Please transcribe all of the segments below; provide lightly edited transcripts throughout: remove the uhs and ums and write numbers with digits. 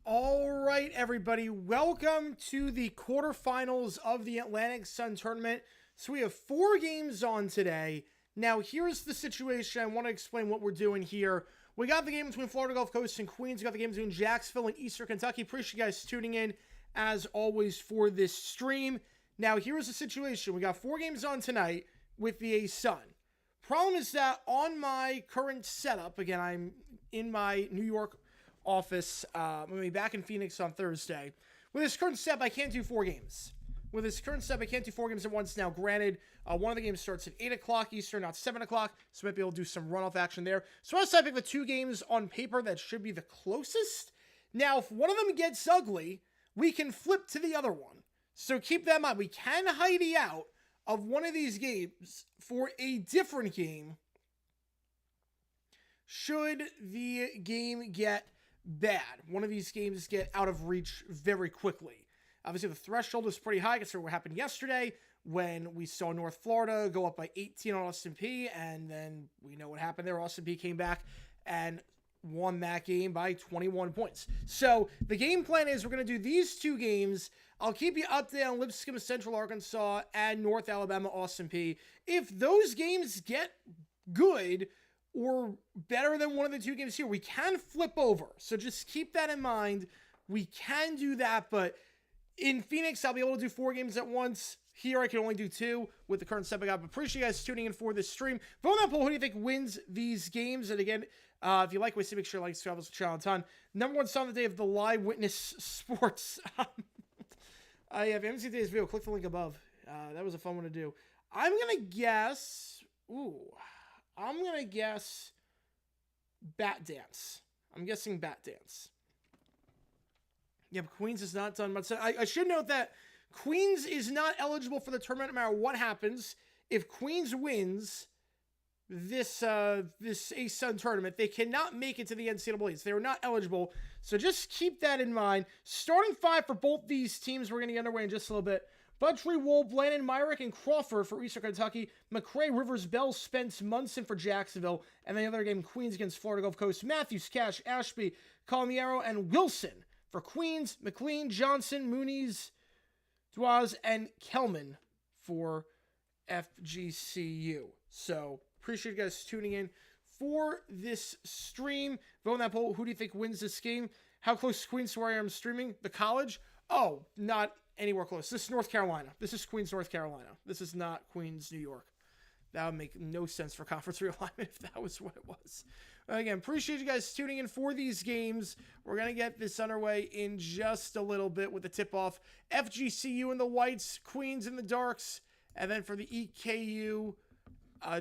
All right, everybody, welcome to the quarterfinals of the Atlantic Sun Tournament. So we have 4 games on today. Now, here's the situation. I want to explain what we're doing here. We got the game between Florida Gulf Coast and Queens. We got the game between Jacksonville and Eastern Kentucky. Appreciate you guys tuning in, as always, for this stream. Now, here's the situation. We got 4 games on tonight with the A-Sun. Problem is that on my current setup, again, I'm in my New York office. I'm going to be back in Phoenix on Thursday. With this current setup, I can't do 4 games. With this current setup, I can't do 4 games at once. Now, granted, one of the games starts at 8 o'clock Eastern, not 7 o'clock, so I might be able to do some runoff action there. So I pick the 2 games on paper that should be the closest. Now, if one of them gets ugly, we can flip to the other one. So keep that in mind. We can hide out of one of these games for a different game should the game get bad. One of these games get out of reach very quickly. Obviously, the threshold is pretty high considering what happened yesterday when we saw North Florida go up by 18 on Austin Peay, and then we know what happened there. Austin Peay came back and won that game by 21 points. So the game plan is we're going to do these 2 games. I'll keep you updated on Lipscomb, Central Arkansas, and North Alabama, Austin Peay. If those games get good or better than one of the 2 games here, we can flip over. So just keep that in mind. We can do that, but in Phoenix, I'll be able to do 4 games at once. Here, I can only do 2 with the current setup I got. But appreciate you guys tuning in for this stream. Vote on that poll. Who do you think wins these games? And again, if you like what you see, make sure you like, subscribe to the channel a ton. Number 1 song of the day of the Live Witness Sports. If you haven't seen today's video, click the link above. That was a fun one to do. I'm going to guess... I'm going to guess Bat Dance. I'm guessing Bat Dance. Yeah, but Queens is not done much. I should note that Queens is not eligible for the tournament no matter what happens. If Queens wins this A-Sun tournament, they cannot make it to the NCAAs. They are not eligible. So just keep that in mind. Starting 5 for both these teams. We're going to get underway in just a little bit. Buttrey, Wool, Blanton, Myrick, and Crawford for Eastern Kentucky. McCray, Rivers, Bell, Spence, Munson for Jacksonville. And the other game, Queens against Florida Gulf Coast. Matthews, Cash, Ashby, Calmiero, and Wilson for Queens. McLean, Johnson, Mooney's, Dwaz, and Kelman for FGCU. So, appreciate you guys tuning in for this stream. Vote on that poll. Who do you think wins this game? How close is Queens to where I am streaming? The college? Oh, not anywhere close. This is North Carolina. This is Queens, North Carolina. This is not Queens, New York. That would make no sense for conference realignment if that was what it was. Again, appreciate you guys tuning in for these games. We're going to get this underway in just a little bit with the tip-off. FGCU in the whites, Queens in the darks, and then for the EKU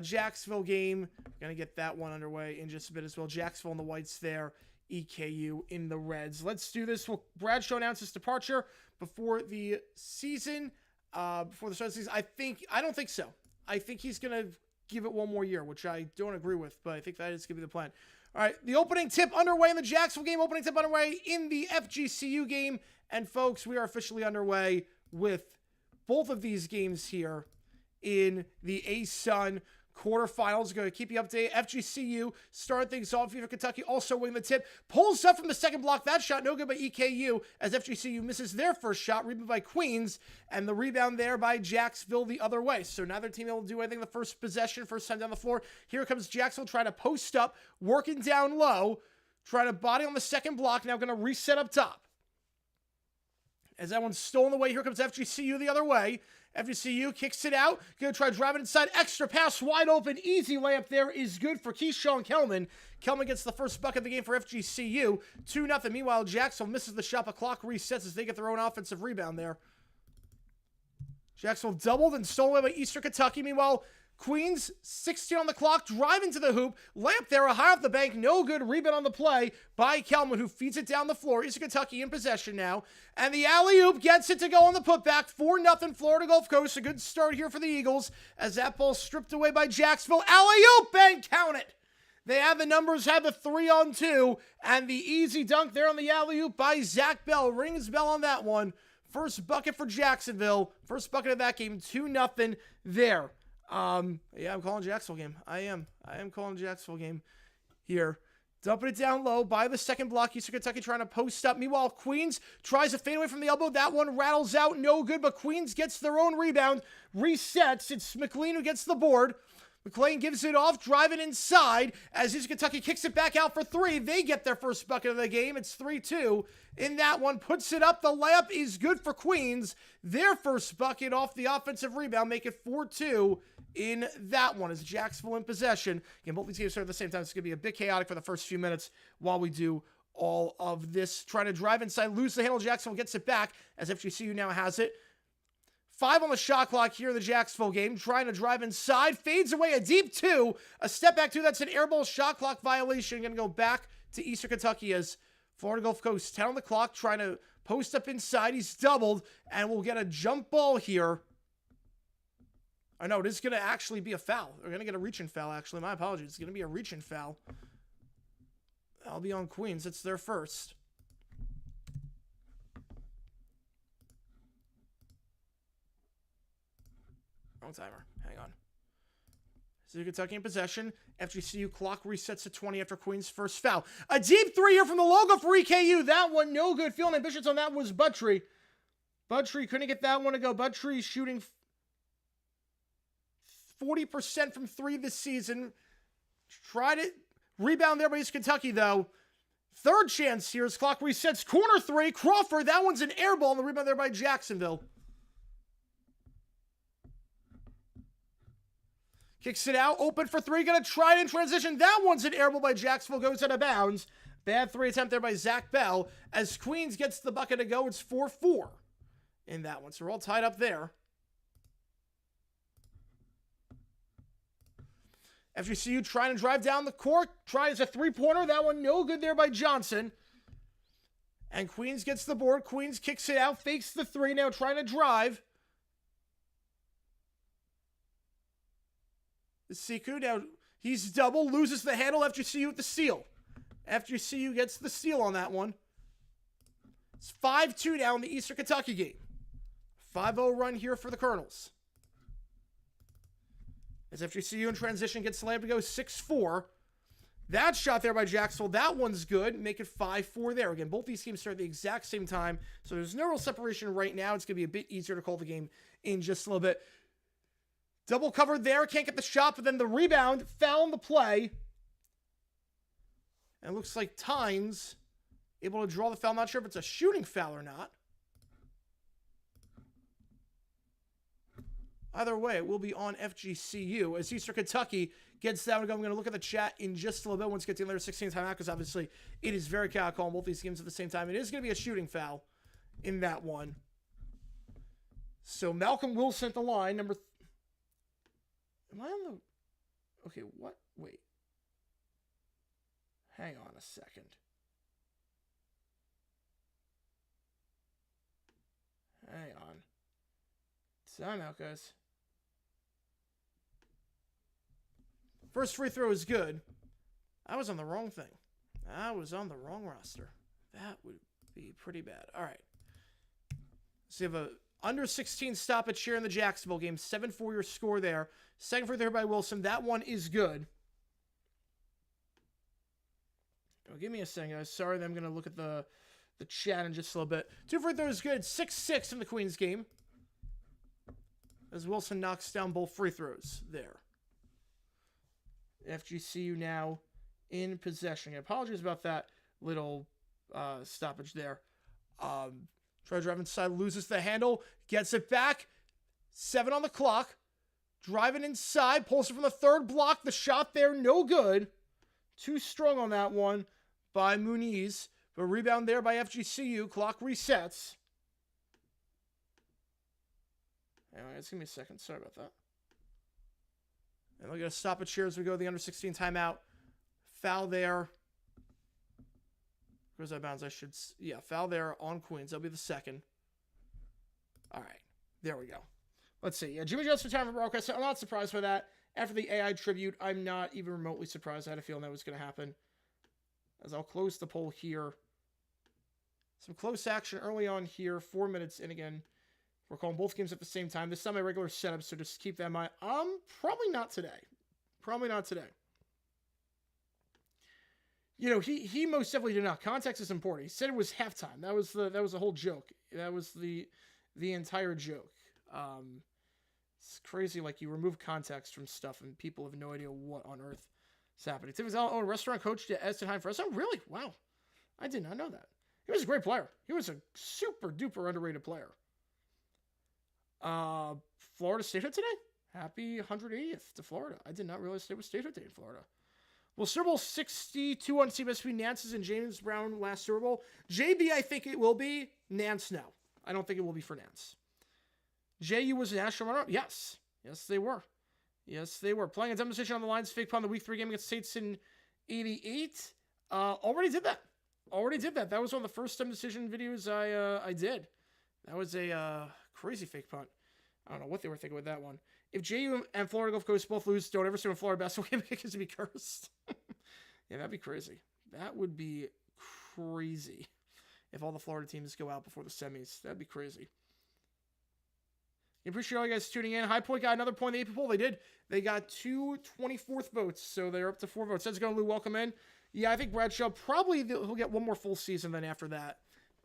Jacksonville game, going to get that one underway in just a bit as well. Jacksonville in the whites there, EKU in the reds. Let's do this. Well, Bradshaw announced his departure before the season, before the start of the season. I don't think so. I think he's going to give it one more year, which I don't agree with, but I think that is going to be the plan. All right, the opening tip underway in the Jacksonville game, opening tip underway in the FGCU game. And folks, we are officially underway with both of these games here in the A-Sun quarterfinals. Going to keep you updated. FGCU starting things off. Eastern Kentucky also winning the tip. Pulls up from the second block. That shot no good by EKU as FGCU misses their first shot. Rebound by Queens. And the rebound there by Jacksonville the other way. So neither team able to do anything the first possession. First time down the floor. Here comes Jacksonville trying to post up. Working down low. Trying to body on the second block. Now going to reset up top. As that one's stolen away, here comes FGCU the other way. FGCU kicks it out. Going to try driving inside. Extra pass wide open. Easy layup there is good for Keyshawn Kelman. Kelman gets the first bucket of the game for FGCU. 2-0. Meanwhile, Jacksonville misses the shot. The clock resets as they get their own offensive rebound there. Jacksonville doubled and stolen away by Eastern Kentucky. Meanwhile, Queens, 16 on the clock, driving to the hoop. Layup there, a high off the bank, no good. Rebound on the play by Kelman, who feeds it down the floor. Eastern Kentucky in possession now. And the alley-oop gets it to go on the putback. 4-0 Florida Gulf Coast. A good start here for the Eagles as that ball stripped away by Jacksonville. Alley-oop and count it. They have the numbers, have the 3-on-2, and the easy dunk there on the alley-oop by Zach Bell. Rings bell on that one. First bucket for Jacksonville. First bucket of that game, 2-0 there. Yeah, I'm calling Jacksonville game. I am calling Jacksonville game here. Dumping it down low by the second block. Eastern Kentucky trying to post up. Meanwhile, Queens tries to fade away from the elbow. That one rattles out. No good, but Queens gets their own rebound. Resets. It's McLean who gets the board. McLean gives it off, driving inside as Eastern Kentucky kicks it back out for three. They get their first bucket of the game. It's 3-2 in that one. Puts it up. The layup is good for Queens. Their first bucket off the offensive rebound. Make it 4-2 in that one as Jacksonville in possession. Again, both these games start at the same time. It's going to be a bit chaotic for the first few minutes while we do all of this. Trying to drive inside, lose the handle. Jacksonville gets it back as FGCU now has it. 5 on the shot clock here in the Jacksonville game. Trying to drive inside. Fades away a deep 2. A step back 2. That's an air ball shot clock violation. Going to go back to Eastern Kentucky as Florida Gulf Coast 10 on the clock. Trying to post up inside. He's doubled. And we'll get a jump ball here. I know, it is going to actually be a foul. We're going to get a reach-in foul, actually. My apologies. It's going to be a reach-in foul. That'll be on Queens. It's their first. Wrong timer. Hang on. So Kentucky in possession. FGCU clock resets to 20 after Queens' first foul. A deep 3 here from the logo for EKU. That one, no good. Feeling ambitious on that was Buttrey. Buttrey couldn't get that one to go. Buttrey shooting 40% from 3 this season. Tried it. Rebound there by East Kentucky, though. Third chance here as clock resets. Corner 3. Crawford. That one's an air ball. And the rebound there by Jacksonville. Kicks it out. Open for 3. Going to try it in transition. That one's an air ball by Jacksonville. Goes out of bounds. Bad 3 attempt there by Zach Bell. As Queens gets the bucket to go, it's 4-4 in that one. So we're all tied up there. FGCU trying to drive down the court. Tries a 3-pointer. That one no good there by Johnson. And Queens gets the board. Queens kicks it out. Fakes the 3. Now trying to drive. Siku now, he's double. Loses the handle. FGCU with the steal. FGCU gets the steal on that one. It's 5-2 now in the Eastern Kentucky game. 5-0 run here for the Colonels. As FGCU in transition gets slammed to go 6-4. That shot there by Jacksonville, that one's good. Make it 5-4 there. Again, both these teams start at the exact same time, so there's no real separation right now. It's going to be a bit easier to call the game in just a little bit. Double covered there. Can't get the shot, but then the rebound. Foul on the play. And it looks like Tynes able to draw the foul. Not sure if it's a shooting foul or not. Either way, it will be on FGCU as Eastern Kentucky gets that one. I'm going to look at the chat in just a little bit once we get to the other 16 timeout, because obviously it is very chaotic calling both these games at the same time. It is going to be a shooting foul in that one. So Malcolm Wilson at the line. Am I on the... Okay, what? Wait. Hang on a second. Hang on. Timeout, guys. First free throw is good. I was on the wrong thing. I was on the wrong roster. That would be pretty bad. All right. So you have a under 16 stoppage here in the Jacksonville game. 7-4 your score there. Second free throw by Wilson. That one is good. Oh, give me a second, guys. Sorry, I'm going to look at the chat in just a little bit. Two free throws good. 6-6 in the Queens game. As Wilson knocks down both free throws there. FGCU now in possession. Apologies about that little stoppage there. Try to drive inside, loses the handle, gets it back. 7 on the clock. Driving inside, pulls it from the third block. The shot there, no good. Too strong on that one by Muniz. But rebound there by FGCU. Clock resets. Anyway, it's going to be a second. Sorry about that. And we're going to stop it here as we go to the under 16 timeout. Foul there. Goes out of bounds. Foul there on Queens. That'll be the second. All right. There we go. Let's see. Yeah, Jimmy Jones for time for broadcast. I'm not surprised by that. After the AI tribute, I'm not even remotely surprised. I had a feeling that was going to happen. As I'll close the poll here. Some close action early on here. 4 minutes in again. We're calling both games at the same time. This is not my regular setup, so just keep that in mind. Probably not today. Probably not today. You know, he most definitely did not. Context is important. He said it was halftime. That was the whole joke. That was the entire joke. It's crazy. Like, you remove context from stuff, and people have no idea what on earth is happening. Tim Gonzalez, restaurant coach at Eston for us. Oh, really? Wow. I did not know that. He was a great player. He was a super duper underrated player. Florida Statehood today? Happy 180th to Florida. I did not realize it was Statehood Day in Florida. Well, Super Bowl 62 on CBS between Nance's and James Brown last Super Bowl. JB, I think it will be. Nance, no. I don't think it will be for Nance. JU was a national runner-up? Yes. Yes, they were. Yes, they were. Playing a demonstration on the lines, fake punt the week 3 game against States in 88. Already did that. That was one of the first decision videos I did. That was a crazy fake punt. I don't know what they were thinking with that one. If JU and Florida Gulf Coast both lose, don't ever see a Florida basketball game because it'd be cursed. Yeah, that'd be crazy. That would be crazy if all the Florida teams go out before the semis. That'd be crazy. I appreciate all you guys tuning in. High Point got another point in the AP poll. They did. They got 2 24th votes, so they're up to 4 votes. That's going to Lou. Welcome in. Yeah, I think Bradshaw he'll get one more full season. Then after that,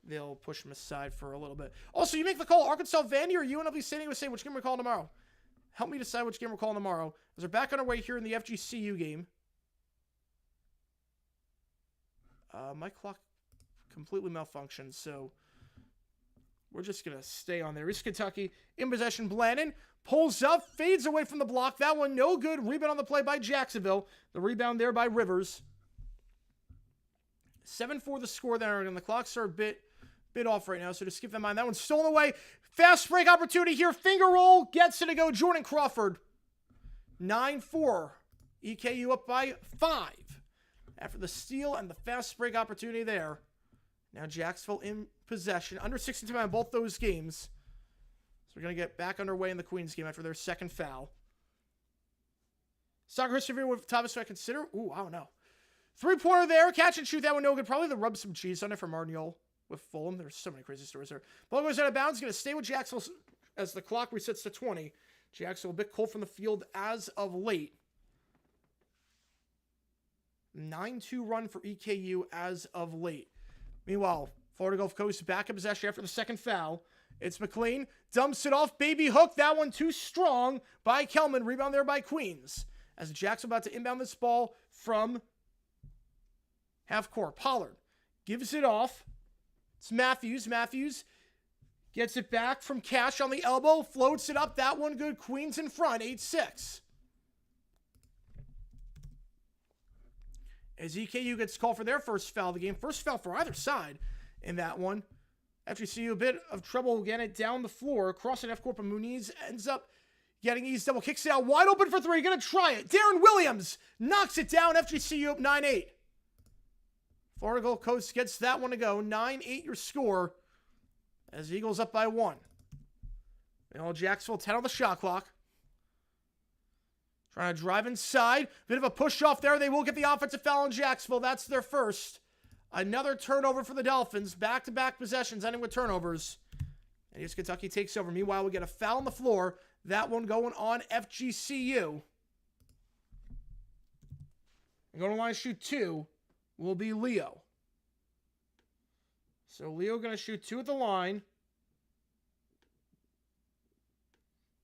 they'll push him aside for a little bit. Also, you make the call. Arkansas, Vandy, or UNLV San Diego State. Which game we're calling tomorrow? Help me decide which game we're calling tomorrow. As we're back on our way here in the FGCU game. My clock completely malfunctioned, so we're just going to stay on there. East Kentucky in possession. Blandon pulls up, fades away from the block. That one no good. Rebound on the play by Jacksonville. The rebound there by Rivers. 7-4 the score there, and the clocks are a bit off right now, so just keep that in mind. That one's stolen away. Fast break opportunity here. Finger roll. Gets it to go. Jordan Crawford. 9-4. EKU up by 5. After the steal and the fast break opportunity there. Now Jacksonville in possession. Under 16 time in both those games. So we're going to get back underway in the Queens game after their second foul. Soccer history video with Thomas, so I consider. Ooh, I don't know. 3-pointer there. Catch and shoot. That one no good. Probably the rub some cheese on it for Martignol with Fulham. There's so many crazy stories there. Ball goes out of bounds. Going to stay with Jacksonville. as the clock resets to 20. Jacksonville a bit cold from the field as of late. 9-2 run for EKU as of late. Meanwhile, Florida Gulf Coast back in possession after the second foul. It's McLean. Dumps it off. Baby hook. That one too strong by Kelman. Rebound there by Queens. As Jacksonville about to inbound this ball from half court. Pollard gives it off. It's Matthews. Matthews gets it back from Cash on the elbow. Floats it up. That one good. Queens in front. 8-6. As EKU gets called for their first foul of the game. First foul for either side in that one. After you see a bit of trouble getting it down the floor. Crossing half court, but Muniz ends up getting easy. Double kicks it out. Wide open for three. Gonna try it. Darren Williams knocks it down. FGCU up 9-8. Florida Gulf Coast gets that one to go. 9-8 your score. As Eagles up by 1. Jacksonville 10 on the shot clock. Trying to drive inside. Bit of a push off there. They will get the offensive foul on Jacksonville. That's their first. Another turnover for the Dolphins. Back-to-back possessions ending with turnovers. And here's Kentucky takes over. Meanwhile, we get a foul on the floor. That one going on FGCU. And going to line shoot 2 will be Leo. So Leo going to shoot 2 at the line.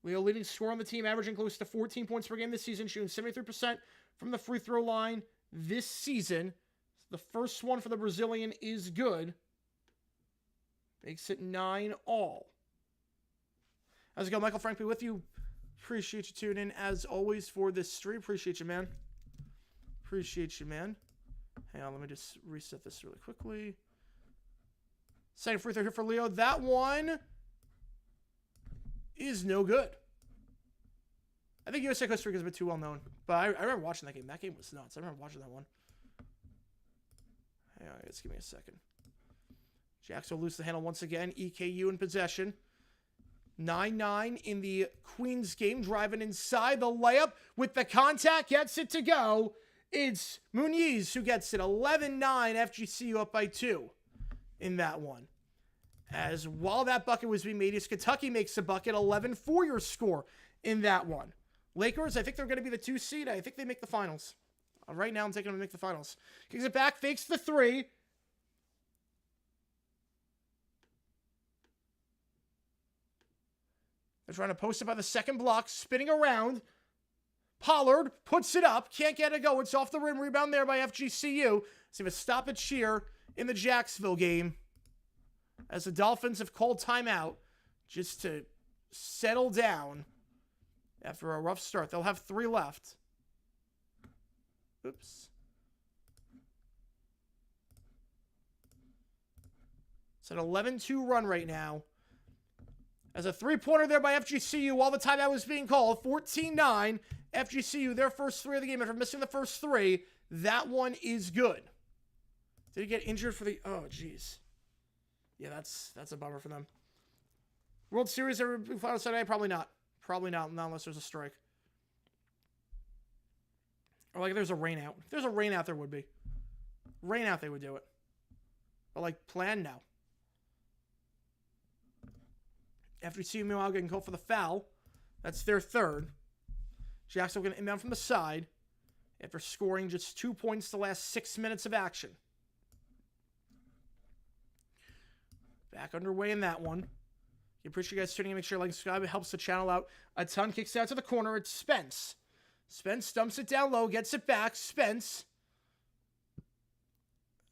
Leo leading scorer on the team, averaging close to 14 points per game this season, shooting 73% from the free throw line this season. The first one for the Brazilian is good. Makes it 9-all. How's it going? Michael Frank be with you. Appreciate you tuning in as always for this stream. Appreciate you, man. Appreciate you, man. Hang on, let me just reset this really quickly. Second free throw here for Leo. That one is no good. I think USA Costa Rica is a bit too well known. But I remember watching that game. That game was nuts. I remember watching that one. Hang on, just give me a second. Jacksonville lose the handle once again. EKU in possession. 9-9 in the Queens game. Driving inside the layup with the contact. Gets it to go. It's Muniz who gets it. 11-9. FGCU up by 2 in that one. As while that bucket was being made, as Kentucky makes a bucket. 11-4 your score in that one. Lakers, I think they're going to be the 2 seed. I think they make the finals. Right now, I'm taking them to make the finals. Kicks it back, fakes the 3. They're trying to post it by the second block, spinning around. Pollard puts it up, can't get it go. It's off the rim, rebound there by FGCU. See if a stoppage here in the Jacksonville game. As the Dolphins have called timeout just to settle down after a rough start. They'll have 3 left. Oops. It's an 11-2 run right now. As a 3-pointer there by FGCU while the timeout was being called. 14-9. FGCU, their first 3 of the game after missing the first 3. That one is good. Did he get injured for the... Oh, jeez. Yeah, that's a bummer for them. World Series ever be final Saturday? Probably not. Probably not unless there's a strike. Or like if there's a rain out. If there's a rain out, there would be. Rain out, they would do it. But like planned now. After you see meanwhile getting called for the foul. That's their third. Jacksonville going to inbound from the side. After scoring just 2 points the last 6 minutes of action. Back underway in that one. I appreciate you guys tuning in. Make sure you like and subscribe. It helps the channel out a ton. Kicks out to the corner. It's Spence. Spence dumps it down low. Gets it back. Spence.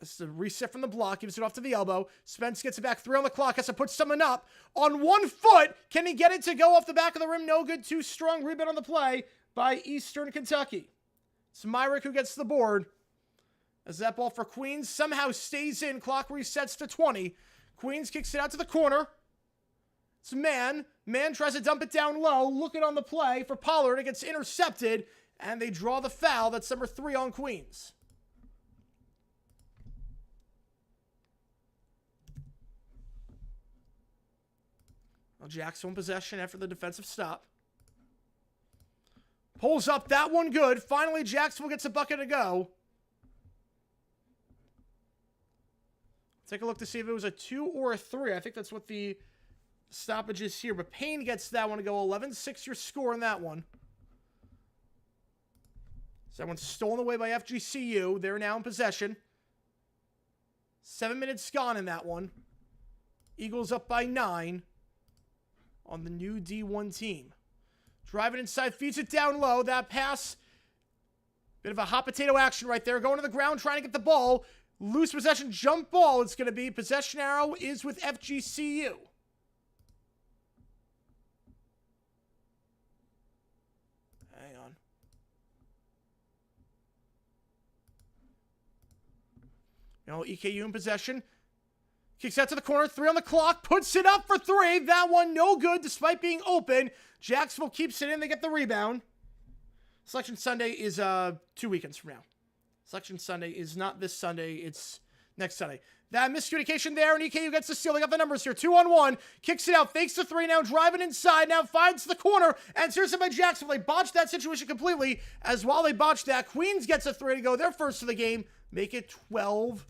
That's the reset from the block. Gives it off to the elbow. Spence gets it back. 3 on the clock. Has to put someone up. On 1 foot. Can he get it to go off the back of the rim? No good. Too strong. Rebound on the play by Eastern Kentucky. It's Myrick who gets the board. As that ball for Queens somehow stays in. Clock resets to 20. Queens kicks it out to the corner. It's Man. Man tries to dump it down low. Looking on the play for Pollard. It gets intercepted. And they draw the foul. That's number 3 on Queens. Well, Jackson in possession after the defensive stop. Pulls up. That one good. Finally, Jacksonville gets a bucket to go. Take a look to see if it was a 2 or a 3. I think that's what the stoppages here, but Payne gets that one to go 11-6 your score in that one. So that one's stolen away by FGCU. They're now in possession. 7 minutes gone in that one. Eagles up by 9 on the new D1 team. Driving inside, feeds it down low. That pass, bit of a hot potato action right there. Going to the ground, trying to get the ball. Loose possession, jump ball. It's going to be possession arrow is with FGCU. Hang on. EKU in possession. Kicks out to the corner. 3 on the clock. Puts it up for 3. That one no good despite being open. Jacksonville keeps it in. They get the rebound. Selection Sunday is 2 weekends from now. Selection Sunday is not this Sunday. It's next Sunday. That miscommunication there, and EKU gets the steal. They got the numbers here. 2-on-1. Kicks it out. Fakes the 3. Now driving inside. Now finds the corner. And seriously by Jacksonville. They botched that situation completely. As while they botched that, Queens gets a 3 to go. Their first of the game. Make it 12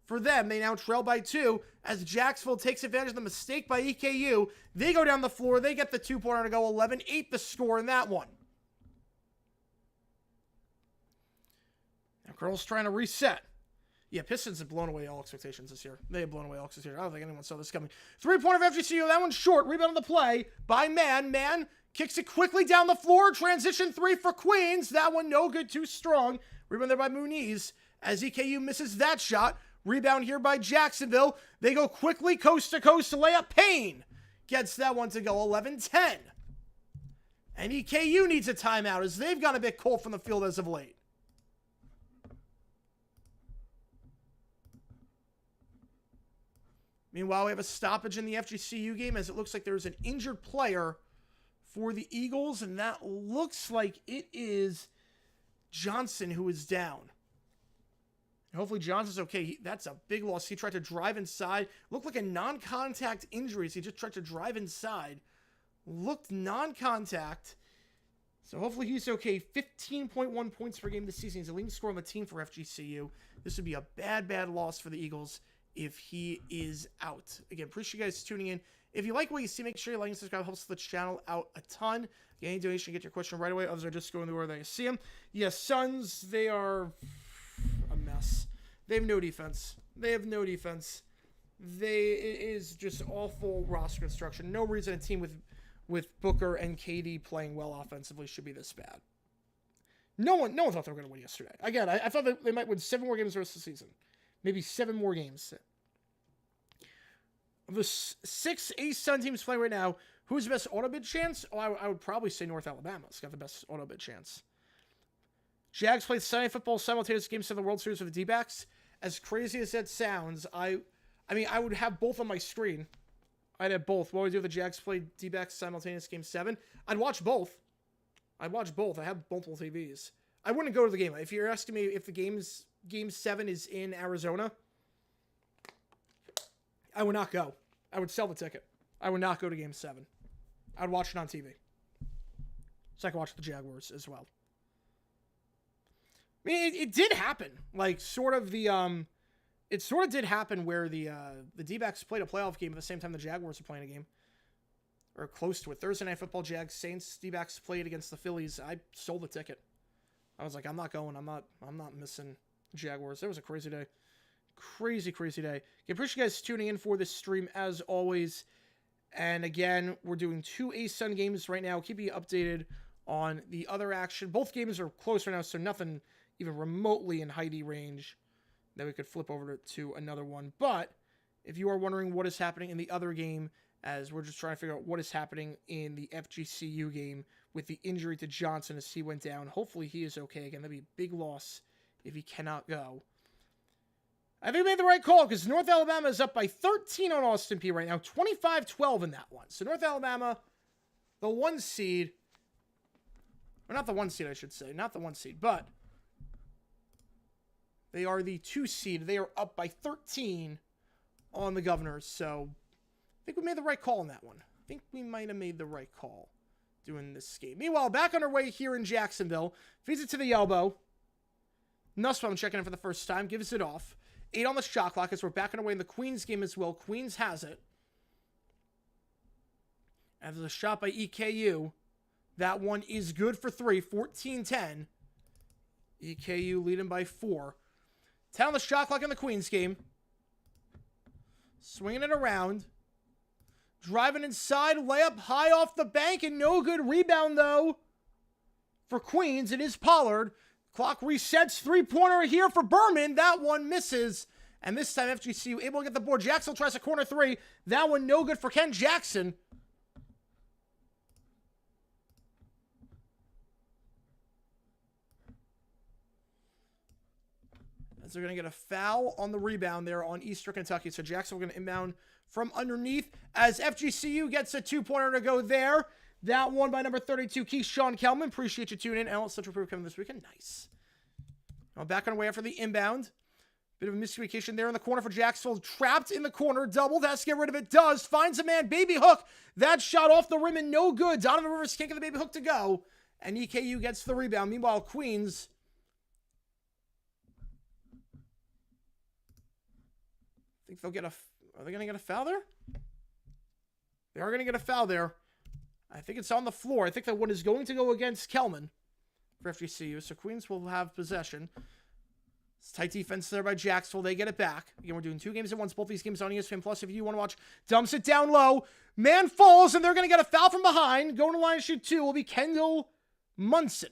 for them. They now trail by 2 as Jacksonville takes advantage of the mistake by EKU. They go down the floor. They get the 2-pointer to go. 11-8 the score in that one. Now Girls trying to reset. Yeah, Pistons have blown away all expectations this year. They have blown away all expectations. I don't think anyone saw this coming. 3-pointer of FGCU. That one's short. Rebound on the play by Man. Man kicks it quickly down the floor. Transition 3 for Queens. That one no good. Too strong. Rebound there by Muniz as EKU misses that shot. Rebound here by Jacksonville. They go quickly coast to coast to lay up. Payne gets that one to go 11-10. And EKU needs a timeout as they've gone a bit cold from the field as of late. Meanwhile, we have a stoppage in the FGCU game as it looks like there's an injured player for the Eagles, and that looks like it is Johnson who is down. Hopefully Johnson's okay. That's a big loss. He tried to drive inside. Looked like a non-contact injury. So he just tried to drive inside. Looked non-contact. So hopefully he's okay. 15.1 points per game this season. He's the leading scorer on the team for FGCU. This would be a bad, bad loss for the Eagles if he is out. Again, appreciate you guys tuning in. If you like what you see, make sure you like and subscribe. It helps the channel out a ton. Get any donation, get your question right away. Others are just going to where they see them. Yes, Suns, they are a mess. They have no defense. It is just awful roster construction. No reason a team with Booker and KD playing well offensively should be this bad. No one thought they were going to win yesterday. Again, I thought they might win 7 more games the rest of the season. Maybe 7 more games. Of the 6 A-Sun teams playing right now, who's the best auto bid chance? Oh, I would probably say North Alabama's got the best auto bid chance. Jags played Sunday football simultaneous games of the World Series with the D-backs. As crazy as that sounds, I mean, I would have both on my screen. I'd have both. What would I do if the Jags played D-backs simultaneous game 7? I'd watch both. I have multiple TVs. I wouldn't go to the game. If you're asking me if the game 7 is in Arizona, I would not go. I would sell the ticket. I would not go to game 7. I would watch it on TV. So I could watch the Jaguars as well. I mean, it did happen. Like, it sort of did happen where the D-backs played a playoff game at the same time the Jaguars were playing a game. Or close to it. Thursday Night Football, Jags, Saints, D-backs played against the Phillies. I sold the ticket. I was like, I'm not going. I'm not missing Jaguars. It was a crazy day. Crazy day. I appreciate you guys tuning in for this stream as always. And again, we're doing 2 A-Sun games right now. Keep you updated on the other action. Both games are close right now, so nothing even remotely in Heidi range that we could flip over to another one. But if you are wondering what is happening in the other game, as we're just trying to figure out what is happening in the FGCU game with the injury to Johnson as he went down. Hopefully he is okay. Again, that'd be a big loss if he cannot go. I think we made the right call because North Alabama is up by 13 on Austin Peay right now. 25-12 in that one. So North Alabama, the 1 seed. Or not the 1 seed, I should say. Not the 1 seed, but they are the 2 seed. They are up by 13 on the Governors. So I think we made the right call on that one. I think we might have made the right call doing this game. Meanwhile, back on our way here in Jacksonville. Feeds it to the elbow. Nussbaum checking in for the first time. Gives it off. 8 on the shot clock as we're back on our way in the Queens game as well. Queens has it. And there's a shot by EKU. That one is good for 3, 14-10. EKU leading by 4. 10 on the shot clock in the Queens game. Swinging it around. Driving inside, layup high off the bank, and no good. Rebound, though, for Queens. It is Pollard. Clock resets. Three-pointer here for Berman. That one misses. And this time, FGCU able to get the board. Jacksonville tries a corner 3. That one no good for Ken Jackson. As they're going to get a foul on the rebound there on Eastern Kentucky. So Jacksonville going to inbound from underneath as FGCU gets a 2-pointer to go there. That one by number 32, Keyshawn Kelman. Appreciate you tuning in. Alex Central Proof coming this weekend. Nice. Now back on our way after the inbound. Bit of a miscommunication there in the corner for Jacksonville. Trapped in the corner. Doubled. Has to get rid of it. Does. Finds a man. Baby hook. That shot off the rim and no good. Donovan Rivers can't get the baby hook to go. And EKU gets the rebound. Meanwhile, Queens... I think they'll get a... Are they going to get a foul there? They are going to get a foul there. I think it's on the floor. I think that one is going to go against Kelman for FGCU. So Queens will have possession. It's tight defense there by Jacksonville. They get it back. Again, we're doing 2 games at once. Both these games on ESPN Plus. If you want to watch, dumps it down low. Man falls, and they're going to get a foul from behind. Going to line and shoot 2 will be Kendall Munson.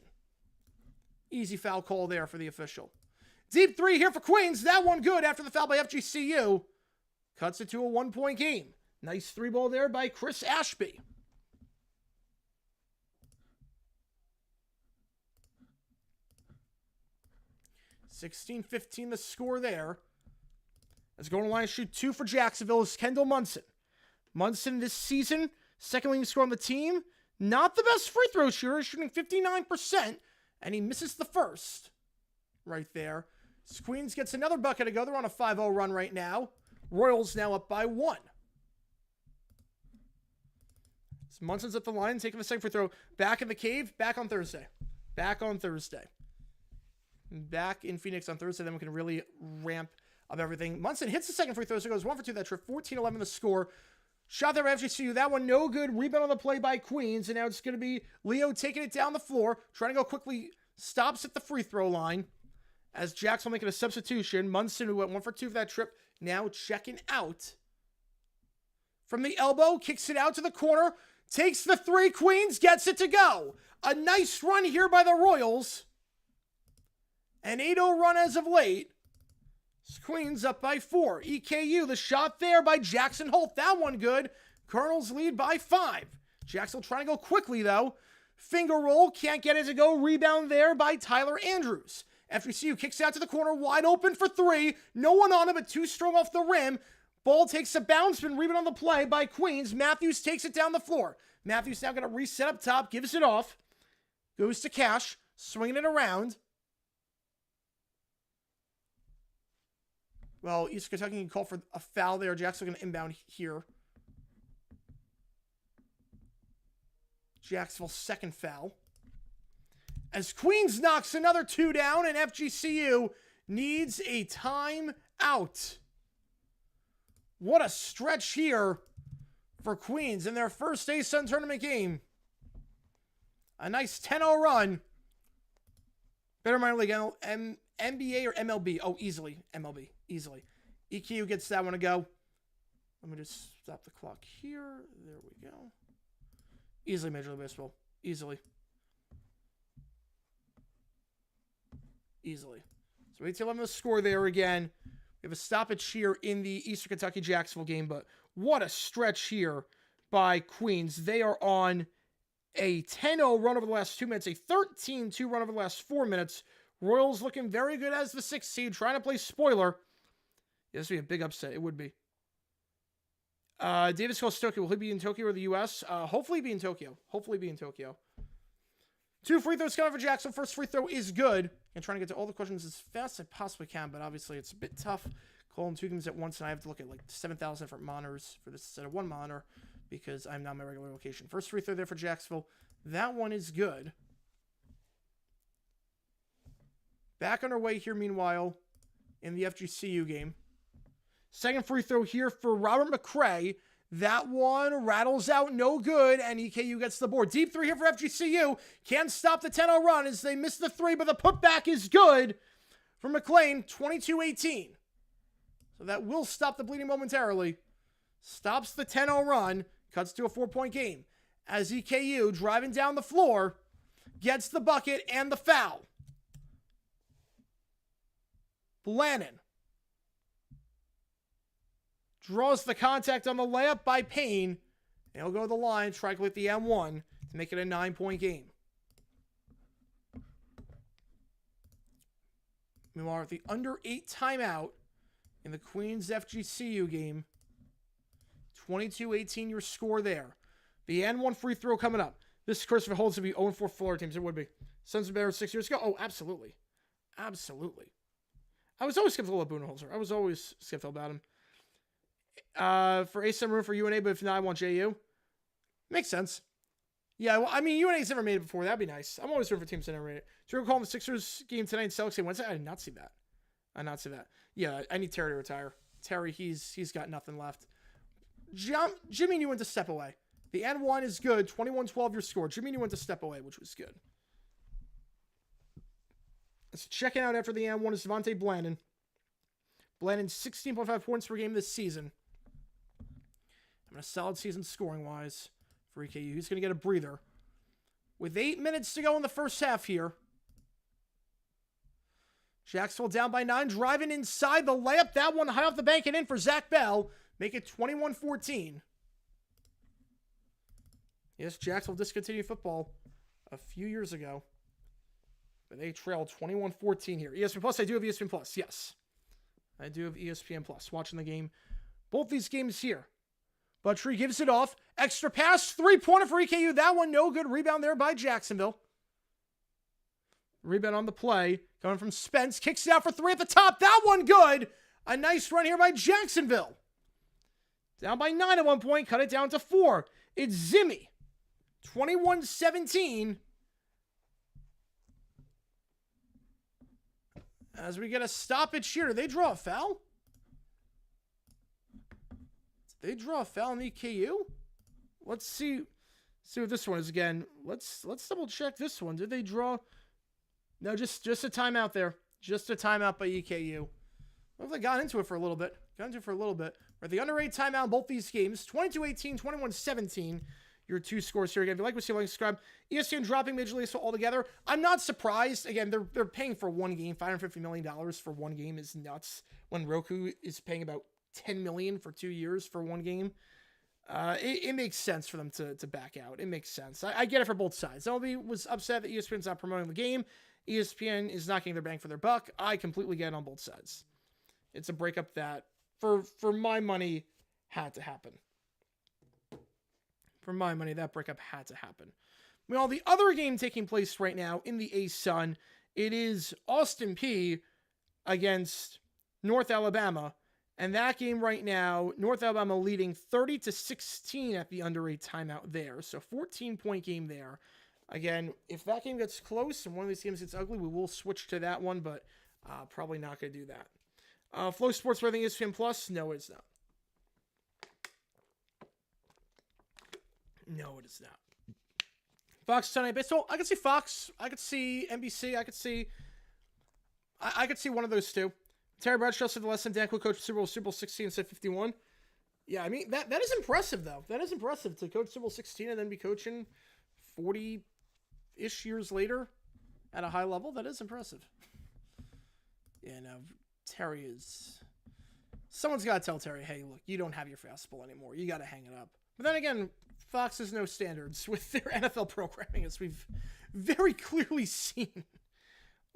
Easy foul call there for the official. Deep 3 here for Queens. That one good after the foul by FGCU. Cuts it to a 1-point game. Nice 3-ball there by Chris Ashby. (16-15) the score there. As going to line and shoot 2 for Jacksonville is Kendall Munson. Munson this season, second leading scorer on the team. Not the best free throw shooter, shooting 59%, and he misses the first. Right there. Queens gets another bucket to go. They're on a 5-0 run right now. Royals now up by 1. So Munson's at the line, taking the second free throw. Back in the cave, back on Thursday. Back on Thursday. Back in Phoenix on Thursday, then we can really ramp up everything. Munson hits the second free throw, so goes 1 for 2 that trip. 14-11 the score. Shot there by FGCU. That one no good. Rebound on the play by Queens, and now it's going to be Leo taking it down the floor. Trying to go quickly. Stops at the free throw line. As Jackson making a substitution. Munson, who went 1 for 2 for that trip, now checking out. From the elbow, kicks it out to the corner. Takes the 3. Queens gets it to go. A nice run here by the Royals. An 8-0 run as of late. Queens up by 4. EKU, the shot there by Jackson Holt. That one good. Colonels lead by 5. Jackson trying to go quickly, though. Finger roll, can't get it to go. Rebound there by Tyler Andrews. FGCU kicks out to the corner, wide open for 3. No one on it, but 2 strong off the rim. Ball takes a bounce, spin, rebound on the play by Queens. Matthews takes it down the floor. Matthews now going to reset up top, gives it off. Goes to Cash, swinging it around. Well, East Kentucky can call for a foul there. Jackson going to inbound here. Jacksonville's second foul. As Queens knocks another 2 down, and FGCU needs a timeout. What a stretch here for Queens in their first ASUN tournament game. A nice 10-0 run. Better minor league, NBA or MLB? Oh, easily. MLB. Easily. EKU gets that one to go. Let me just stop the clock here. There we go. Easily Major League Baseball. Easily. Easily. So 8-11 the score there again. We have a stoppage here in the Eastern Kentucky Jacksonville game, but what a stretch here by Queens. They are on a 10-0 run over the last 2 minutes, a 13-2 run over the last 4 minutes. Royals looking very good as the 6th seed, trying to play spoiler. Yeah, this would be a big upset. It would be. Davis calls Tokyo. Will he be in Tokyo or the U.S.? Hopefully be in Tokyo. Hopefully be in Tokyo. 2 free throws coming for Jackson. First free throw is good. And trying to get to all the questions as fast as I possibly can, but obviously it's a bit tough calling 2 games at once, and I have to look at like 7,000 different monitors for this instead of 1 monitor because I'm not in my regular location. First free throw there for Jacksonville. That one is good. Back underway here, meanwhile, in the FGCU game. Second free throw here for Robert McCray. That one rattles out, no good, and EKU gets the board. Deep three here for FGCU. Can't stop the 10-0 run as they miss the three, but the putback is good for McLean, 22-18. So that will stop the bleeding momentarily. Stops the 10-0 run, cuts to a 4-point game. As EKU, driving down the floor, gets the bucket and the foul. Blannon draws the contact on the layup by Payne. And he'll go to the line, try to collect the M1 to make it a 9-point game. Meanwhile, the under 8 timeout in the Queens FGCU game. 22-18 your score there. The N1 free throw coming up. This, Christopher, holds to be 0-4 Florida teams. It would be. Suns were better 6 years ago. Oh, absolutely. Absolutely. I was always skeptical of Budenholzer. I was always skeptical about him. For Ace, some room for UNA, but if not, I want JU. Makes sense. Yeah, well, I mean, UNA's never made it before. That'd be nice. I'm always rooting for teams that never made it. Do you recall the Sixers game tonight in Celtics game Wednesday? I did not see that. I did not see that. Yeah, I need Terry to retire. Terry, he's got nothing left. Jimmy knew when to step away. The N1 is good. 21-12 your score. Jimmy knew when to step away, which was good. So checking out after the N1 is Devontae Blannon. Blannon, 16.5 points per game this season. Having a solid season scoring-wise for EKU. He's going to get a breather. With 8 minutes to go in the first half here. Jacksonville down by 9. Driving inside the layup. That one high off the bank and in for Zach Bell. Make it 21-14. Yes, Jacksonville discontinued football a few years ago. But they trailed 21-14 here. ESPN Plus, I do have ESPN Plus. Yes. I do have ESPN Plus. Watching the game. Both these games here. Buttrey gives it off. Extra pass. 3-pointer for EKU. That one no good. Rebound there by Jacksonville. Rebound on the play. Coming from Spence. Kicks it out for 3 at the top. That one good. A nice run here by Jacksonville. Down by 9 at one point. Cut it down to 4. It's Zimmy. 21-17. As we get a stoppage here. Do they draw a foul? Did they draw a foul in the EKU? Let's see what this one is again. Let's double check this one. Did they draw? No, just a timeout there. Just a timeout by EKU. Well, they got into it for a little bit. We're at the under 8 timeout in both these games. 22-18, 21-17. Your two scores here again. If you like what you like, subscribe. ESPN dropping Major League Baseball altogether. I'm not surprised. Again, they're paying for one game. $550 million for one game is nuts. When Roku is paying about $10 million for 2 years for one game. It makes sense for them to back out. It makes sense. I get it for both sides. MLB was upset that ESPN's not promoting the game. ESPN is not getting their bang for their buck. I completely get it on both sides. It's a breakup that, for my money, had to happen. For my money, that breakup had to happen. Well, the other game taking place right now in the A-Sun, it is Austin Peay against North Alabama. And that game right now, North Alabama leading 30-16 at the under 8 timeout there. So 14-point game there. Again, if that game gets close and one of these games gets ugly, we will switch to that one, but probably not going to do that. Flow Sports Rating ESPN Plus? No, it's not. No, it is not. Fox Sunday Baseball. I could see Fox. I could see NBC. I could see one of those two. Terry Bradshaw said the last time Dan Quinn coached Super Bowl 16 instead of 51. Yeah, I mean, that is impressive, though. That is impressive to coach Super Bowl 16 and then be coaching 40-ish years later at a high level. That is impressive. Yeah, no, Terry is... Someone's got to tell Terry, hey, look, you don't have your fastball anymore. You got to hang it up. But then again, Fox has no standards with their NFL programming, as we've very clearly seen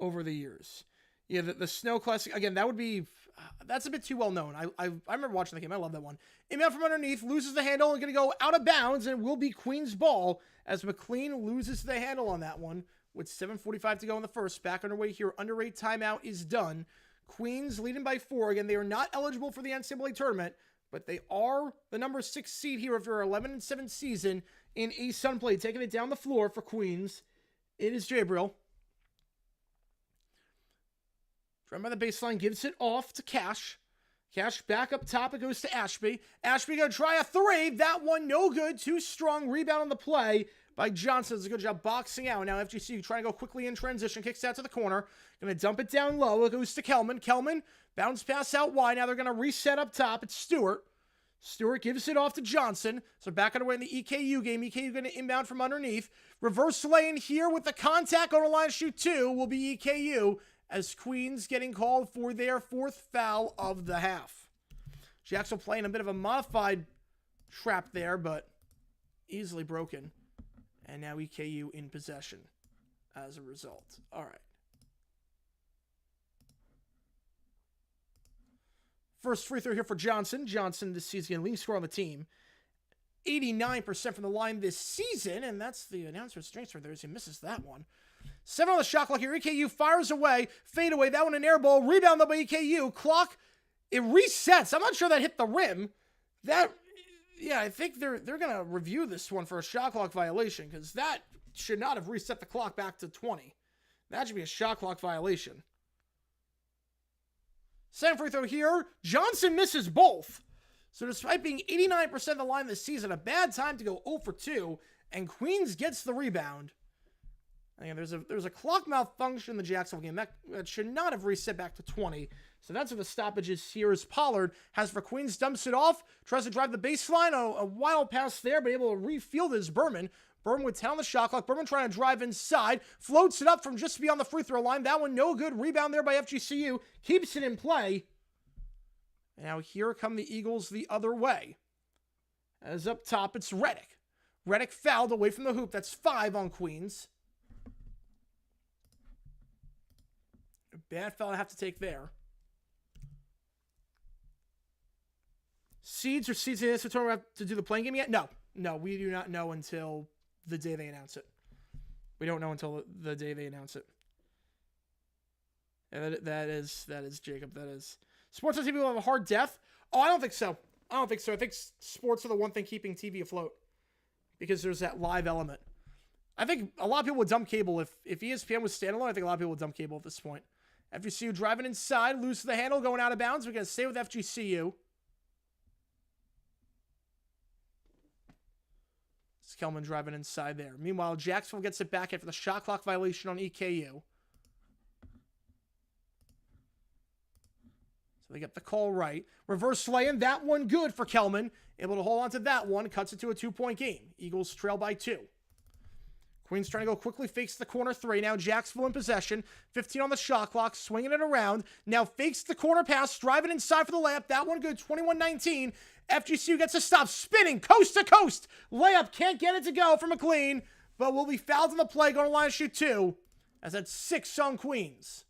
over the years. Yeah, the Snow Classic, again, that would be, that's a bit too well known. I remember watching the game. I love that one. Inbound from underneath, loses the handle, and going to go out of bounds, and it will be Queen's ball as McLean loses the handle on that one with 7:45 to go in the first. Back underway here. Under 8 timeout is done. Queens leading by 4. Again, they are not eligible for the NCAA tournament, but they are the number 6 seed here after our 11-7 season in A-Sun play. Taking it down the floor for Queens. It is Jabril. Driven by the baseline, gives it off to Cash. Cash back up top. It goes to Ashby. Ashby going to try a three. That one no good. Too strong. Rebound on the play by Johnson. Does a good job boxing out. Now FGC trying to go quickly in transition. Kicks out to the corner. Going to dump it down low. It goes to Kelman. Kelman bounce pass out wide. Now they're going to reset up top. It's Stewart. Stewart gives it off to Johnson. So back on the way in the EKU game. EKU going to inbound from underneath. Reverse lane here with the contact on the line. Shoot two will be EKU, as Queens getting called for their fourth foul of the half. Jacksonville playing a bit of a modified trap there, but easily broken. And now EKU in possession as a result. All right. First free throw here for Johnson. Johnson this season, leading scorer on the team. 89% from the line this season, and that's the announcer's transfer there as he misses that one. 7 on the shot clock here. EKU fires away. Fade away. That one an air ball. Rebound though by EKU. Clock, it resets. I'm not sure that hit the rim. I think they're going to review this one for a shot clock violation, because that should not have reset the clock back to 20. That should be a shot clock violation. Second free throw here. Johnson misses both. So despite being 89% of the line this season, a bad time to go 0 for 2, and Queens gets the rebound. Again, there's a clock malfunction in the Jacksonville game. That should not have reset back to 20. So that's where the stoppage is here, as Pollard has for Queens, dumps it off, tries to drive the baseline, a wild pass there, but able to refield his Berman. Berman with 10 on the shot clock. Berman trying to drive inside, floats it up from just beyond the free throw line. That one no good. Rebound there by FGCU. Keeps it in play. Now here come the Eagles the other way. As up top, it's Reddick. Reddick fouled away from the hoop. That's 5 on Queens. A bad foul I have to take there. Seeds in this tournament have to do the playing game yet? No, we do not know until the day they announce it. We don't know until the day they announce it. And that is Jacob. That is. Sports on TV will have a hard death? Oh, I don't think so. I think sports are the one thing keeping TV afloat, because there's that live element. I think a lot of people would dump cable if ESPN was standalone. I think a lot of people would dump cable at this point. FGCU driving inside, loses the handle, going out of bounds. We're going to stay with FGCU. It's Kelman driving inside there. Meanwhile, Jacksonville gets it back after the shot clock violation on EKU. So they get the call right. Reverse lay-in, that one good for Kelman. Able to hold on to that one, cuts it to a 2-point game. Eagles trail by 2. Queens trying to go quickly, fakes the corner 3. Now Jacksonville in possession. 15 on the shot clock, swinging it around. Now fakes the corner pass, driving inside for the layup. That one good, 21-19. FGCU gets a stop, spinning coast to coast. Layup, can't get it to go for McLean, but will be fouled on the play, going to line to shoot 2. As that's 6 on Queens.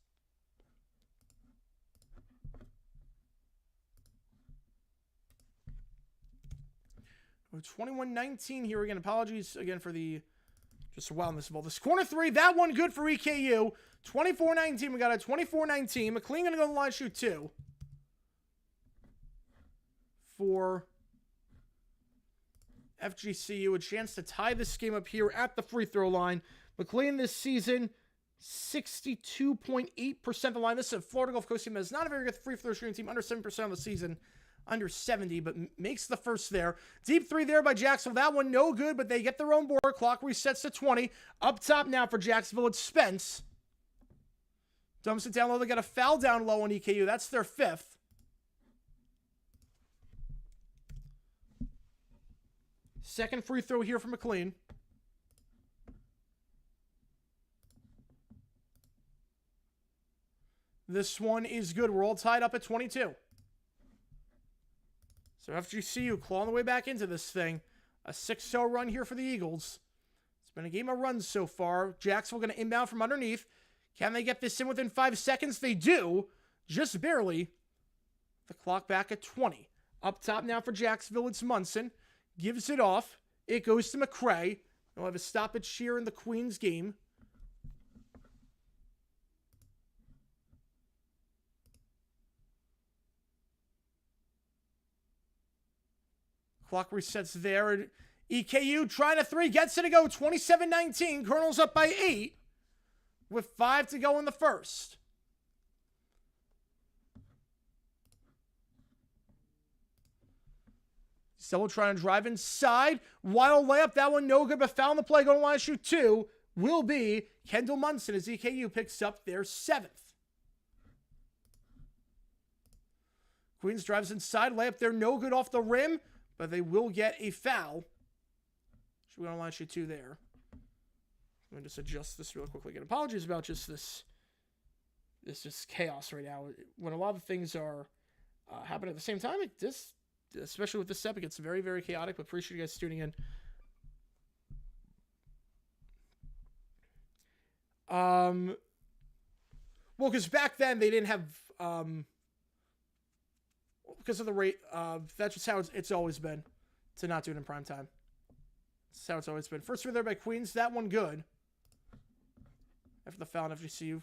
We're 21-19 here again. Apologies again for the just wildness of all this. Corner 3, that one good for EKU. 24-19. We got a 24-19. McLean going to go to the line shoot 2. For FGCU, a chance to tie this game up here at the free throw line. McLean this season, 62.8% of the line. This is a Florida Gulf Coast team that is not a very good free throw shooting team, under 7% of the season. Under 70, but makes the first there. Deep 3 there by Jacksonville. That one no good, but they get their own board. Clock resets to 20. Up top now for Jacksonville, it's Spence. Dumps it down low. They got a foul down low on EKU. That's their 5th. Second free throw here for McLean. This one is good. We're all tied up at 22. So FGCU clawing the way back into this thing. A 6-0 run here for the Eagles. It's been a game of runs so far. Jacksonville going to inbound from underneath. Can they get this in within 5 seconds? They do. Just barely. The clock back at 20. Up top now for Jacksonville, it's Munson. Gives it off. It goes to McCray. They'll have a stoppage here in the Queens game. Clock resets there. EKU trying a 3, gets it to go. 27-19. Colonels up by 8 with 5 to go in the first. Still trying to drive inside. Wild layup. That one no good, but foul on the play. Going to line to shoot 2 will be Kendall Munson as EKU picks up their 7th. Queens drives inside. Layup there no good off the rim, but they will get a foul. Should we go to line shoot 2 there? I'm going to just adjust this real quickly. Again, apologies about just this. This is chaos right now. When a lot of things are happening at the same time, especially with this step, it gets very, very chaotic. But appreciate you guys tuning in. Well, because back then they didn't have, because of the rate, that's just how it's always been to not do it in prime time. That's how it's always been. First free there by Queens. That one good. After the foul on FGCU.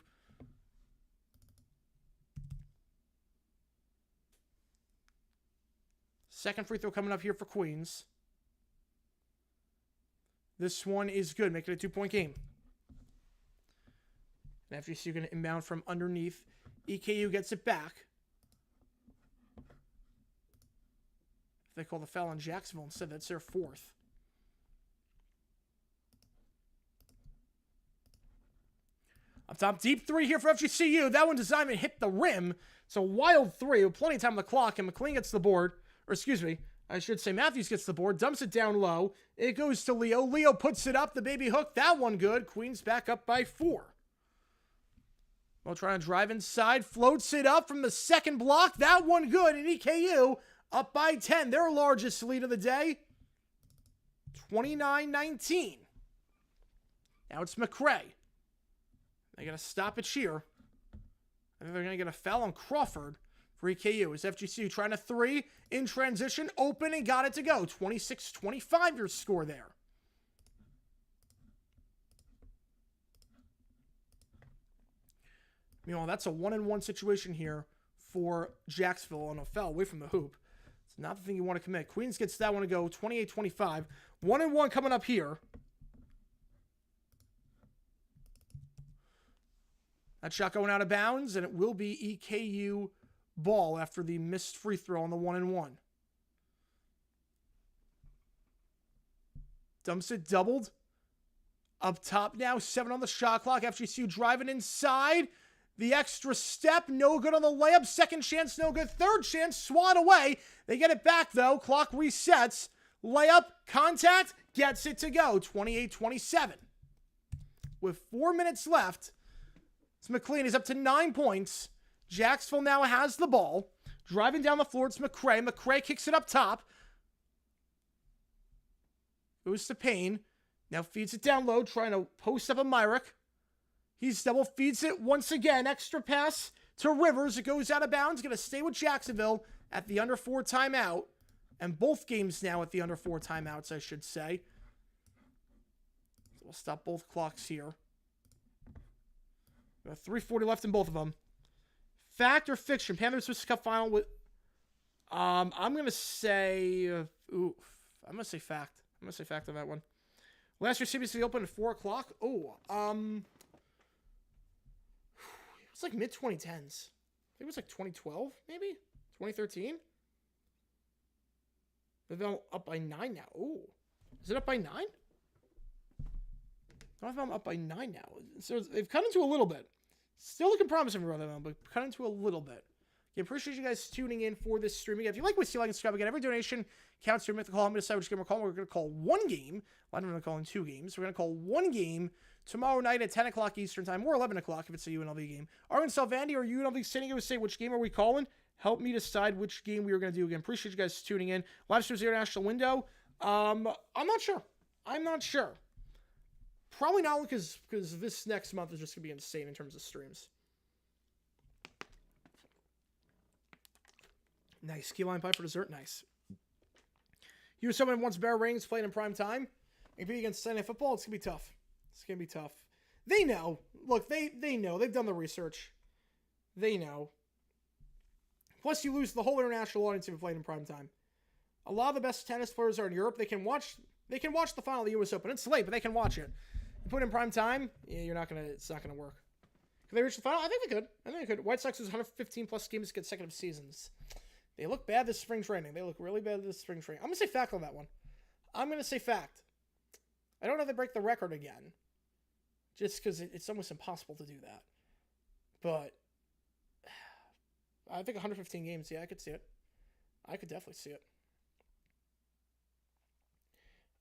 Second free throw coming up here for Queens. This one is good. Make it a 2-point game. And FGCU going to inbound from underneath. EKU gets it back. They call the foul on Jacksonville instead. That's their 4th. Up top, deep 3 here for FGCU. That one designed to hit the rim. It's a wild 3 with plenty of time on the clock, and McLean gets the board. Or excuse me, I should say Matthews gets the board, dumps it down low. It goes to Leo. Leo puts it up, the baby hook. That one good. Queens back up by 4. Well, trying to drive inside, floats it up from the second block. That one good, and EKU up by 10. Their largest lead of the day, 29-19. Now it's McCray. They're going to stop it here. I think they're going to get a foul on Crawford for EKU. As FGCU trying to 3 in transition, open and got it to go. 26-25 your score there. Meanwhile, that's a 1-and-1 situation here for Jacksonville on a foul away from the hoop. It's not the thing you want to commit. Queens gets that one to go 28-25. 1-and-1 coming up here. That shot going out of bounds, and it will be EKU ball after the missed free throw on the 1-and-1. Dumps it doubled. Up top now, 7 on the shot clock. FGCU driving inside. The extra step, no good on the layup. Second chance, no good. Third chance, swat away. They get it back, though. Clock resets. Layup, contact, gets it to go. 28-27. With 4 minutes left, McLean is up to 9 points. Jacksonville now has the ball. Driving down the floor, it's McCray. McCray kicks it up top. Goes to Payne. Now feeds it down low, trying to post up a Myrick. He's double feeds it once again. Extra pass to Rivers. It goes out of bounds. Going to stay with Jacksonville at the under 4 timeout. And both games now at the under 4 timeouts, I should say. So we'll stop both clocks here. 3:40 left in both of them. Fact or fiction? Panthers Swiss Cup final with... I'm going to say... I'm going to say fact. I'm going to say fact on that one. Last year, CBC opened at 4 o'clock. It's like mid-2010s. I think it was like 2012, maybe? 2013? They're up by 9 now. Oh, is it up by 9? I don't know if I'm up by 9 now. So they've cut into a little bit. Still looking promising for them, but cut into a little bit. I appreciate you guys tuning in for this streaming. If you like what you see, like and subscribe. Again, every donation counts. You're going to call. I'm going to decide which game we're calling. We're going to call 1 game. Well, I'm going to call in 2 games. We're going to call 1 game tomorrow night at 10 o'clock Eastern time, or 11 o'clock if it's a UNLV game. Arkansas Vandy or UNLV San Diego State, which game are we calling? Help me decide which game we are going to do. Again, appreciate you guys tuning in. Live streams the international window. I'm not sure. Probably not, because this next month is just going to be insane in terms of streams. Nice. Key lime pie for dessert. Nice. Here's someone who wants better ratings playing in prime time. And be against Sunday football, it's going to be tough. It's going to be tough. They know. Look, they know. They've done the research. They know. Plus, you lose the whole international audience if you play in prime time. A lot of the best tennis players are in Europe. They can watch the final of the US Open. It's late, but they can watch it. You put it in prime time, yeah, it's not gonna work. Can they reach the final? I think they could. White Sox lose 115 plus games consecutive seasons. They look bad this spring training. They look really bad this spring training. I'm going to say fact on that one. I'm going to say fact. I don't know if they break the record again. Just because it's almost impossible to do that. But I think 115 games, yeah, I could see it. I could definitely see it.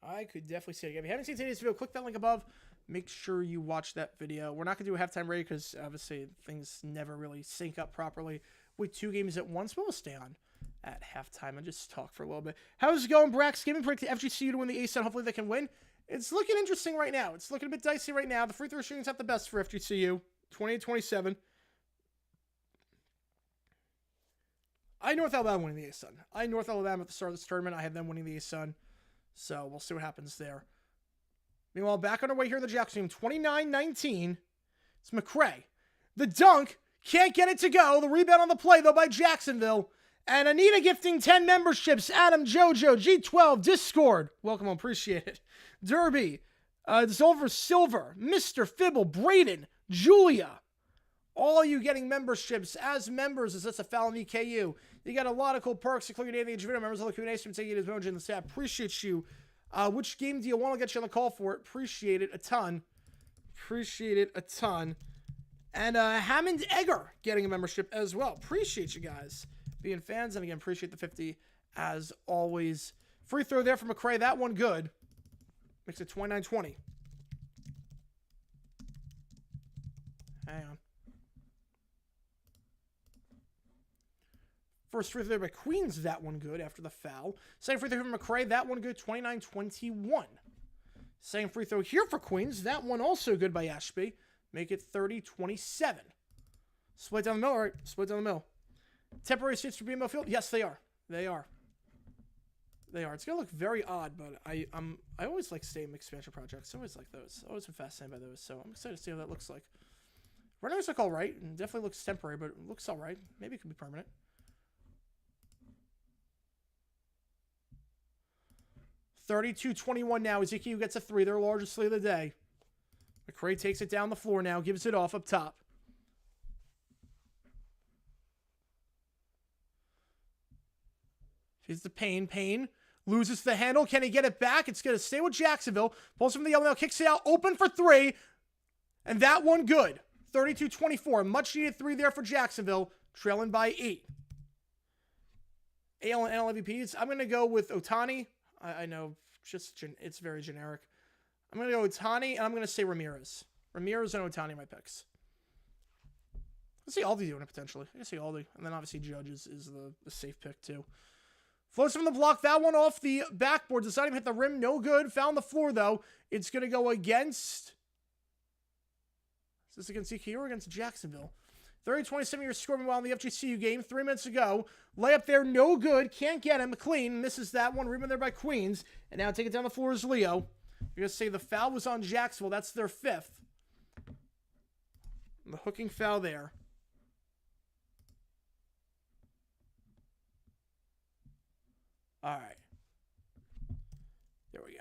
If you haven't seen today's video, click that link above. Make sure you watch that video. We're not going to do a halftime rating because obviously things never really sync up properly with 2 games at once. But we'll stay on at halftime and just talk for a little bit. How's it going, Brax? Give me predict the FGCU to win the ASUN. Hopefully they can win. It's looking interesting right now. It's looking a bit dicey right now. The free throw shooting's not the best for FGCU. 28-27. I North Alabama winning the ASUN. I North Alabama at the start of this tournament. I had them winning the ASUN. So we'll see what happens there. Meanwhile, back on our way here in the Jacksonville team, 29-19. It's McCray. The dunk. Can't get it to go. The rebound on the play, though, by Jacksonville. And Anita gifting 10 memberships. Adam, JoJo, G12, Discord. Welcome, appreciate it. Derby, Silver, Mr. Fibble, Braden, Julia. All you getting memberships as members as that's a foul in EKU. You got a lot of cool perks, including any individual members of the Q&A stream taking his emoji in the staff. Appreciate you. Which game do you want to get you on the call for? Appreciate it a ton. And Hammond Egger getting a membership as well. Appreciate you guys being fans. And again, appreciate the 50 as always. Free throw there from McCray. That one good. Makes it 29-20. Hang on. First free throw by Queens, that one good after the foul. Second free throw from McCray, that one good, 29-21. Second free throw here for Queens, that one also good by Ashby. Make it 30-27. Split down the middle, right? Split down the middle. Temporary seats for BMO Field? Yes, they are. They are. It's going to look very odd, but I always like stadium expansion projects. I always like those. I've always been fascinated by those, so I'm excited to see how that looks like. Runners look all right, and definitely looks temporary, but it looks all right. Maybe it could be permanent. 32-21 now. Ezekiel gets a 3, their largest lead of the day. McCray takes it down the floor now, gives it off up top. Here's the Payne loses the handle. Can he get it back? It's going to stay with Jacksonville. Pulls from the yellow now, kicks it out, open for 3. And that one good. 32-24. Much needed 3 there for Jacksonville, trailing by 8. AL and NL MVPs. I'm going to go with Otani. I know, it's very generic. I'm going to go Otani, and I'm going to say Ramirez. Ramirez and Otani are my picks. Let's see Aldi doing it, potentially. I can see Aldi. And then, obviously, Judge is the safe pick, too. Floats from the block. That one off the backboard. Does not even hit the rim. No good. Found the floor, though. It's going to go against... Is this against EKU or against Jacksonville? 30-27 your score meanwhile in the FGCU game. 3 minutes ago. Layup there, no good. Can't get him. McLean misses that one. Rebound there by Queens. And now take it down the floor is Leo. You're going to say the foul was on Jacksonville. That's their 5th. And the hooking foul there. All right. There we go.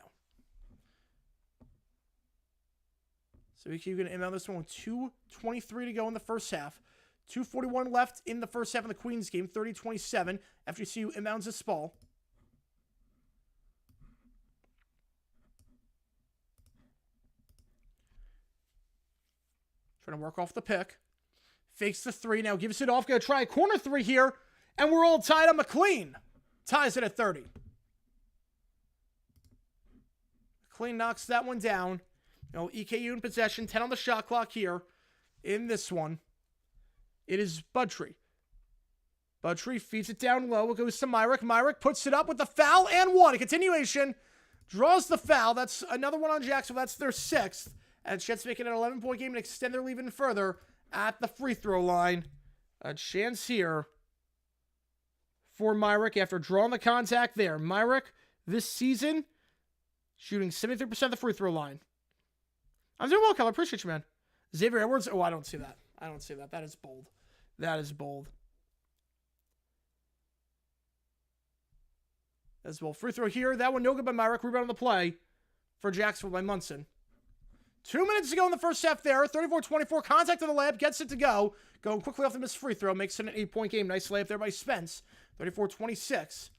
So EKU going to inbound this one with 2:23 to go in the first half. 2:41 left in the first half of the Queens game. 30-27. FGCU inbounds this ball. Trying to work off the pick. Fakes the 3. Now gives it off. Going to try a corner 3 here. And we're all tied on McLean. Ties it at 30. McLean knocks that one down. You know, EKU in possession. 10 on the shot clock here in this one. It is Budtree. Budtree feeds it down low. It goes to Myrick. Myrick puts it up with the foul and 1. A continuation. Draws the foul. That's another one on Jacksonville. That's their 6th. And Jets make it an 11-point game and extend their lead even further at the free throw line. A chance here for Myrick after drawing the contact there. Myrick this season shooting 73% of the free throw line. I'm doing well, Keller. Appreciate you, man. Xavier Edwards. Oh, I don't see that. That is bold. That's bold. Free throw here. That one no good by Myrick. Rebound on the play for Jacksonville by Munson. 2 minutes to go in the first half there. 34-24, contact to the layup, gets it to go. Going quickly off the missed free throw, makes it an 8-point game. Nice layup there by Spence. 34-26.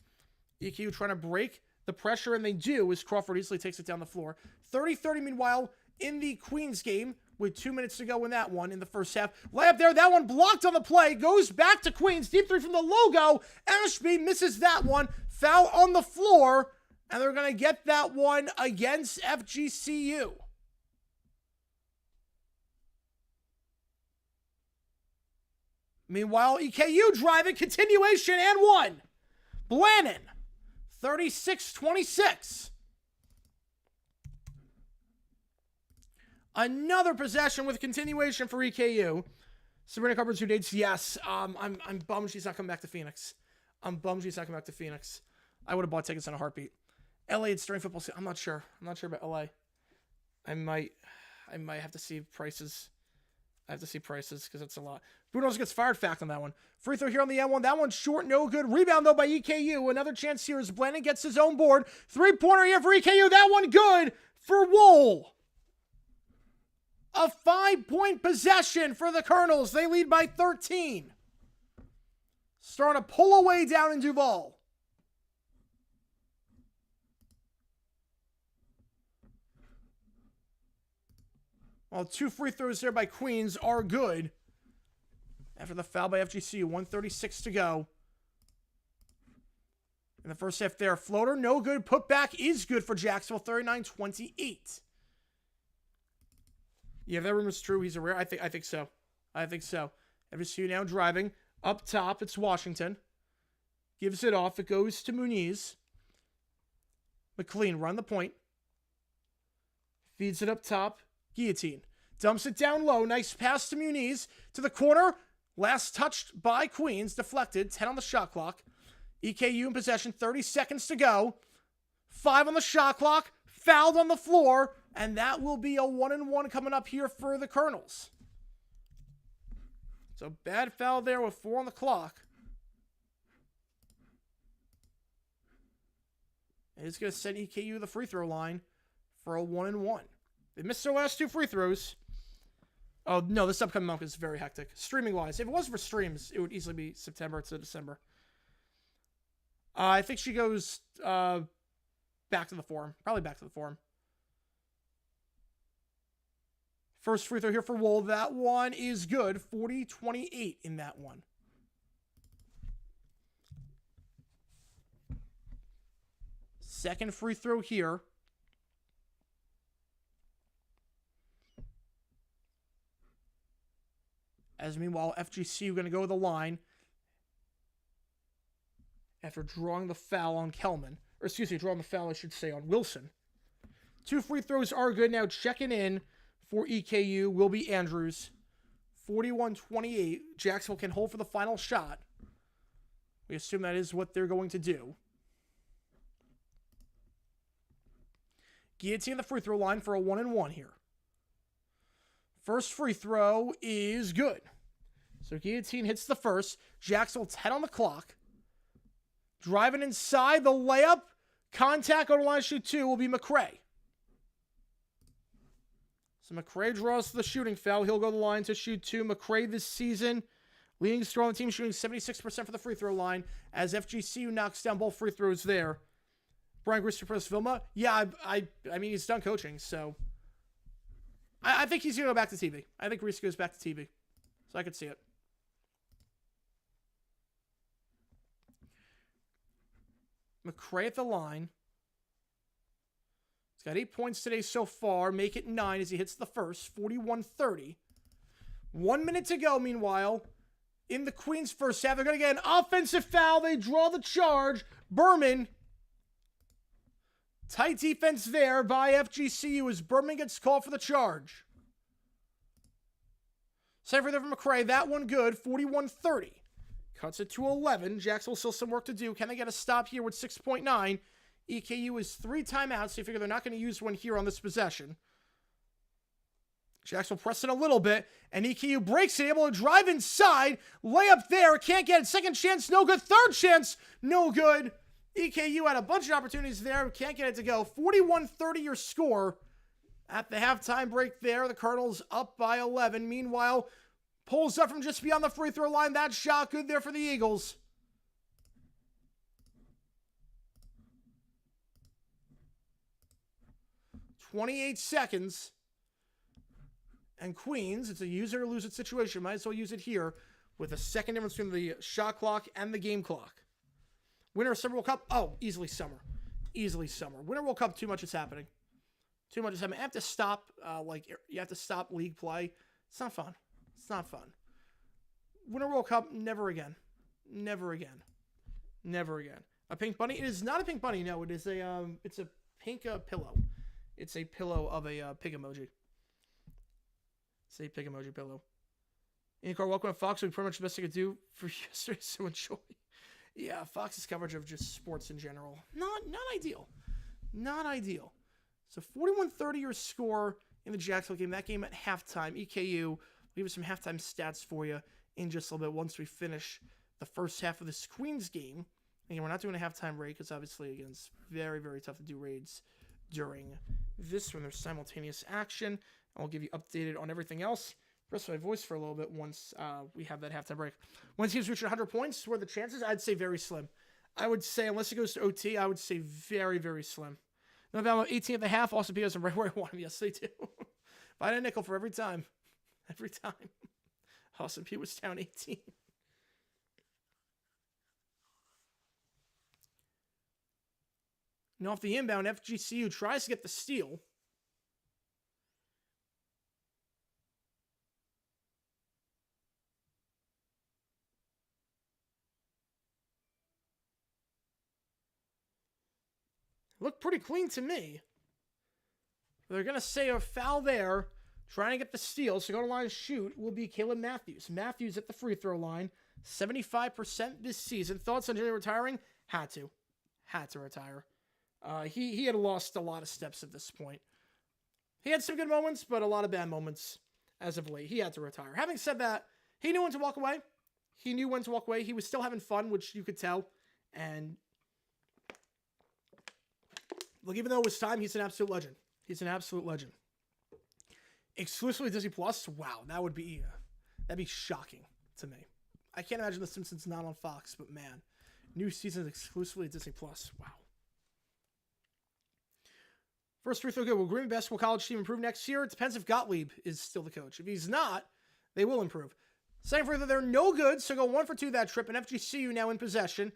EKU trying to break the pressure, and they do, as Crawford easily takes it down the floor. 30-30, meanwhile, in the Queens game, with 2 minutes to go in that one in the first half. Layup there, that one blocked on the play, goes back to Queens. Deep three from the logo. Ashby misses that one. Foul on the floor, and they're going to get that one against FGCU. Meanwhile, EKU driving, continuation, and one. Blannon, 36-26. Another possession with continuation for EKU. Sabrina Cupboards, who dates, yes. I'm bummed she's not coming back to Phoenix. I would have bought tickets in a heartbeat. LA, it's during football season. I'm not sure about LA. I might have to see prices. Because it's a lot. Brunos gets fired, fact on that one. Free throw here on the N1. That one's short, no good. Rebound, though, by EKU. Another chance here as Blanton gets his own board. Three-pointer here for EKU. That one good for Wool. A 5-point possession for the Colonels. They lead by 13. Starting to pull away down in Duval. Well, 2 free throws there by Queens are good. After the foul by FGCU, 1:36 to go. In the first half there, floater, no good. Putback is good for Jacksonville, 39-28. Yeah, if that rumor's true, he's a rare. I think so. FGCU now driving. Up top, it's Washington. Gives it off. It goes to Muniz. McLean, run the point. Feeds it up top. Guillotine. Dumps it down low. Nice pass to Muniz. To the corner. Last touched by Queens. Deflected. 10 on the shot clock. EKU in possession. 30 seconds to go. 5 on the shot clock. Fouled on the floor. And that will be a 1-and-1 coming up here for the Colonels. So bad foul there with 4 on the clock. And it's going to send EKU the free throw line for a 1-and-1. They missed their last 2 free throws. Oh, no, this upcoming month is very hectic. Streaming-wise, if it wasn't for streams, it would easily be September to December. I think she goes back to the forum. Probably back to the forum. First free throw here for Wool. That one is good. 40-28 in that one. Second free throw here. As meanwhile, FGCU going to go to the line after drawing the foul on Kelman. Or excuse me, drawing the foul, I should say, on Wilson. 2 free throws are good. Now checking in for EKU will be Andrews. 41-28. Jacksonville can hold for the final shot. We assume that is what they're going to do. Guillotine the free throw line for a 1-and-1 here. First free throw is good. So Guillotine hits the first. Jacksonville 10 on the clock. Driving inside the layup. Contact on the line shoot 2 will be McCray. So McCray draws the shooting foul. He'll go to the line to shoot 2. McCray this season, leading scorer on the team, shooting 76% for the free throw line as FGCU knocks down both free throws there. Brian Grister press Vilma. Yeah, I mean, he's done coaching, so I think he's going to go back to TV. I think Reese goes back to TV. So I could see it. McCray at the line. He's got 8 points today so far. Make it 9 as he hits the first. 41-30. 1 minute to go, meanwhile. In the Queens first half, they're going to get an offensive foul. They draw the charge. Berman. Tight defense there by FGCU as Berman gets called for the charge. Second free throw from McCray. That one good. 41-30. Cuts it to 11. Jacksonville still some work to do. Can they get a stop here with 6.9? EKU is 3 timeouts, so you figure they're not going to use one here on this possession. Jacksonville press it a little bit, and EKU breaks it, able to drive inside. Layup there, can't get it. Second chance, no good. Third chance, no good. EKU had a bunch of opportunities there, can't get it to go. 41-30 your score At the halftime break there, the Cardinals up by 11. Meanwhile, pulls up from just beyond the free throw line. That shot good there for the Eagles. "28 seconds. And Queens, it's a use it or lose it situation. Might as well use it here with a second difference between the shot clock and the game clock. Winner of Summer World Cup. Oh, easily Summer. Easily Summer. Winter World Cup, too much is happening. Too much is happening. I have to stop, you have to stop league play. It's not fun. It's not fun. Winter World Cup, never again. Never again. Never again. A pink bunny? It is not a pink bunny, no. It is it's a pink pillow. It's a pillow of a pig emoji. It's a pig emoji pillow. IndyCar, welcome to Fox. We pretty much the best I could do for yesterday, so enjoy. Yeah, Fox's coverage of just sports in general. Not ideal. Not ideal. So 41-30 your score in the Jacksonville game. That game at halftime. EKU, we'll give you some halftime stats for you in just a little bit once we finish the first half of this Queens game. Again, we're not doing a halftime raid because obviously, again, it's very, very tough to do raids during this when there's simultaneous action. I'll give you updated on everything else. Rest my voice for a little bit once we have that halftime break. Once teams reach 100 points, what are the chances? I'd say very slim. I would say, unless it goes to OT, I would say very, very slim. November 18 at the half, also because I'm right where I want him. Yes, they do. If I had a nickel for every time. Every time. Austin P was down 18. Now off the inbound, FGCU tries to get the steal. Looked pretty clean to me. They're going to say a foul there, trying to get the steal. So go to line shoot will be Caleb Matthews. Matthews at the free throw line, 75% this season. Thoughts on Jimmy retiring? Had to retire. He had lost a lot of steps at this point. He had some good moments, but a lot of bad moments as of late. He had to retire. Having said that, he knew when to walk away. He was still having fun, which you could tell. And look, even though it was time, he's an absolute legend. He's an absolute legend. Exclusively Disney Plus? Wow, that'd be shocking to me. I can't imagine The Simpsons not on Fox, but man, new season exclusively Disney Plus. Wow. First free throw good. Will Green Bay basketball college team improve next year? It depends if Gottlieb is still the coach. If he's not, they will improve. Second free throw, they're no good, so go 1 for 2 that trip, and FGCU now in possession.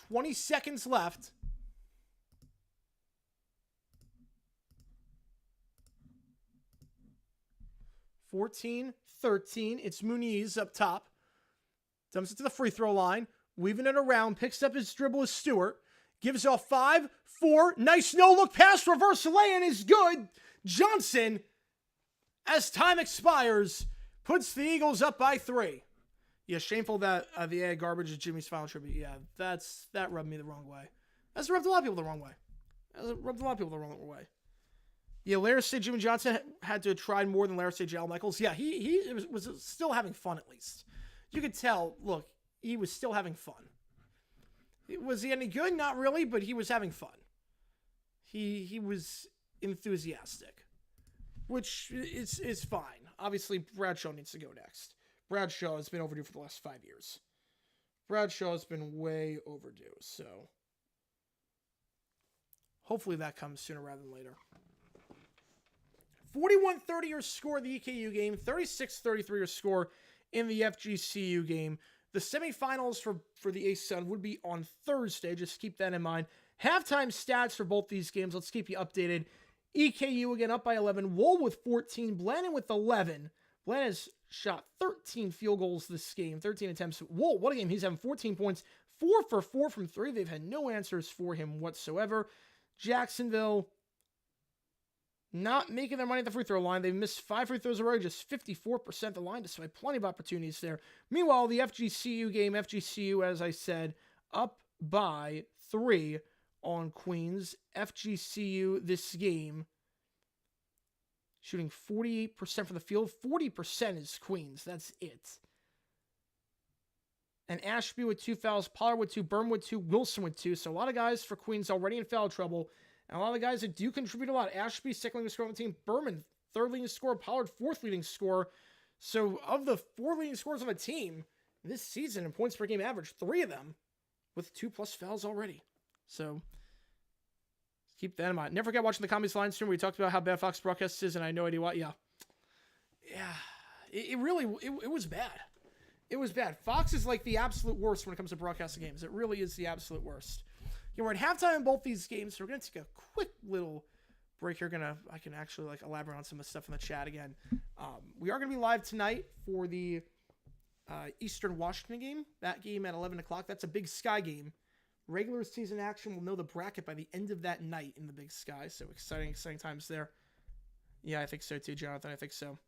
20 seconds left. (14-13). It's Muniz up top. Dumps it to the free throw line. Weaving it around. Picks up his dribble as Stewart. Gives off 5, 4. Nice no-look pass. Reverse lay-in is good. Johnson, as time expires, puts the Eagles up by 3. Yeah, shameful that the AI garbage is Jimmy's final tribute. Yeah, that rubbed me the wrong way. That's rubbed a lot of people the wrong way. Yeah, Larry Jimmy Johnson had to have tried more than Larry Al Michaels. Yeah, he was still having fun at least. You could tell, look, he was still having fun. Was he any good? Not really, but he was having fun. He was enthusiastic, which is fine. Obviously, Bradshaw needs to go next. Bradshaw has been overdue for the last 5 years. Bradshaw has been way overdue, so hopefully that comes sooner rather than later. 41-30 your score in the EKU game, 36-33 your score in the FGCU game. The semifinals for the ASUN would be on Thursday. Just keep that in mind. Halftime stats for both these games. Let's keep you updated. EKU again up by 11. Wool with 14. Blanton with 11. Blanton has shot 13 field goals this game. 13 attempts. Wool, what a game. He's having 14 points. 4 for 4 from 3. They've had no answers for him whatsoever. Jacksonville not making their money at the free throw line. They've missed 5 free throws already, just 54% the line, despite plenty of opportunities there. Meanwhile, the FGCU game, FGCU, as I said, up by 3 on Queens. FGCU this game shooting 48% from the field. 40% is Queens. That's it. And Ashby with 2 fouls, Pollard with 2, Burn with 2, Wilson with 2. So a lot of guys for Queens already in foul trouble. And a lot of the guys that do contribute a lot. Ashby, second leading scorer on the team. Berman, third leading scorer. Pollard, fourth leading scorer. So of the 4 leading scorers on the team this season in points per game average, 3 of them with 2+ fouls already. So keep that in mind. Never forget watching the Commies Line stream where we talked about how bad Fox broadcast is, and I had no idea what. Yeah. It really was bad. It was bad. Fox is like the absolute worst when it comes to broadcasting games. It really is the absolute worst. We're at halftime in both these games, so we're going to take a quick little break here. I can actually elaborate on some of the stuff in the chat again. We are going to be live tonight for the Eastern Washington game. That game at 11 o'clock. That's a Big Sky game. Regular season action. We'll know the bracket by the end of that night in the Big Sky. So exciting times there. Yeah, I think so too, Jonathan. I think so.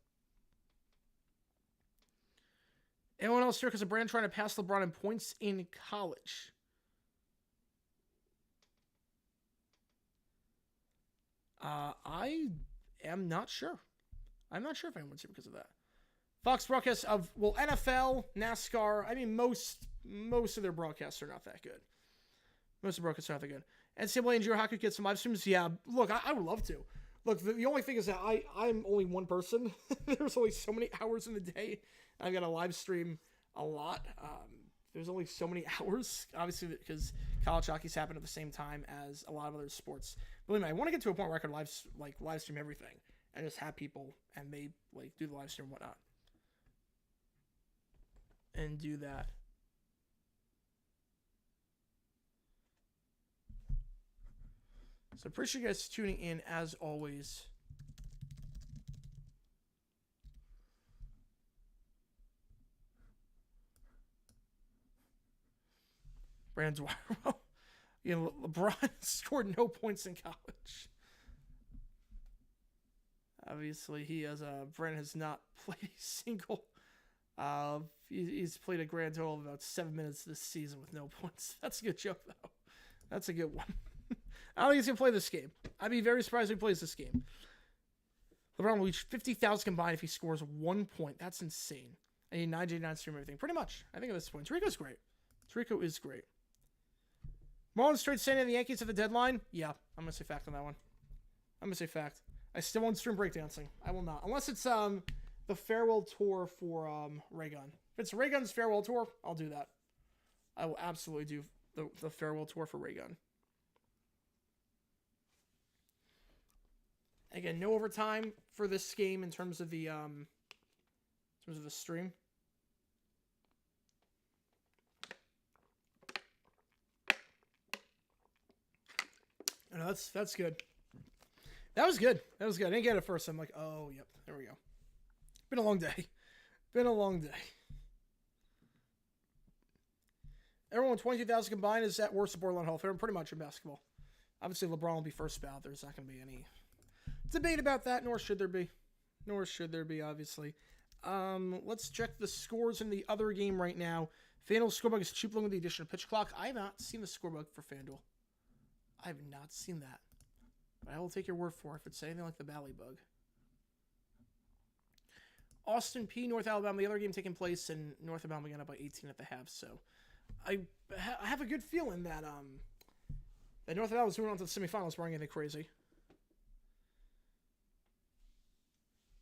Anyone else here? Because of Brand trying to pass LeBron in points in college. I am not sure. I'm not sure if anyone's here because of that. Fox broadcasts of, NFL, NASCAR. I mean, most of their broadcasts are not that good. Most of the broadcasts are not that good. NCAA and Junior Hockey get some live streams. Yeah, look, I would love to. Look, the only thing is that I'm only one person. There's only so many hours in the day. I've got to live stream a lot. There's only so many hours, obviously, because college hockey's happen at the same time as a lot of other sports. Believe me, I want to get to a point where I can live stream everything and just have people and they do the live stream and whatnot. And do that. So appreciate you guys tuning in as always. Brandon Dwyer. LeBron scored no points in college. Obviously, Brandon has not played a single. He's played a grand total of about 7 minutes this season with no points. That's a good joke, though. That's a good one. I don't think he's going to play this game. I'd be very surprised if he plays this game. LeBron will reach 50,000 combined if he scores 1 point. That's insane. I need 99 stream everything. Pretty much. I think at this point. Tarico's great. Tarico is great. Marlins trade Sandy and the Yankees at the deadline? Yeah, I'm going to say fact on that one. I'm going to say fact. I still won't stream breakdancing. I will not. Unless it's the farewell tour for Raygun. If it's Raygun's farewell tour, I'll do that. I will absolutely do the farewell tour for Raygun. Again, no overtime for this game in terms of the stream. No, that's good. That was good. I didn't get it first. I'm like, oh, yep, there we go. Been a long day. Everyone 22,000 combined is at worst of borderline Hall of Fame, pretty much in basketball. Obviously, LeBron will be first ballot. There's not going to be any debate about that, nor should there be, obviously. Let's check the scores in the other game right now. FanDuel scorebook is cheapling with the addition of pitch clock. I have not seen the scorebook for FanDuel. I have not seen that. But I will take your word for it if it's anything like the Bally Bug. Austin P, North Alabama, the other game taking place, and North Alabama got up by 18 at the half. So I have a good feeling that North Alabama was moving on to the semifinals, barring anything crazy.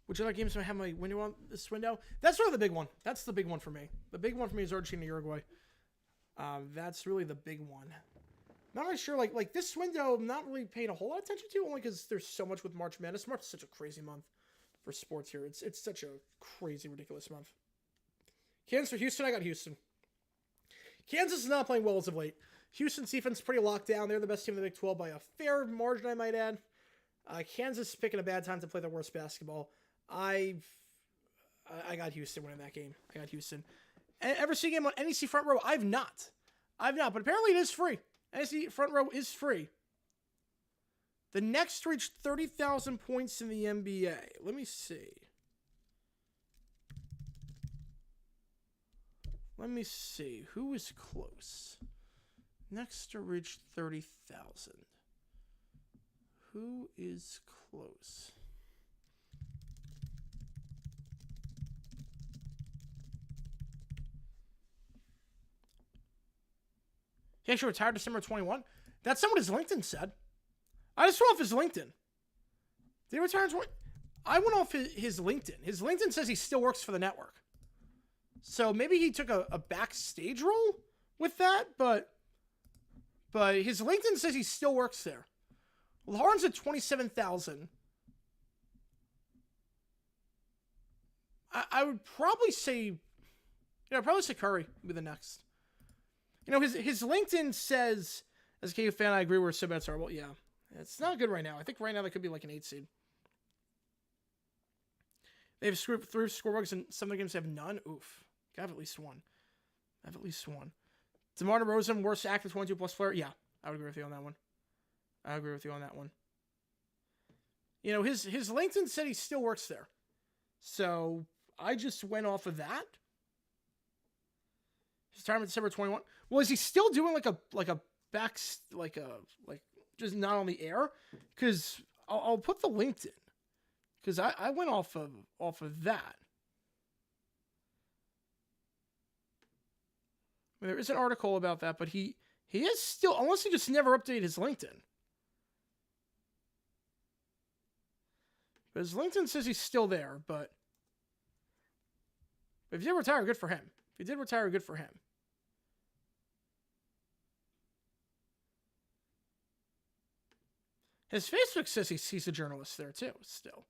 Which other games do I have my window on this window? That's really the big one. That's the big one for me. The big one for me is Argentina, Uruguay. That's really the big one. Not really sure, like this window, I'm not really paying a whole lot of attention to, only because there's so much with March Madness. March is such a crazy month for sports here. It's such a crazy, ridiculous month. Kansas or Houston? I got Houston. Kansas is not playing well as of late. Houston's defense is pretty locked down. They're the best team in the Big 12 by a fair margin, I might add. Kansas picking a bad time to play their worst basketball. I got Houston winning that game. I got Houston. Ever see a game on NEC Front Row? I've not, but apparently it is free. NEC Front Row is free. The Next reached 30,000 points in the NBA. Let me see. Who is close? Next to reach 30,000. Who is close? He actually retired December 21. That's not what his LinkedIn said. I just went off his LinkedIn. Did he retire in 20? I went off his LinkedIn. His LinkedIn says he still works for the network. So maybe he took a backstage role with that, but his LinkedIn says he still works there. Well, Harden's at 27,000. I would probably say, Curry would be the next. His LinkedIn says, as a KU fan, I agree we're so bad terrible. Yeah, it's not good right now. I think right now that could be like an 8 seed. They have 3 scorebugs and some of the games have none. Oof. Gotta have at least one. DeMar DeRozan, worst active 22-plus player. Yeah, I would agree with you on that one. His LinkedIn said he still works there. So I just went off of that. His retirement December 21. Well, is he still doing like a just not on the air? Because I'll put the LinkedIn. Because I went off of that. I mean, there is an article about that, but he is still, unless he just never updated his LinkedIn. But his LinkedIn says he's still there, but if he did retire, good for him. His Facebook says he's a journalist there too, still.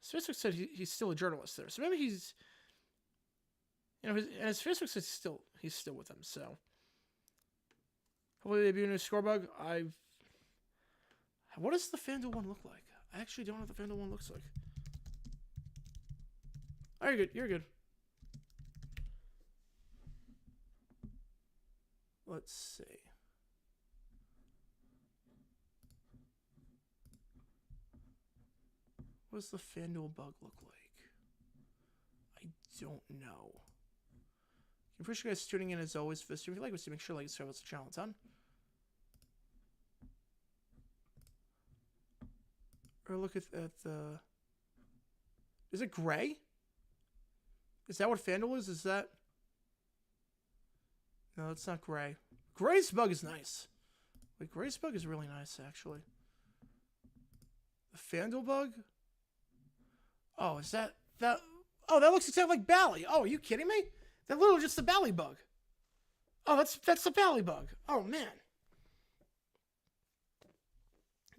His Facebook said he's still a journalist there. So maybe he's, his Facebook says he's still with them, so. Hopefully they do a new score bug. What does the FanDuel one look like? I actually don't know what the FanDuel one looks like. Oh, you're good. Let's see. What does the FanDuel bug look like? I don't know. I appreciate you guys tuning in as always for this stream. If you like this, make sure to like, subscribe to the channel a ton. Or look at the... Is it gray? Is that what FanDuel is? Is that... No, it's not gray. Gray's bug is nice. Wait, Gray's bug is really nice, actually. The FanDuel bug? Oh, is that... Oh, that looks exactly like Bally. Oh, are you kidding me? That's literally just the Bally bug. Oh, that's the Bally bug. Oh, man.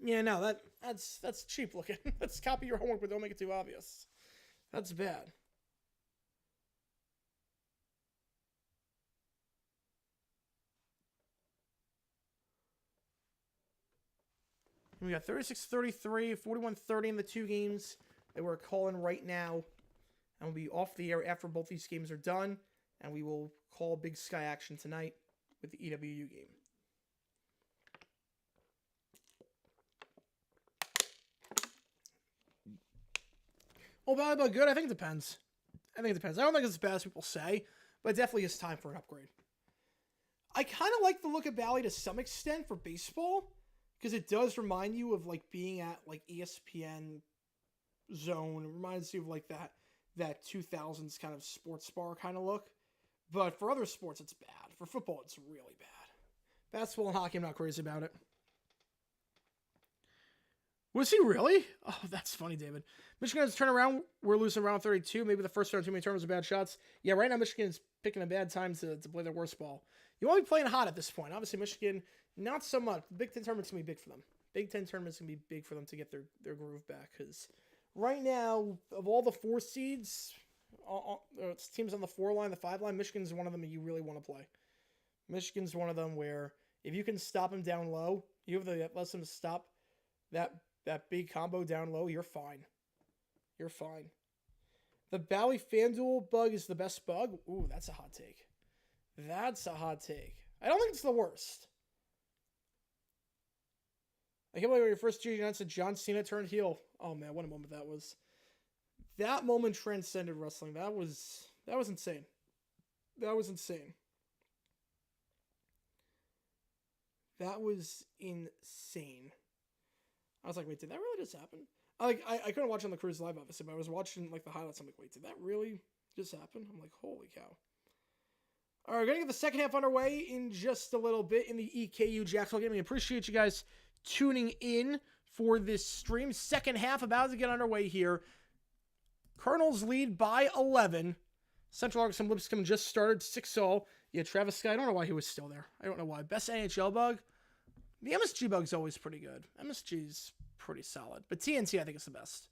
Yeah, no, that's cheap looking. Let's copy your homework, but don't make it too obvious. That's bad. We got 36-33, 41-30 in the 2 games that we're calling right now. And we'll be off the air after both these games are done. And we will call Big Sky action tonight with the EWU game. Oh, volleyball good? I think it depends. I don't think it's as bad as people say, but it definitely is time for an upgrade. I kind of like the look of Bally to some extent for baseball, because it does remind you of like being at like ESPN Zone. It reminds you of like that 2000s kind of sports bar kind of look. But for other sports, it's bad. For football, it's really bad. Basketball and hockey, I'm not crazy about it. Was he really? Oh, that's funny, David. Michigan has turned around. We're losing round 32. Maybe the first round too many turnovers of bad shots. Yeah, right now Michigan is picking a bad time to play their worst ball. You want to be playing hot at this point. Obviously, Michigan, not so much. The Big Ten tournament's going to be big for them. Big Ten tournament's going to be big for them to get their groove back. Because right now, of all the 4 seeds, teams on the 4 line, the 5 line, Michigan's one of them you really want to play. Michigan's one of them where if you can stop them down low, you have the lesson to stop that big combo down low, you're fine. You're fine. The Bally FanDuel bug is the best bug. Ooh, that's a hot take. That's a hot take. I don't think it's the worst. I can't believe when your first GG announced that John Cena turned heel. Oh man, what a moment that was. That moment transcended wrestling. That was insane. That was insane. That was insane. I was like, wait, did that really just happen? I couldn't watch on the cruise live, obviously, but I was watching like the highlights. I'm like, wait, did that really just happen? I'm like, holy cow. All right, we're going to get the second half underway in just a little bit in the EKU Jacksonville game. I appreciate you guys tuning in for this stream. Second half about to get underway here. Colonels lead by 11. Central Arkansas Lipscomb just started 6-0. Yeah, Travis Scott, I don't know why he was still there. I don't know why. Best NHL bug? The MSG bug's always pretty good. MSG's pretty solid. But TNT, I think, is the best.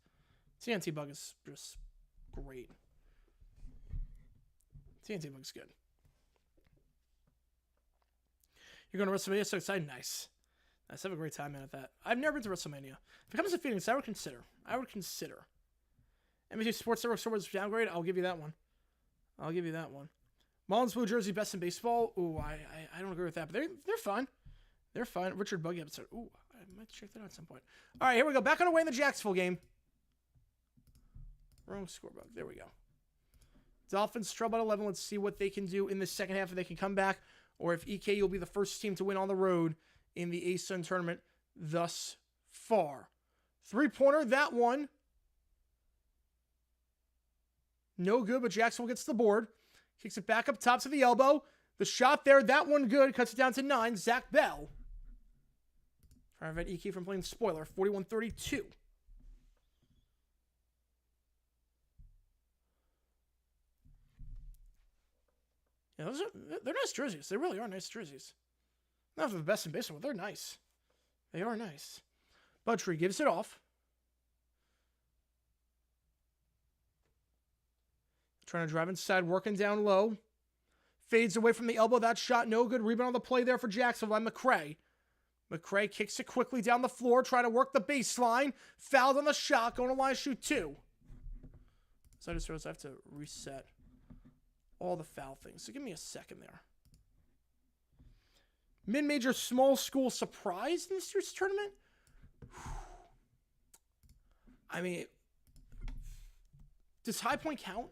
TNT bug is just great. TNT bug's good. You're going to WrestleMania? So excited. Nice. Nice. Have a great time, man, at that. I've never been to WrestleMania. If it comes to Phoenix, I would consider. MSG Sports Network Stores downgrade? I'll give you that one. Mullins Blue Jersey, best in baseball? Ooh, I don't agree with that, but they're fine. They're fine. Richard Buggy episode. Ooh, I might check that out at some point. All right, here we go. Back on the way in the Jacksonville game. Wrong score bug. There we go. Dolphins trouble at 11. Let's see what they can do in the second half, if they can come back, or if EK will be the first team to win on the road in the ASUN tournament thus far. Three-pointer, that one. No good, but Jacksonville gets the board. Kicks it back up top to the elbow. The shot there, that one good. Cuts it down to 9. Zach Bell. Trying to prevent EK from playing spoiler. 41-32. Yeah, they're nice jerseys. They really are nice jerseys. Not for the best in baseball, but they're nice. They are nice. Buttrey gives it off. Trying to drive inside, working down low. Fades away from the elbow. That shot, no good. Rebound on the play there for Jacksonville by McCray. McCray kicks it quickly down the floor, trying to work the baseline. Fouled on the shot, going to line shoot 2. So I just realized I have to reset all the foul things. So give me a second there. Mid-major small school surprise in this year's tournament? I mean, does High Point count?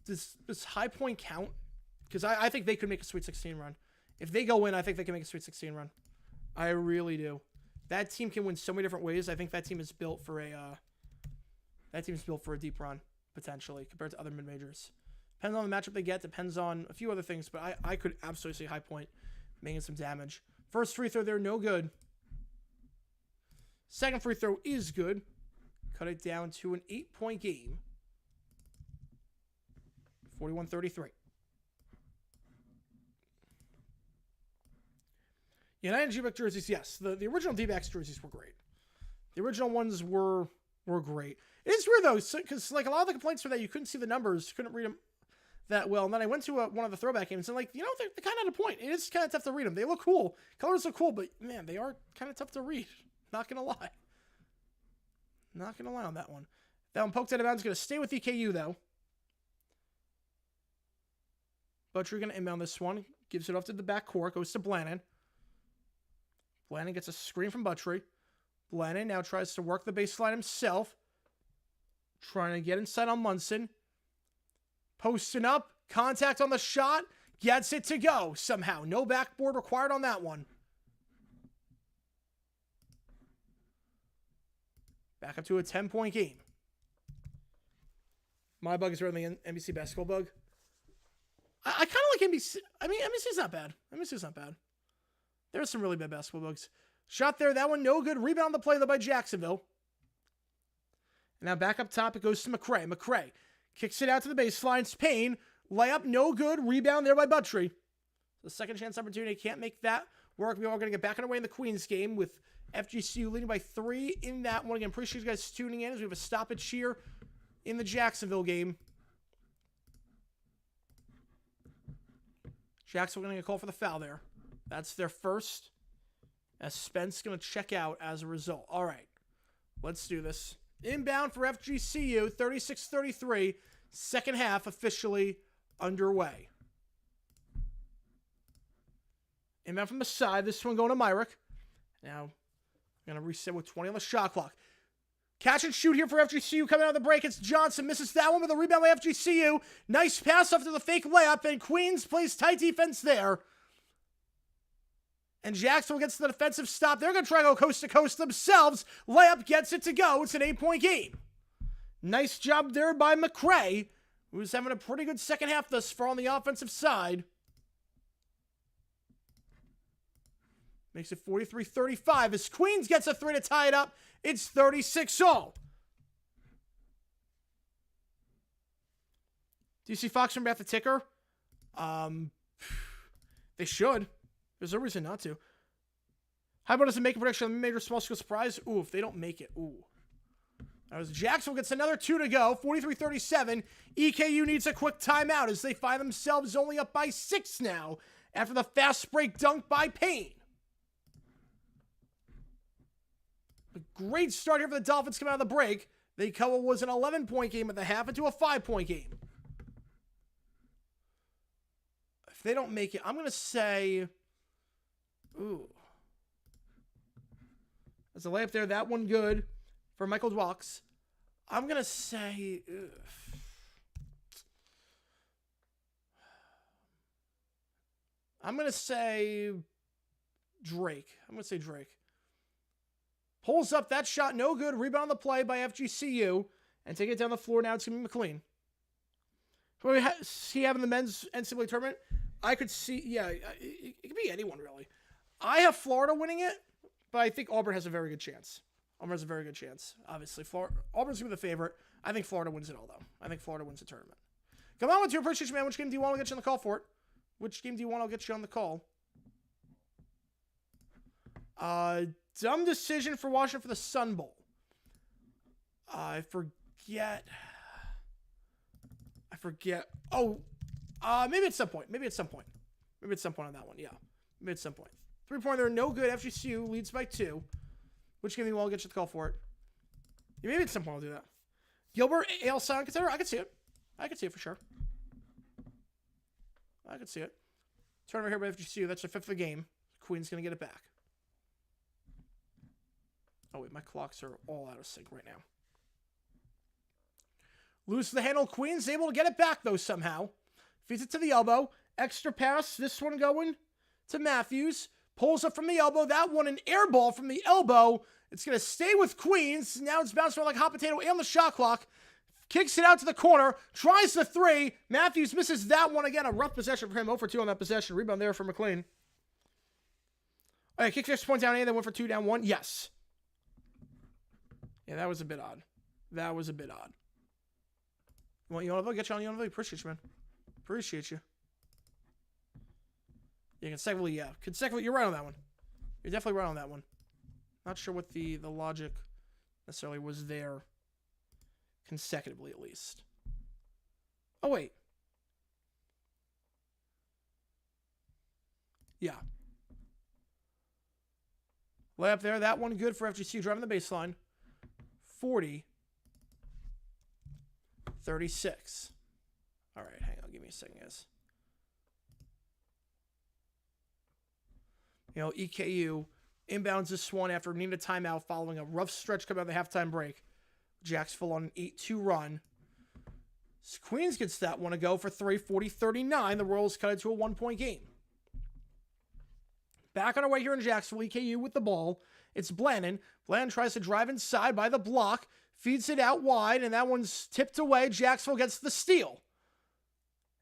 Does High Point count? Because I think they could make a Sweet 16 run. If they go in, I think they can make a Sweet 16 run. I really do. That team can win so many different ways. I think that team is built for a deep run, potentially, compared to other mid-majors. Depends on the matchup they get. Depends on a few other things. But I could absolutely see High Point making some damage. First free throw there, no good. Second free throw is good. Cut it down to an 8-point game. 41-33. United G-Back jerseys, yes. The original D-backs jerseys were great. The original ones were great. It is weird, though, because like a lot of the complaints were that you couldn't see the numbers, couldn't read them that well. And then I went to one of the throwback games, and like, you know, they're kind of at a point. It is kind of tough to read them. They look cool. Colors look cool, but man, they are kind of tough to read. Not going to lie. Not going to lie on that one. That one poked out of bounds. Going to stay with EKU, though. Butcher going to inbound this one. Gives it off to the back court. Goes to Blannon. Blannon gets a screen from Buttrey. Blannon now tries to work the baseline himself. Trying to get inside on Munson. Posting up. Contact on the shot. Gets it to go somehow. No backboard required on that one. Back up to a 10-point game. My bug is really the NBC basketball bug. I kind of like NBC. I mean, NBC's not bad. NBC's not bad. There are some really bad basketball bugs. Shot there. That one no good. Rebound on the play, though, by Jacksonville. And now back up top, it goes to McCray. McCray kicks it out to the baseline. It's Payne. Layup, no good. Rebound there by Buttrey. The second chance opportunity. Can't make that work. We are going to get back underway in the Queens game with FGCU leading by 3 in that one. Again, appreciate you guys tuning in as we have a stoppage here in the Jacksonville game. Jacksonville going to get called for the foul there. That's their first. As Spence going to check out as a result. All right, let's do this. Inbound for FGCU, 36-33. Second half officially underway. Inbound from the side. This one going to Myrick. Now, I'm going to reset with 20 on the shot clock. Catch and shoot here for FGCU. Coming out of the break, it's Johnson. Misses that one with a rebound by FGCU. Nice pass off to the fake layup, and Queens plays tight defense there. And Jacksonville gets the defensive stop. They're going to try to go coast to coast themselves. Layup gets it to go. It's an 8-point game. Nice job there by McCray, who's having a pretty good second half thus far on the offensive side. Makes it 43-35 as Queens gets a 3 to tie it up. It's 36-0. Do you see Fox from Bath the ticker? They should. There's no reason not to. How about us to make a prediction on the major small scale surprise? Ooh, if they don't make it. Ooh. That was Jacksonville gets another 2 to go. 43-37. EKU needs a quick timeout as they find themselves only up by 6 now after the fast break dunk by Payne. A great start here for the Dolphins coming out of the break. They cut what was an 11-point game at the half into a 5-point game. If they don't make it, I'm going to say, ooh. There's a layup there. That one good for Michael Dwalks. I'm going to say, I'm going to say Drake. Pulls up that shot. No good. Rebound on the play by FGCU. And take it down the floor. Now it's going to be McLean. Who we see having the men's NCAA tournament? I could see, yeah, it could be anyone, really. I have Florida winning it, but I think Auburn has a very good chance. Obviously. Auburn's going to be the favorite. I think Florida wins it all, though. I think Florida wins the tournament. Come on with your appreciation, man. Which game do you want to get you on the call for it? Which game do you want to get you on the call? Dumb decision for Washington for the Sun Bowl. I forget. Oh, maybe at some point. Maybe at some point on that one. Yeah. Maybe at some point. 3-pointer, no good. FGCU leads by 2. Which game do you want to get you the call for it? Yeah, maybe at some point I'll do that. Gilbert, AL Silent Contender. I can see it. For sure. I can see it. Turnover here by FGCU. That's the 5th of the game. Queen's going to get it back. Oh, wait. My clocks are all out of sync right now. Loses the handle. Queen's able to get it back, though, somehow. Feeds it to the elbow. Extra pass. This one going to Matthews. Pulls up from the elbow. That one an air ball from the elbow. It's going to stay with Queens. Now it's bouncing around like a hot potato and the shot clock. Kicks it out to the corner. Tries the 3. Matthews misses that one again. A rough possession for him. 0 for 2 on that possession. Rebound there for McLean. All right, kicks 6 points down. And then 1 for 2 down 1. Yes. Yeah, that was a bit odd. Well, you want to get you on the appreciate you, man. Appreciate you. Yeah, consecutively, yeah. Consecutively, you're right on that one. You're definitely right on that one. Not sure what the logic necessarily was there. Consecutively, at least. Oh, wait. Yeah. Layup there. That one good for FGCU. Driving the baseline. 40-36. All right, hang on. Give me a second, guys. You know, EKU inbounds this one after needing a timeout following a rough stretch coming out of the halftime break. Jacksonville on an 8-2 run. Queens gets that one to go for 3, 40-39. The Royals cut it to a 1-point game. Back on our way here in Jacksonville, EKU with the ball. It's Blanton. Blanton tries to drive inside by the block. Feeds it out wide, and that one's tipped away. Jacksonville gets the steal.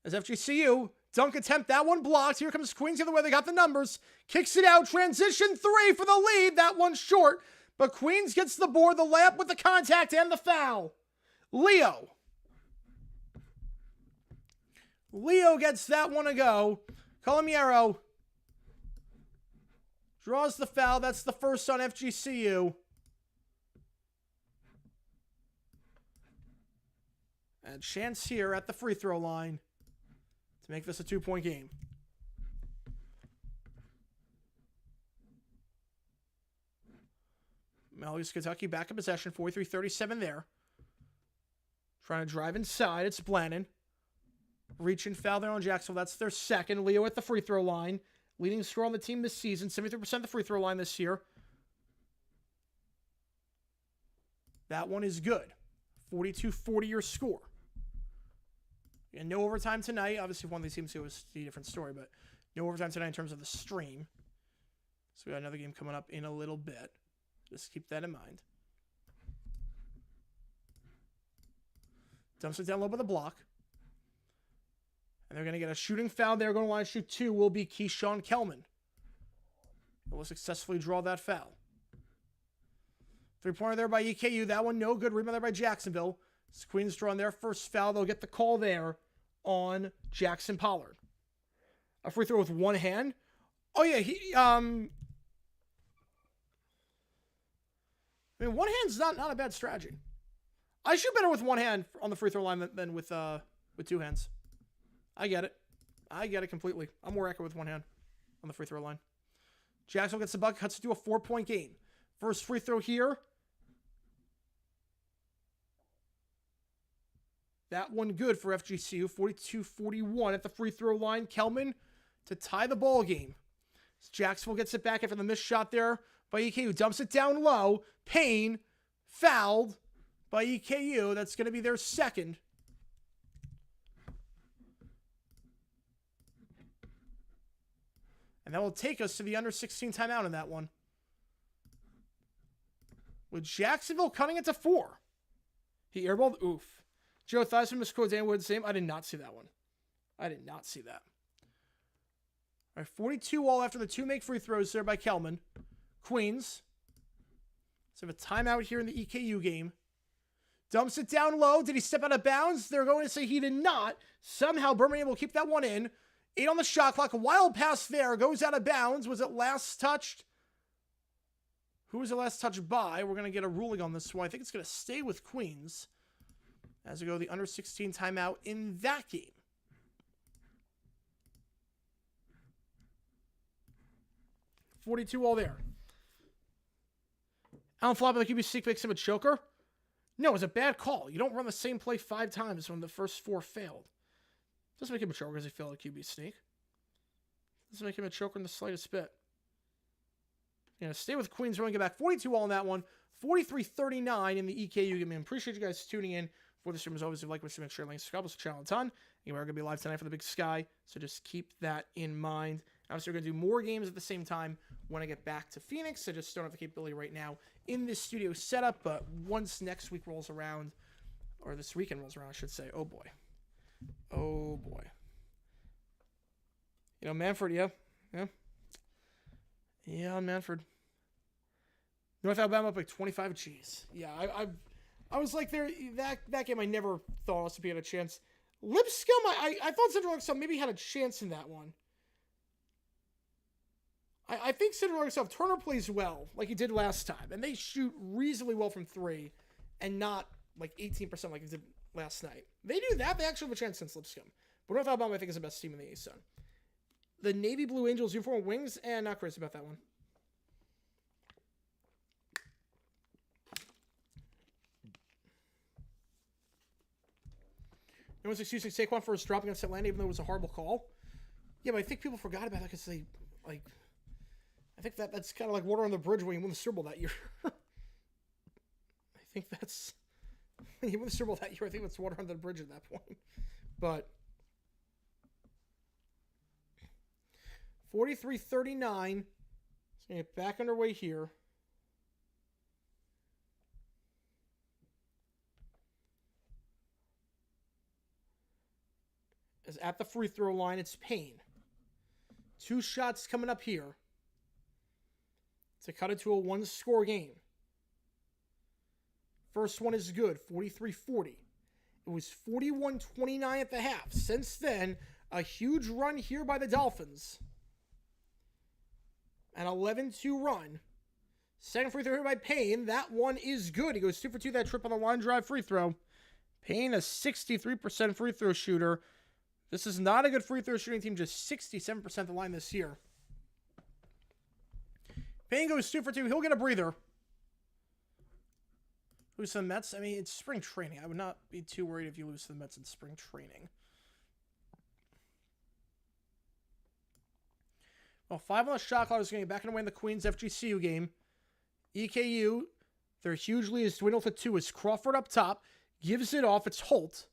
As FGCU, dunk attempt, that one blocked. Here comes Queens the other way. They got the numbers. Kicks it out. Transition 3 for the lead. That one's short. But Queens gets the board, the layup with the contact and the foul. Leo gets that one to go. Colomero draws the foul. That's the first on FGCU. And chance here at the free throw line to make this a 2-point game. Mellius, Kentucky back in possession. 43-37 there. Trying to drive inside. It's Blanton. Reach and foul there on Jacksonville. That's their second. Leo at the free throw line. Leading scorer on the team this season. 73% the free throw line this year. That one is good. 42-40 your score. And no overtime tonight. Obviously, if one of these teams, it was a different story, but no overtime tonight in terms of the stream. So we got another game coming up in a little bit. Just keep that in mind. Dumps it down low by the block. And they're going to get a shooting foul there. Going to line shoot 2 will be Keyshawn Kelman. It will successfully draw that foul. 3-pointer there by EKU. That one no good. Rebound there by Jacksonville. As Queens drawing their first foul. They'll get the call there on Jackson Pollard. A free throw with one hand. Oh, yeah. I mean, one hand's not a bad strategy. I shoot better with one hand on the free throw line than with two hands. I get it. I get it completely. I'm more accurate with one hand on the free throw line. Jacksonville gets the bucket, cuts it to a 4-point game. First free throw here. That one good for FGCU. 42-41 at the free throw line. Kelman to tie the ball game. As Jacksonville gets it back after the missed shot there by EKU. Dumps it down low. Payne fouled by EKU. That's going to be their second. And that will take us to the under 16 timeout in that one. With Jacksonville cutting it to 4. He airballed. Oof. Joe Theismann misquotes Dan Wood. Same. I did not see that one. I did not see that. All right, 42 all after the two make free throws there by Kelman. Queens. Let's have a timeout here in the EKU game. Dumps it down low. Did he step out of bounds? They're going to say he did not. Somehow Birmingham will keep that one in. 8 on the shot clock. A wild pass there. Goes out of bounds. Was it last touched? Who was the last touched by? We're going to get a ruling on this one. I think it's going to stay with Queens as we go to the under 16 timeout in that game. .42 all there. Alan Flop with the QB makes him a choker. No, it's a bad call. You don't run the same play 5 times when the first 4 failed. Doesn't make him a choker because he failed a QB sneak. Doesn't make him a choker in the slightest bit. You're going to stay with Queens running it back. 42 all in that one. 43-39 in the EKU game. I appreciate you guys tuning in for the stream. As always, if you like what you make sure to like, subscribe to the channel a ton. And we're going to be live tonight for the Big Sky. So just keep that in mind. Obviously, we're going to do more games at the same time when I get back to Phoenix. I just don't have the capability right now in this studio setup. But once next week rolls around, or this weekend rolls around, I should say, oh boy. Oh boy. You know, Manford, yeah, on Manford. North Alabama up like 25. Jeez, yeah, I was like there that game. I never thought us to be had a chance. Lipscomb, I thought Central Arkansas maybe had a chance in that one. I think Central Arkansas, Turner plays well like he did last time, and they shoot reasonably well from 3, and not like 18% like he did last night. They do that. They actually have a chance against Lipscomb. But North Alabama, I think, is the best team in the East Zone. The Navy Blue Angels uniform wings, and not crazy about that one. No one's excusing Saquon for his drop against Atlanta, even though it was a horrible call. Yeah, but I think people forgot about it because they, like, I think that's kind of like water on the bridge when you won the Super Bowl that year. I think that's, when you won the Super Bowl that year, I think that's water on the bridge at that point. But 43-39. Let's get back underway here. As at the free throw line, it's Payne. 2 shots coming up here to cut it to a 1-score game. First one is good, 43-40. It was 41-29 at the half. Since then, a huge run here by the Dolphins. An 11-2 run. Second free throw here by Payne. That one is good. He goes 2 for 2 that trip on the line drive free throw. Payne, a 63% free throw shooter. This is not a good free throw shooting team, just 67% the line this year. Payne goes 2 for 2. He'll get a breather. Lose to the Mets? I mean, it's spring training. I would not be too worried if you lose to the Mets in spring training. Well, 5 on the shot clock is going to get back away in the Queens FGCU game. EKU, their huge lead is dwindled to 2. It's Crawford up top. Gives it off. It's Holt.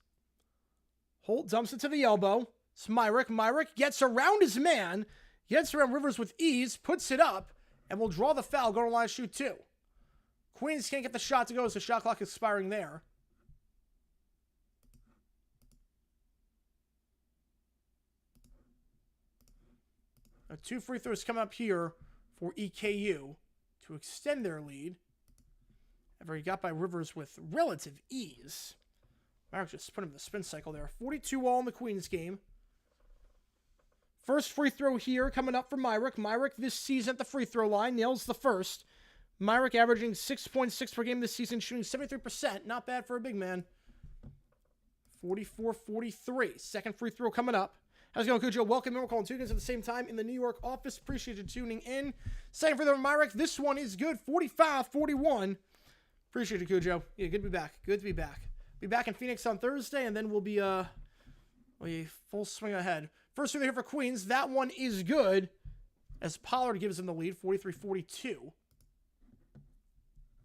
Holt dumps it to the elbow. It's Myrick. Myrick gets around his man. Gets around Rivers with ease. Puts it up. And will draw the foul. Go to the line, shoot 2. Queens can't get the shot to go, so shot clock expiring there. Now 2 free throws coming up here for EKU to extend their lead. Ever got by Rivers with relative ease. Myrick just put him in the spin cycle there. 42-all in the Queens game. First free throw here coming up for Myrick. Myrick this season at the free throw line nails the first. Myrick averaging 6.6 per game this season, shooting 73%. Not bad for a big man. 44-43. Second free throw coming up. How's it going, Cujo? Welcome in. We're calling two games at the same time in the New York office. Appreciate you tuning in. Second free throw from Myrick. This one is good. 45-41. Appreciate you, Cujo. Yeah, good to be back. Good to be back. Be back in Phoenix on Thursday, and then we'll be full swing ahead. First free throw here for Queens. That one is good, as Pollard gives them the lead, 43-42.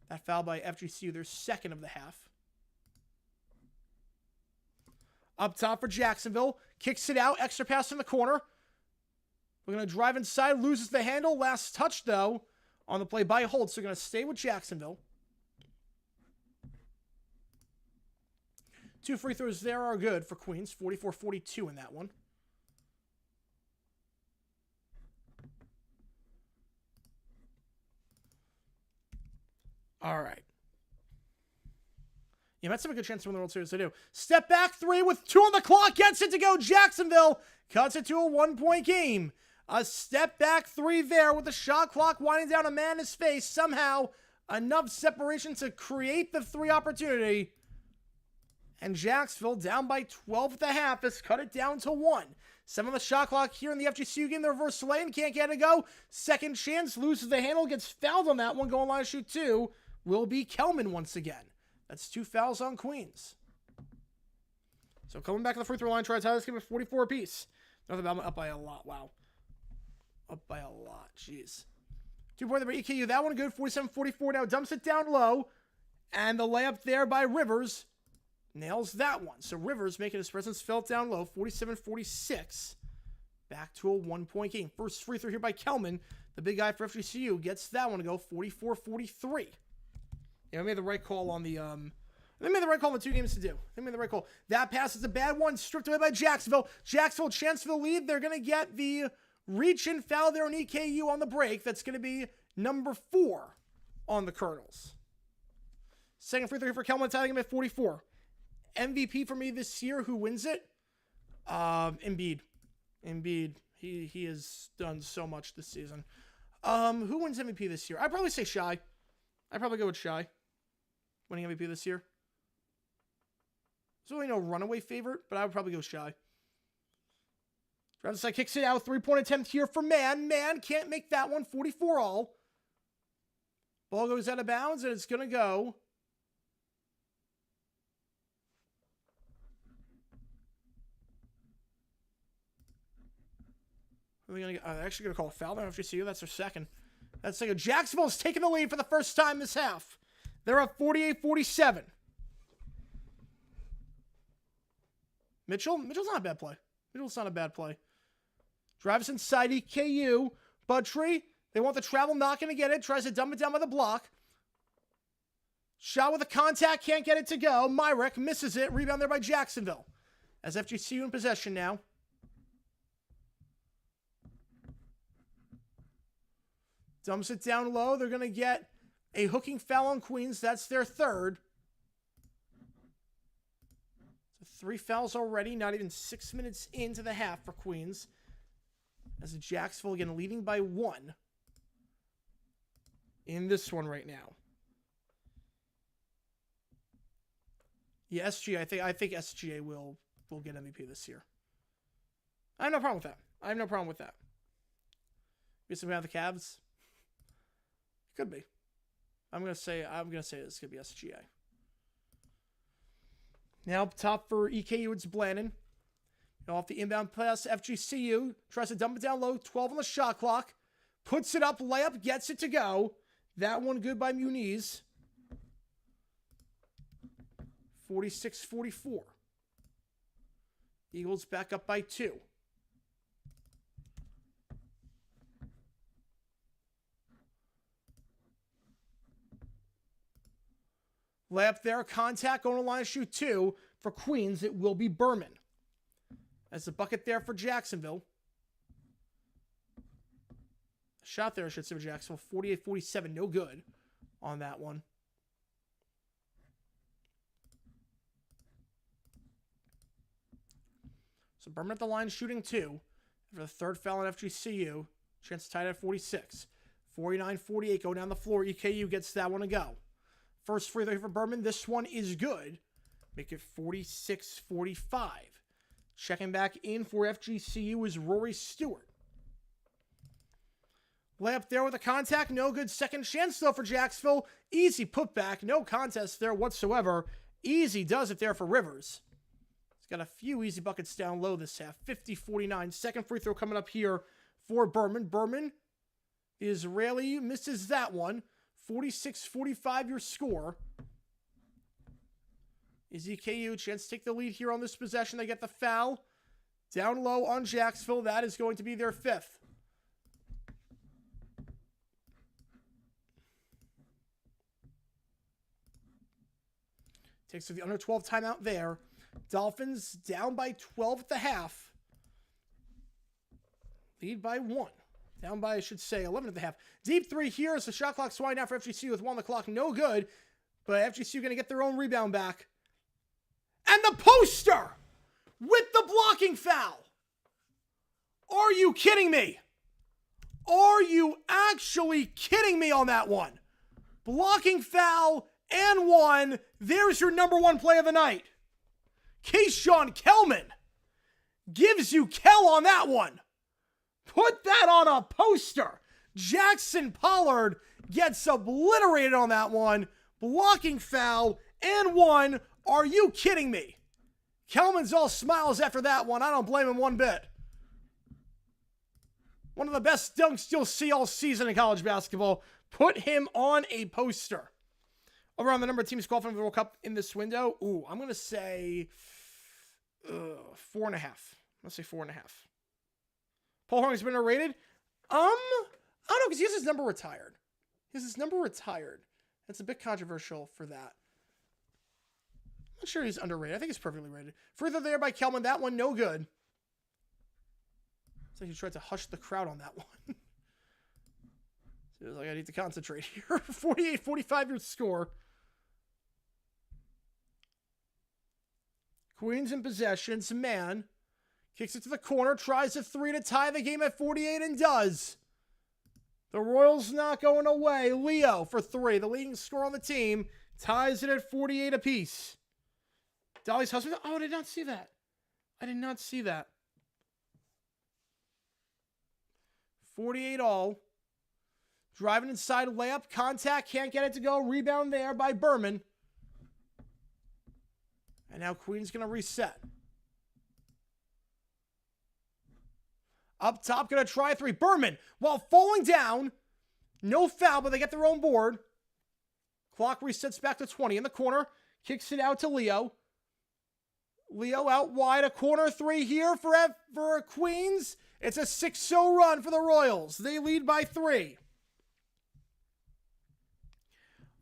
That foul by FGCU, their second of the half. Up top for Jacksonville. Kicks it out. Extra pass in the corner. We're going to drive inside. Loses the handle. Last touch, though, on the play by Holt. So we're going to stay with Jacksonville. Two free throws there are good for Queens. 44-42 in that one. All right. You might have a good chance to win the World Series. They do. Step back three with 2 on the clock. Gets it to go. Jacksonville cuts it to a 1-point game. A step back three there with the shot clock winding down. A man in his face. Somehow enough separation to create the 3 opportunity. And Jacksonville down by 12 at the half has cut it down to 1. 7 on the shot clock here in the FGCU game. The reverse lane. Can't get it to go. Second chance. Loses the handle. Gets fouled on that one. Going line to shoot 2. Will be Kelman once again. That's 2 fouls on Queens. So coming back to the free throw line, try to tie this game at 44 apiece. North Alabama up by a lot. Wow. Up by a lot. Jeez. 2-point there by EKU. That one good. 47-44 now. Dumps it down low. And the layup there by Rivers nails that one. So Rivers making his presence felt down low. 47-46. Back to a 1-point game. First free throw here by Kelman. The big guy for FGCU gets that one to go 44-43. Yeah, we made the right call on the, they made the right call on the 2 games to do. They made the right call. That pass is a bad one, stripped away by Jacksonville. Jacksonville, chance for the lead. They're going to get the reach and foul there on EKU on the break. That's going to be number 4 on the Colonels. Second free throw for Kelman, tying him at 44. MVP for me this year, who wins it? Embiid. Embiid. He has done so much this season. Who wins MVP this year? I'd probably say Shai. I'd probably go with Shai. Winning MVP this year. There's really no runaway favorite, but I would probably go Shai. Travis kicks it out. 3-point attempt here for Man. Man can't make that one. 44-all. Ball goes out of bounds, and it's going to go. They're actually going to call a foul there after you. That's their second. That's like Jacksonville's taking the lead for the first time this half. They're up 48-47. Mitchell's not a bad play. Mitchell's not a bad play. Drives inside EKU. Buttrey, they want the travel, not going to get it. Tries to dump it down by the block. Shot with a contact, can't get it to go. Myrick misses it. Rebound there by Jacksonville. As FGCU in possession now. Dumps it down low. They're going to get a hooking foul on Queens. That's their third. So 3 fouls already. Not even 6 minutes into the half for Queens. As Jacksonville again leading by 1 in this one right now. Yeah, SGA. I think SGA will get MVP this year. I have no problem with that. Guess we have the Cavs. Could be. I'm gonna say this could be SGA. Now up top for EKU, it's Blannon. Off the inbound pass, FGCU tries to dump it down low. 12 on the shot clock. Puts it up, layup, gets it to go. That one good by Muniz. 46-44. Eagles back up by 2. Layup there, contact, going to line shoot 2. For Queens, it will be Berman. As the bucket there for Jacksonville. Shot there, I should say, with Jacksonville. 48-47, no good on that one. So Berman at the line shooting 2. For the third foul on FGCU. Chance to tie it at 46. 49-48 going down the floor. EKU gets that one to go. First free throw for Berman. This one is good. Make it 46-45. Checking back in for FGCU is Rory Stewart. Layup there with a contact. No good. Second chance, though, for Jacksonville. Easy putback. No contest there whatsoever. Easy does it there for Rivers. He's got a few easy buckets down low this half. 50-49. Second free throw coming up here for Berman. Berman, the Israeli, misses that one. 46-45 your score. Is EKU chance to take the lead here on this possession? They get the foul. Down low on Jacksonville. That is going to be their 5th. Takes the under 12 timeout there. Dolphins down by 12 at the half. Lead by 1. Down by, I should say, 11 at the half. Deep 3 here as the shot clock's winding down for FGCU with 1 on the clock. No good. But FGCU going to get their own rebound back. And the poster with the blocking foul. Are you kidding me? Are you actually kidding me on that one? Blocking foul and 1. There's your number 1 play of the night. Keyshawn Kellman gives you Kell on that one. Put that on a poster. Jackson Pollard gets obliterated on that one. Blocking foul and 1. Are you kidding me? Kellman's all smiles after that one. I don't blame him one bit. One of the best dunks you'll see all season in college basketball. Put him on a poster. Over on the number of teams qualifying for the World Cup in this window. Ooh, I'm going to say 4.5. Let's say 4.5. Paul Hornung's been rated. I don't know, because he has his number retired. That's a bit controversial for that. I'm not sure he's underrated. I think he's perfectly rated. Further there by Kellman. That one, no good. It's like he tried to hush the crowd on that one. So it was like, I need to concentrate here. 48-45 your score. Queens in possession. Man kicks it to the corner. Tries a 3 to tie the game at 48 and does. The Royals not going away. Leo for 3. The leading scorer on the team. Ties it at 48 apiece. Dolly's husband. Oh, I did not see that. 48 all. Driving inside, layup, contact, can't get it to go. Rebound there by Berman. And now Queen's going to reset. Up top, going to try a 3. Berman, while falling down. No foul, but they get their own board. Clock resets back to 20 in the corner. Kicks it out to Leo. Leo out wide, a corner 3 here for Queens. It's a 6-0 run for the Royals. They lead by 3.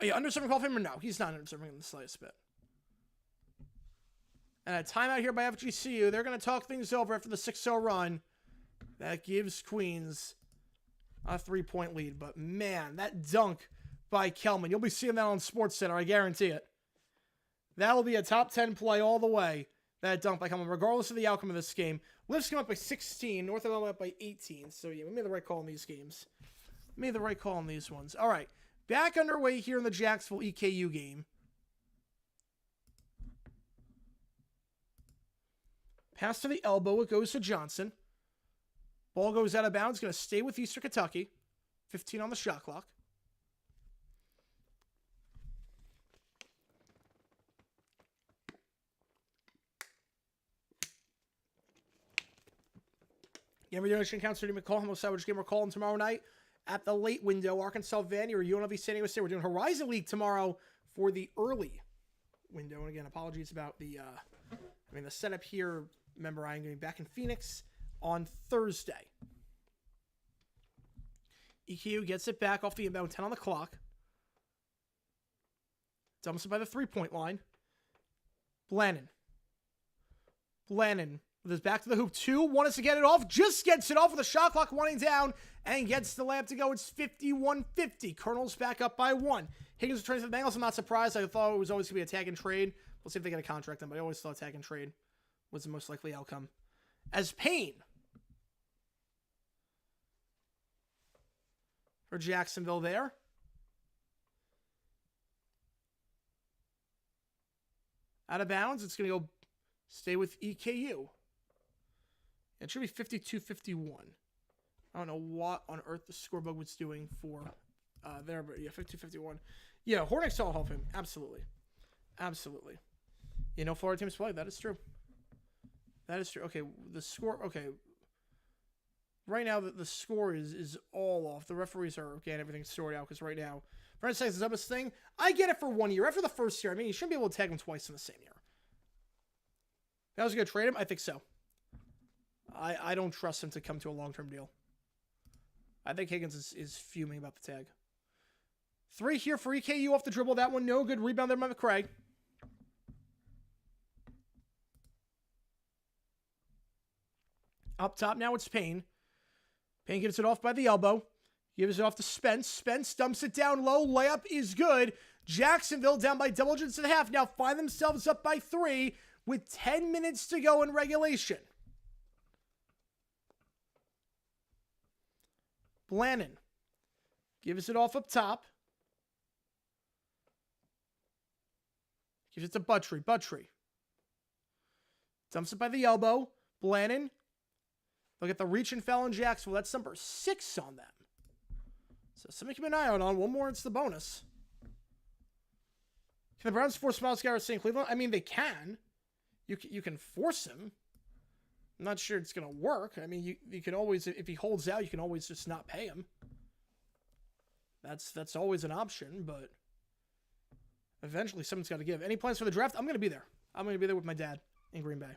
Are you underserving Hall of Famer? No, he's not underserving in the slightest bit. And a timeout here by FGCU. They're going to talk things over after the 6-0 run. That gives Queens a 3-point lead. But man, that dunk by Kellman. You'll be seeing that on SportsCenter, I guarantee it. That will be a top 10 play all the way. That dunk by Kellman, regardless of the outcome of this game. Lifts come up by 16. North Alabama up by 18. So yeah, we made the right call in these games. Made the right call in these ones. All right. Back underway here in the Jacksonville EKU game. Pass to the elbow. It goes to Johnson. Ball goes out of bounds. Going to stay with Eastern Kentucky. 15 on the shot clock. Gamer donation counts for McCall. How much Savage game we're calling tomorrow night at the late window. Arkansas Vandy or UNLV San Diego State. We're doing Horizon League tomorrow for the early window. And again, apologies about the the setup here. Remember, I'm going to be back in Phoenix on Thursday. EKU gets it back off the inbound, 10 on the clock. Dumps it by the 3-point line. Blannon With his back to the hoop, 2, wants to get it off, just gets it off with a shot clock winding down, and gets the layup to go. It's 51-50. Colonels back up by 1. Higgins returns to the Bengals. I'm not surprised. I thought it was always going to be a tag and trade. We'll see if they get a contract then, but I always thought tag and trade was the most likely outcome. As Payne for Jacksonville there. Out of bounds. It's going to go stay with EKU. It should be 52-51. I don't know what on earth the scorebook was doing for there, but yeah, 52-51. Yeah, Hornets all help him. Absolutely. Absolutely. You know, Florida teams play. That is true. That is true. Okay, the score. Okay. Right now, the score is all off. The referees are getting everything sorted out because right now, Brent says the dumbest thing. I get it for 1 year. After the first year, I mean, you shouldn't be able to tag him twice in the same year. That was going to trade him? I think so. I don't trust him to come to a long-term deal. I think Higgins is fuming about the tag. 3 here for EKU off the dribble. That one no good. Rebound there by McCray. Up top now it's Payne. Payne gives it off by the elbow. Gives it off to Spence. Spence dumps it down low. Layup is good. Jacksonville down by double digits at half. Now find themselves up by 3 with 10 minutes to go in regulation. Blannon gives it off up top. Gives it to Buttry. Buttry dumps it by the elbow. Blannon. Look at the reach and foul in Jacksonville. That's number 6 on them. So something to keep an eye out on. One more, it's the bonus. Can the Browns force Myles Garrett to stay in Cleveland? I mean, they can. You can force him. I'm not sure it's going to work. I mean, you can always, if he holds out, you can always just not pay him. That's always an option, but eventually someone's got to give. Any plans for the draft? I'm going to be there. I'm going to be there with my dad in Green Bay.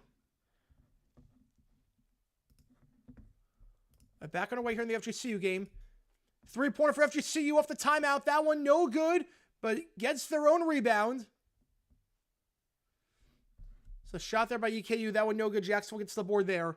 Back on our way here in the FGCU game. 3-pointer for FGCU off the timeout. That one no good, but gets their own rebound. So shot there by EKU. That one no good. Jacksonville gets the board there.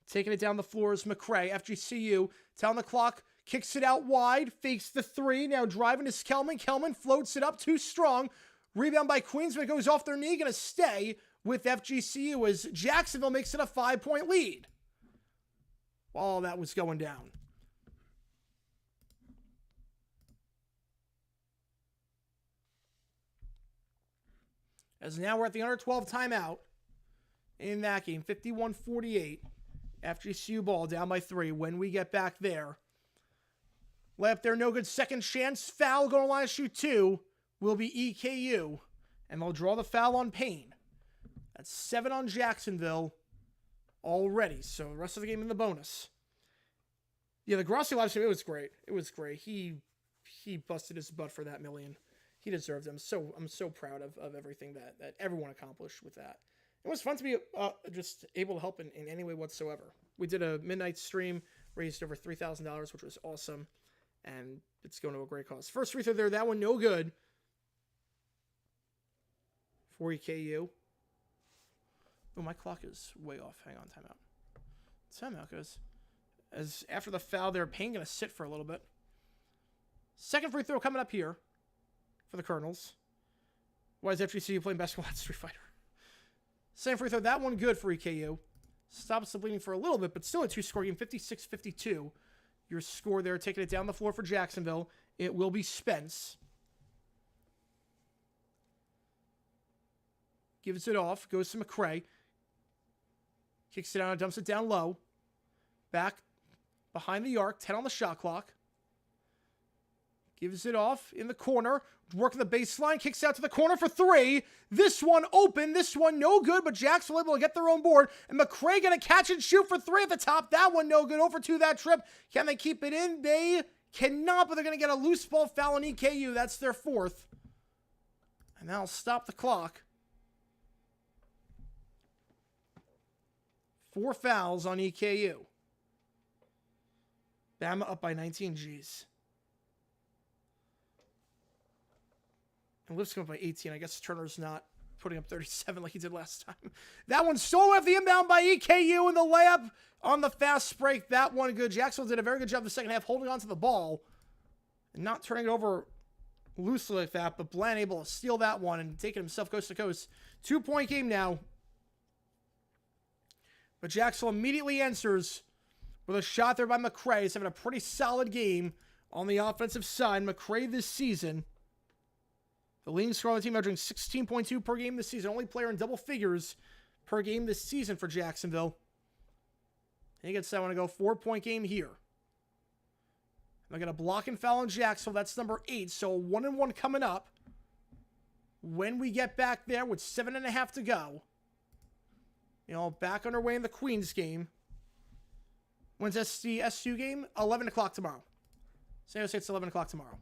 Taking it down the floor is McCray. FGCU. Down the clock. Kicks it out wide. Fakes the 3. Now driving is Kelman. Kelman floats it up too strong. Rebound by Queens, but it goes off their knee. Going to stay with FGCU as Jacksonville makes it a 5-point lead. While all that was going down. As now we're at the under 12 timeout in that game. 51-48. FGCU ball down by 3. When we get back there. Layup there, no good. Second chance. Foul going to line to shoot 2 will be EKU. And they'll draw the foul on Payne. That's 7 on Jacksonville already. So the rest of the game in the bonus. Yeah, the Grossi live stream, it was great. It was great. He busted his butt for that million. He deserved it. I'm so proud of everything that everyone accomplished with that. It was fun to be just able to help in any way whatsoever. We did a midnight stream, raised over $3,000, which was awesome, and it's going to a great cause. First free throw there, that one no good for EKU. Oh, my clock is way off. Hang on, timeout. Timeout goes. As after the foul there, Payne going to sit for a little bit. Second free throw coming up here for the Colonels. Why is FGCU playing basketball at Street Fighter? Same free throw. That one good for EKU. Stops the bleeding for a little bit, but still a 2-score game. 56-52. Your score there, taking it down the floor for Jacksonville. It will be Spence. Gives it off. Goes to McCray. Kicks it out and dumps it down low. Back behind the arc. 10 on the shot clock. Gives it off in the corner. Working the baseline. Kicks out to the corner for 3. This one open. This one no good, but Jacksonville able to get their own board. And McCray going to catch and shoot for 3 at the top. That one no good. Over 2 that trip. Can they keep it in? They cannot, but they're going to get a loose ball foul on EKU. That's their 4th. And that'll stop the clock. 4 fouls on EKU. Bama up by 19 G's. And Lipscomb up by 18. I guess Turner's not putting up 37 like he did last time. That one stole off the inbound by EKU in the layup on the fast break. That one good. Jacksonville did a very good job in the second half holding on to the ball and not turning it over loosely like that, but Bland able to steal that one and taking himself coast to coast. 2-point game now. But Jacksonville immediately answers with a shot there by McCray. He's having a pretty solid game on the offensive side. McCray this season, the leading scorer on the team, averaging 16.2 per game this season. Only player in double figures per game this season for Jacksonville. And he gets that one to go. 4-point game here. They're going to block and foul on Jacksonville. That's number 8. So 1-1 coming up. When we get back there with 7.5 to go. You know, back underway in the Queens game. When's the SU game? 11 o'clock tomorrow. San Jose State's 11 o'clock tomorrow.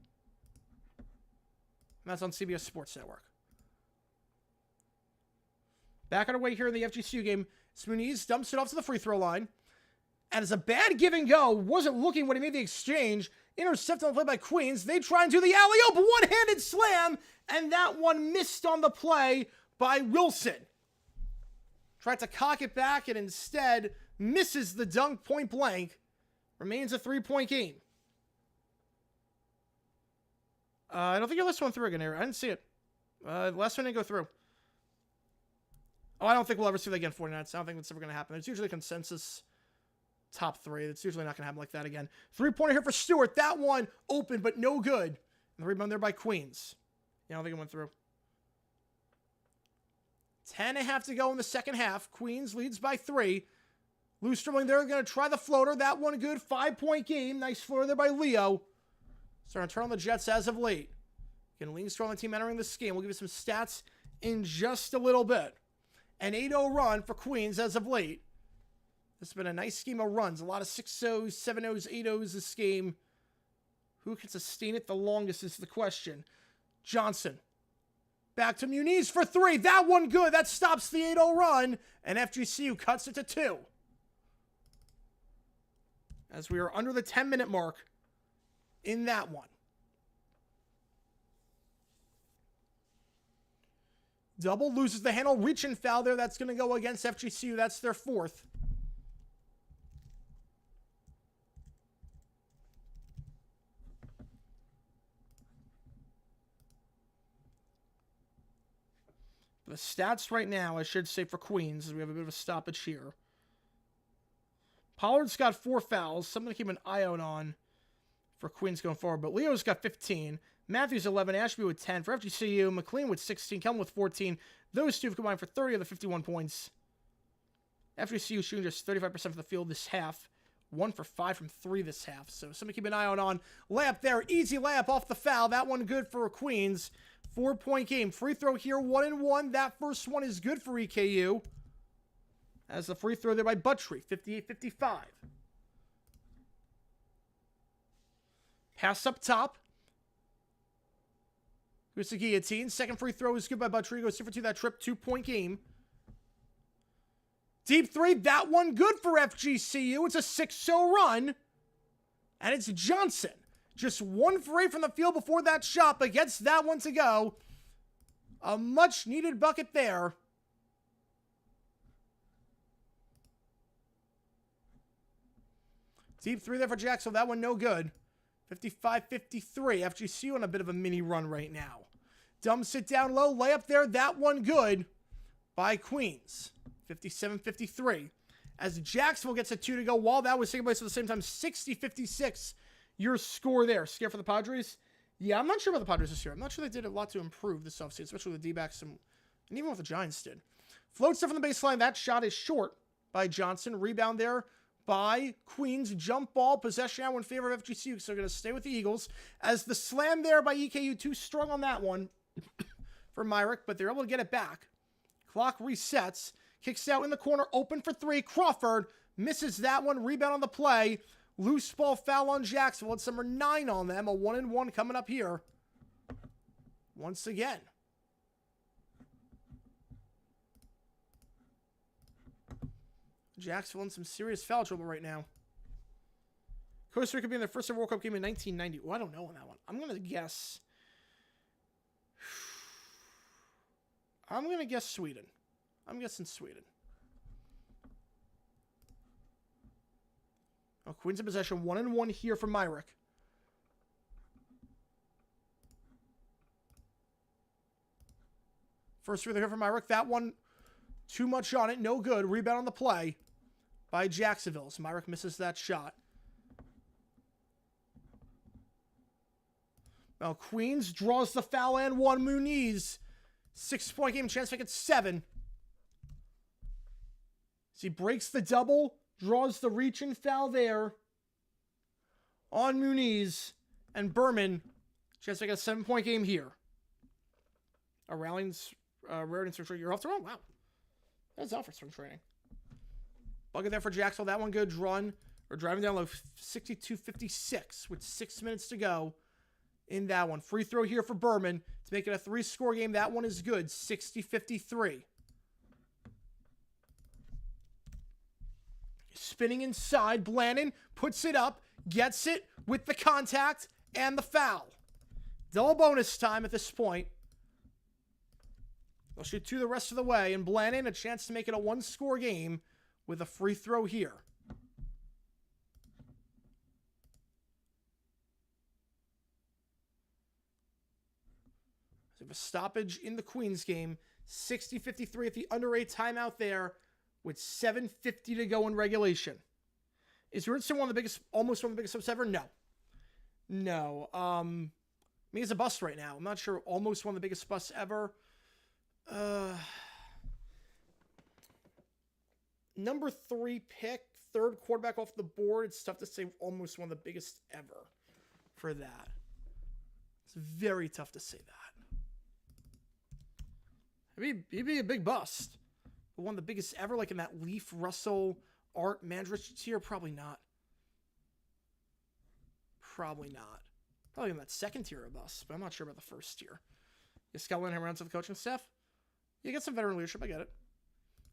And that's on CBS Sports Network. Back underway here in the FGCU game. Muniz dumps it off to the free throw line. And it's a bad give and go. Wasn't looking when he made the exchange. Intercepted on the play by Queens. They try and do the alley-oop. One-handed slam. And that one missed on the play by Wilson. Tried to cock it back and instead misses the dunk point blank. Remains a 3-point game. I don't think your last one through again here. I didn't see it. The last one didn't go through. Oh, I don't think we'll ever see that again, 49ers. I don't think that's ever going to happen. There's usually a consensus top 3. It's usually not going to happen like that again. 3-pointer here for Stewart. That one open, but no good. And the rebound there by Queens. Yeah, I don't think it went through. 10.5 to go in the second half. Queens leads by 3. Loose dribbling there. Going to try the floater. That one good. 5-point game. Nice floater there by Leo. Starting to turn on the Jets as of late. Again, leading strong on the team entering this game. We'll give you some stats in just a little bit. An 8-0 run for Queens as of late. This has been a nice scheme of runs. A lot of 6-0s, 7-0s, 8-0s this game. Who can sustain it the longest is the question. Johnson. Back to Muniz for 3. That one good. That stops the 8-0 run. And FGCU cuts it to 2. As we are under the 10-minute mark in that one. Double loses the handle. Reach and foul there. That's going to go against FGCU. That's their 4th. The stats right now, I should say for Queens, as we have a bit of a stoppage here. Pollard's got 4 fouls. Something to keep an eye out on for Queens going forward. But Leo's got 15. Matthews 11. Ashby with 10. For FGCU, McLean with 16. Kelman with 14. Those two have combined for 30 of the 51 points. FGCU shooting just 35% of the field this half. 1 for 5 from 3 this half. So something to keep an eye out on. Layup there. Easy layup off the foul. That one good for Queens. 4-point game. Free throw here, 1-1. That first one is good for EKU. As the free throw there by Buttrey, 58-55. Pass up top. Here's the guillotine. Second free throw is good by Buttrey. Goes 2 for 2 that trip. 2-point game. Deep 3. That one good for FGCU. It's a 6-0 run. And it's Johnson. Just 1 for 8 from the field before that shot, but gets that one to go. A much-needed bucket there. Deep 3 there for Jacksonville. That one no good. 55-53. FGCU on a bit of a mini run right now. Dumps it down low. Layup there. That one good by Queens. 57-53. As Jacksonville gets a 2 to go. While that was taking place at the same time, 60-56. Your score there. Scared for the Padres? Yeah, I'm not sure about the Padres this year. I'm not sure they did a lot to improve this offseason, especially with the D-backs and even what the Giants did. Float stuff on the baseline. That shot is short by Johnson. Rebound there by Queens. Jump ball. Possession now in favor of FGCU. So they're going to stay with the Eagles. As the slam there by EKU. Too strong on that one for Myrick, but they're able to get it back. Clock resets. Kicks out in the corner. Open for 3. Crawford misses that one. Rebound on the play. Loose ball foul on Jacksonville. It's number 9 on them. A 1-1 coming up here. Once again. Jacksonville in some serious foul trouble right now. Costa Rica being their first ever World Cup game in 1990. Oh, I don't know on that one. I'm going to guess. I'm going to guess Sweden. I'm guessing Sweden. Oh, Queens in possession. 1-1 here for Myrick. First free throw here for Myrick. That one, too much on it. No good. Rebound on the play by Jacksonville. So Myrick misses that shot. Now Queens draws the foul and one. Muniz. 6-point game. Chance to make it 7. So he breaks the double. Draws the reach and foul there on Muniz. And Berman. Chance to make it a 7-point game here. A Rowling's Raritan spring training. You're off to run? Wow. That's out for spring training. Bucket there for Jacksonville. That one good run. We're driving down low 62-56 with 6 minutes to go in that one. Free throw here for Berman to make it a 3-score game. That one is good. 60-53. Spinning inside. Blanton puts it up. Gets it with the contact and the foul. Double bonus time at this point. They'll shoot 2 the rest of the way. And Blanton, a chance to make it a 1-score game with a free throw here. So we have a stoppage in the Queens game. 60-53 at the under 8 timeout there with 7:50 to go in regulation. Is Richardson almost one of the biggest subs ever? No. No. I mean, he's a bust right now. I'm not sure. Almost one of the biggest busts ever. Number 3 pick, 3rd quarterback off the board. It's tough to say almost one of the biggest ever for that. It's very tough to say that. He'd be a big bust. But one of the biggest ever, like in that Leaf, Russell, Art, Mandrich tier? Probably not. Probably not. Probably in that 2nd tier of bust, but I'm not sure about the 1st tier. Is Scott Linehan around to the coaching staff? You get some veteran leadership, I get it.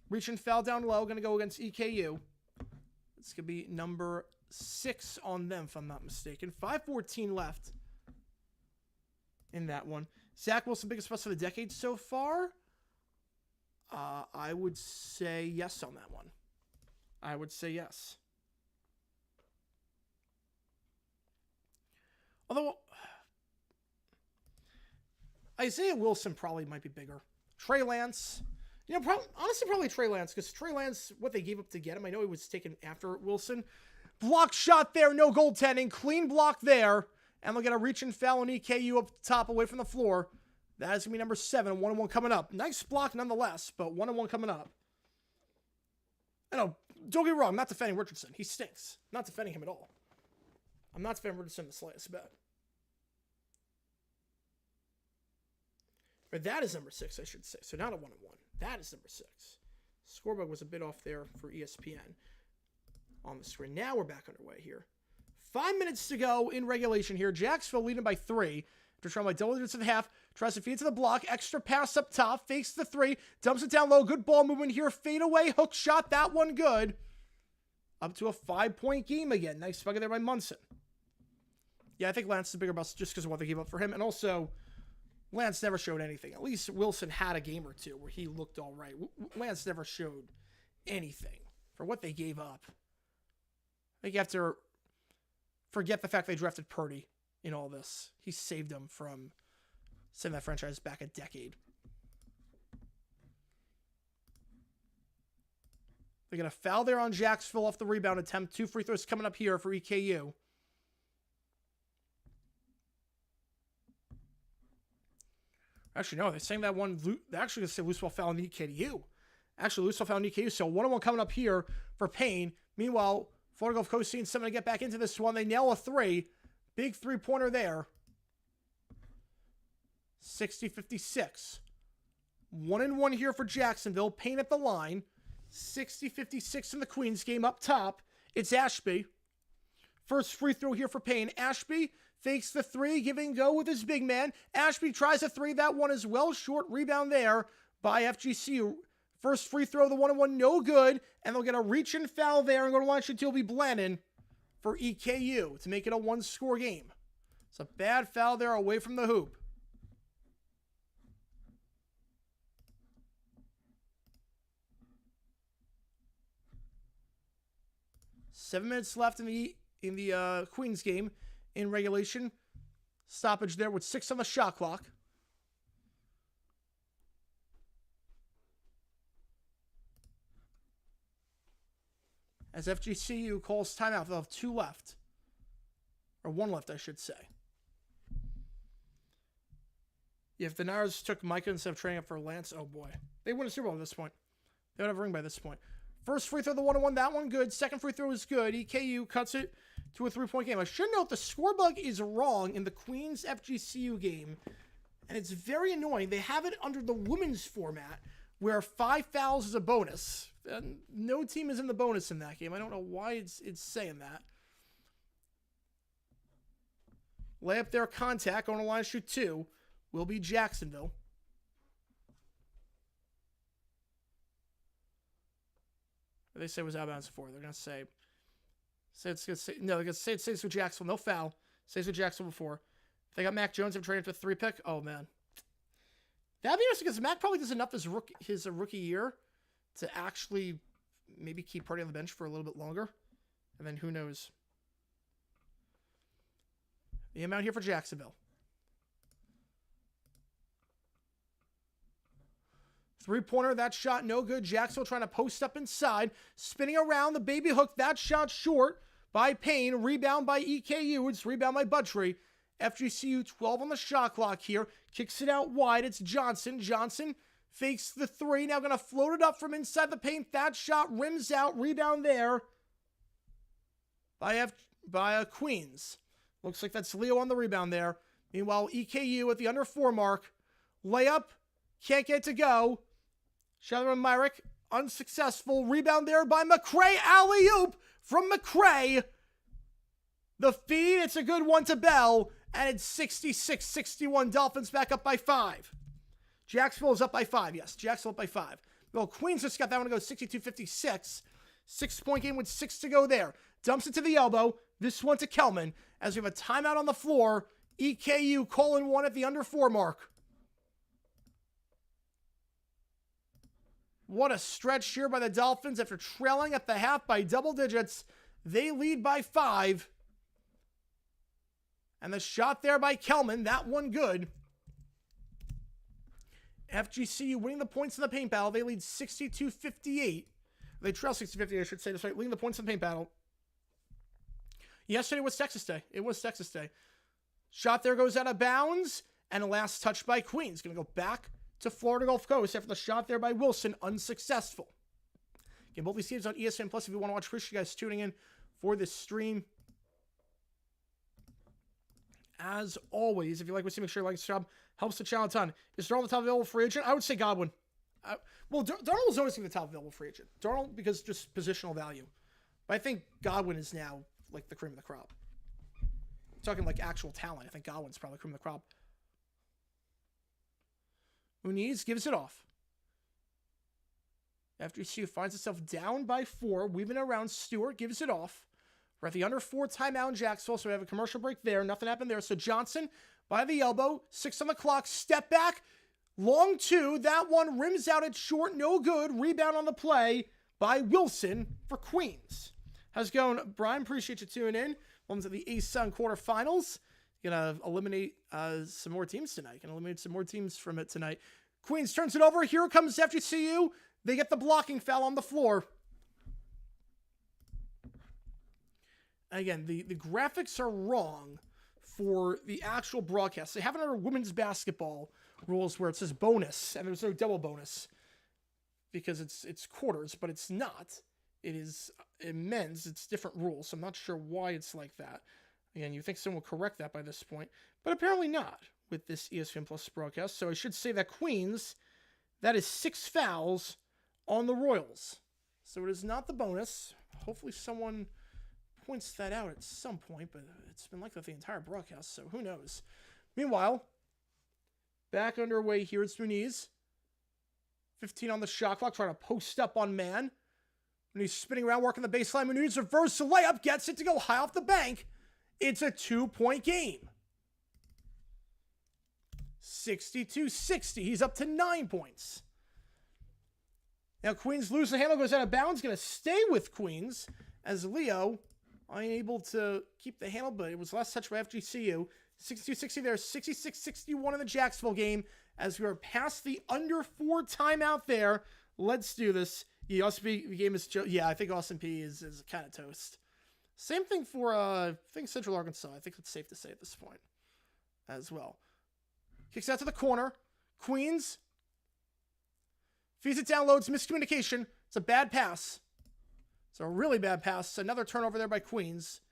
Reach and foul down low, going to go against EKU. It's going to be number 6 on them, if I'm not mistaken. 5:14 left in that one. Zach Wilson, biggest bust of the decade so far? I would say yes on that one. I would say yes. Although, Isaiah Wilson probably might be bigger. Trey Lance, honestly, probably Trey Lance, because Trey Lance, what they gave up to get him, I know he was taken after Wilson. Block shot there, no goaltending, clean block there, and they'll get a reach and foul on EKU up top away from the floor. That is going to be number 7, 1-1 coming up. Nice block nonetheless, but 1-1 coming up. I know, don't get me wrong, I'm not defending Richardson. He stinks. I'm not defending him at all. I'm not defending Richardson the slightest bit. Or that is number 6, I should say. So not a 1-1. That is number 6. Scorebug was a bit off there for ESPN on the screen. Now we're back underway here. 5 minutes to go in regulation here. Jacksonville leading by 3. After trying by double digits at the half. Tries to feed it to the block. Extra pass up top. Fakes the 3. Dumps it down low. Good ball movement here. Fade away. Hook shot. That one good. Up to a 5-point game again. Nice bucket there by Munson. Yeah, I think Lance is a bigger bust just because of what they gave up for him. And also, Lance never showed anything. At least Wilson had a game or two where he looked all right. Lance never showed anything for what they gave up. I think you have to forget the fact they drafted Purdy in all this. He saved them from sending that franchise back a decade. They're going to foul there on Jacksonville off the rebound attempt. 2 free throws coming up here for EKU. Actually, no, they're saying that one. They're actually going to say loose ball foul on EKU. Actually, loose ball foul on EKU. So 1-1 coming up here for Payne. Meanwhile, Florida Gulf Coast seeing something to get back into this one. They nail a 3. Big 3-pointer there. 60-56. 1-1 here for Jacksonville. Payne at the line. 60-56 in the Queens game up top. It's Ashby. First free throw here for Payne. Ashby fakes the 3, giving go with his big man. Ashby tries a 3. That one is well short. Rebound there by FGC. First free throw, the 1-1, no good. And they'll get a reach and foul there and go to line shoot. It'll be Blanton for EKU to make it a 1-score game. It's a bad foul there away from the hoop. 7 minutes left in the Queens game in regulation. Stoppage there with 6 on the shot clock. As FGCU calls timeout, they'll have 2 left. Or 1 left, I should say. If the Niners took Micah instead of trading up for Lance, oh boy. They win a Super Bowl at this point. They would have a ring by this point. First free throw, the 1-1, that one good. Second free throw is good. EKU cuts it to a 3-point game. I should note the score bug is wrong in the Queens FGCU game. And it's very annoying. They have it under the women's format where 5 fouls is a bonus. And no team is in the bonus in that game. I don't know why it's saying that. Layup there, contact. On the line, shoot 2. Will be Jacksonville. They say it was out of bounds before. They're going to say it's going to say, no, they're going to say it's with Jacksonville. No foul. Stays with Jacksonville before. They got Mac Jones. They're trading for a 3 pick. Oh, man. That'd be interesting because Mac probably does enough his rookie year to actually maybe keep Purdy on the bench for a little bit longer. And then who knows? The amount here for Jacksonville. 3-pointer, that shot no good. Jacksonville trying to post up inside. Spinning around the baby hook. That shot short by Payne. Rebound by EKU. It's rebound by Buttrey. FGCU 12 on the shot clock here. Kicks it out wide. It's Johnson. Johnson fakes the 3. Now going to float it up from inside the paint. That shot rims out. Rebound there by Queens. Looks like that's Leo on the rebound there. Meanwhile, EKU at the under 4 mark. Layup. Can't get it to go. Shather and Myrick, unsuccessful. Rebound there by McCray. Alley-oop from McCray. The feed, it's a good one to Bell. And it's 66-61. Dolphins back up by 5. Jacksonville is up by 5. Yes, Jacksonville up by 5. Well, Queens just got that one to go 62-56. 6-point game with 6 to go there. Dumps it to the elbow. This one to Kelman. As we have a timeout on the floor. EKU calling 1 at the under 4 mark. What a stretch here by the Dolphins after trailing at the half by double digits. They lead by 5. And the shot there by Kelman, that one good. FGCU winning the points in the paint battle. They lead 62-58. They trail 60-58, I should say. That's right, leading the points in the paint battle. Yesterday was Texas Day. It was Texas Day. Shot there goes out of bounds. And a last touch by Queens. Going to go back to Florida Gulf Coast after the shot there by Wilson, unsuccessful. Again, both these games on ESPN Plus if you want to watch. Appreciate you guys tuning in for this stream. As always, if you like what you see, make sure you like the job. Helps the channel a ton. Is Darnold the top available free agent? I would say Godwin. Well, Darnold is always going to be the top available free agent. Darnold because just positional value. But I think Godwin is now like the cream of the crop. I'm talking like actual talent. I think Godwin's probably the cream of the crop. Muniz gives it off. After she finds itself down by 4, weaving around, Stewart gives it off. We're at the under 4 timeout in Jacksonville, so we have a commercial break there. Nothing happened there. So Johnson by the elbow, 6 on the clock, step back, long 2. That one rims out at short, no good. Rebound on the play by Wilson for Queens. How's it going, Brian? Appreciate you tuning in. Welcome to the ASUN quarterfinals. You're going to eliminate some more teams tonight. You're going to eliminate some more teams from it tonight. Queens turns it over. Here comes FGCU. They get the blocking foul on the floor. Again, the graphics are wrong for the actual broadcast. They have it under women's basketball rules where it says bonus, and there's no double bonus because it's quarters, but it's not. It is in men's. It's different rules, so I'm not sure why it's like that. Again, you think someone will correct that by this point, but apparently not with this ESPN Plus broadcast. So I should say that Queens, that is 6 fouls on the Royals. So it is not the bonus. Hopefully someone points that out at some point, but it's been like that the entire broadcast, so who knows. Meanwhile, back underway here, it's Muniz. 15 on the shot clock, trying to post up on man. When he's spinning around, working the baseline, Muniz reverse the layup, gets it to go high off the bank. It's a 2-point game. 62-60. He's up to 9 points. Now Queens loses the handle, goes out of bounds. Going to stay with Queens as Leo unable to keep the handle, but it was last touch by FGCU. 62-60 there, 66-61 in the Jacksonville game as we are past the under 4 timeout there. Let's do this. The Austin P game is, I think Austin P is kind of toast. Same thing for, I think Central Arkansas. I think it's safe to say at this point as well. Kicks out to the corner. Queens feeds it down, loads, miscommunication. It's a bad pass. It's a really bad pass. Another turnover there by Queens.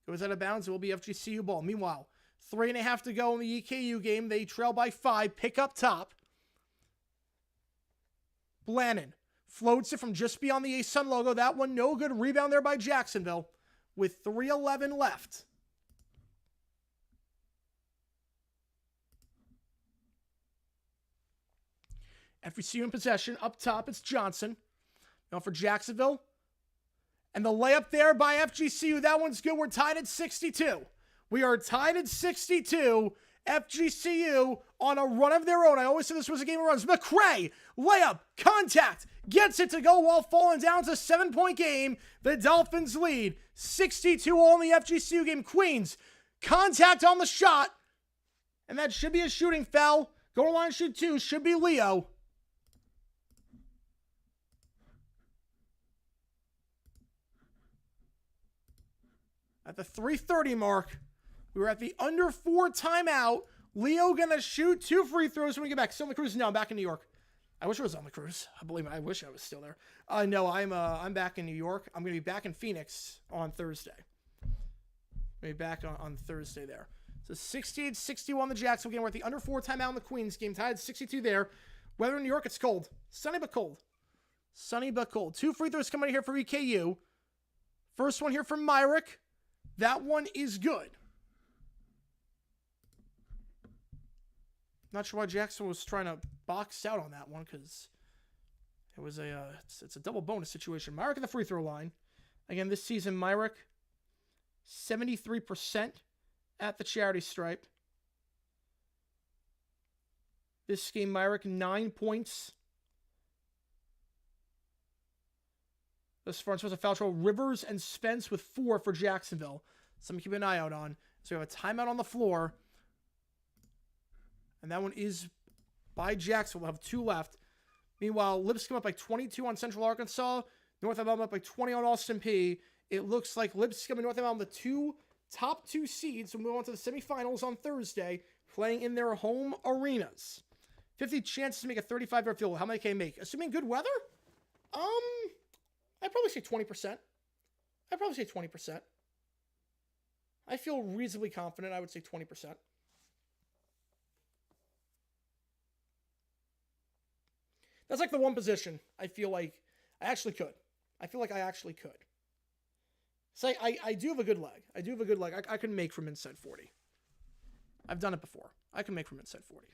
Goes out of bounds. It will be FGCU ball. Meanwhile, 3.5 to go in the EKU game. They trail by 5. Pick up top. Blannon floats it from just beyond the A-Sun logo. That one no good. Rebound there by Jacksonville with 3:11 left. FGCU in possession. Up top, it's Johnson. Now for Jacksonville. And the layup there by FGCU. That one's good. We're tied at 62. We are tied at 62. FGCU on a run of their own. I always said this was a game of runs. McCray, layup, contact, gets it to go while falling down. It's a 7-point game. The Dolphins lead 62 all in the FGCU game. Queens, contact on the shot. And that should be a shooting foul. Goal line shoot 2. Should be Leo. At the 3:30 mark, we were at the under 4 timeout. Leo gonna shoot 2 free throws when we get back. Still on the cruise? No, I'm back in New York. I wish I was on the cruise. I wish I was still there. No, I'm back in New York. I'm gonna be back in Phoenix on Thursday. Maybe back on Thursday there. So 68-61 the Jacksonville game. We're at the under 4 timeout in the Queens game. Tied 62 there. Weather in New York, it's cold. Sunny but cold. Sunny but cold. 2 free throws coming here for EKU. First one here from Myrick. That one is good. Not sure why Jackson was trying to box out on that one because it was it's a double bonus situation. Myrick at the free throw line. Again, this season, Myrick 73% at the charity stripe. This game, Myrick 9 points. This far as a foul trouble. Rivers and Spence with 4 for Jacksonville. Something to keep an eye out on. So we have a timeout on the floor. And that one is by Jacksonville. We'll have 2 left. Meanwhile, Lipscomb up by 22 on Central Arkansas. North Alabama up by 20 on Austin P. It looks like Lipscomb and North Alabama, the top two seeds, will move on to the semifinals on Thursday, playing in their home arenas. 50 chances to make a 35-yard field goal. How many can they make? Assuming good weather? I'd probably say 20%. I feel reasonably confident. I would say 20%. That's like the one position I feel like I actually could. So I do have a good leg. I can make from inside 40. I've done it before. I can make from inside 40.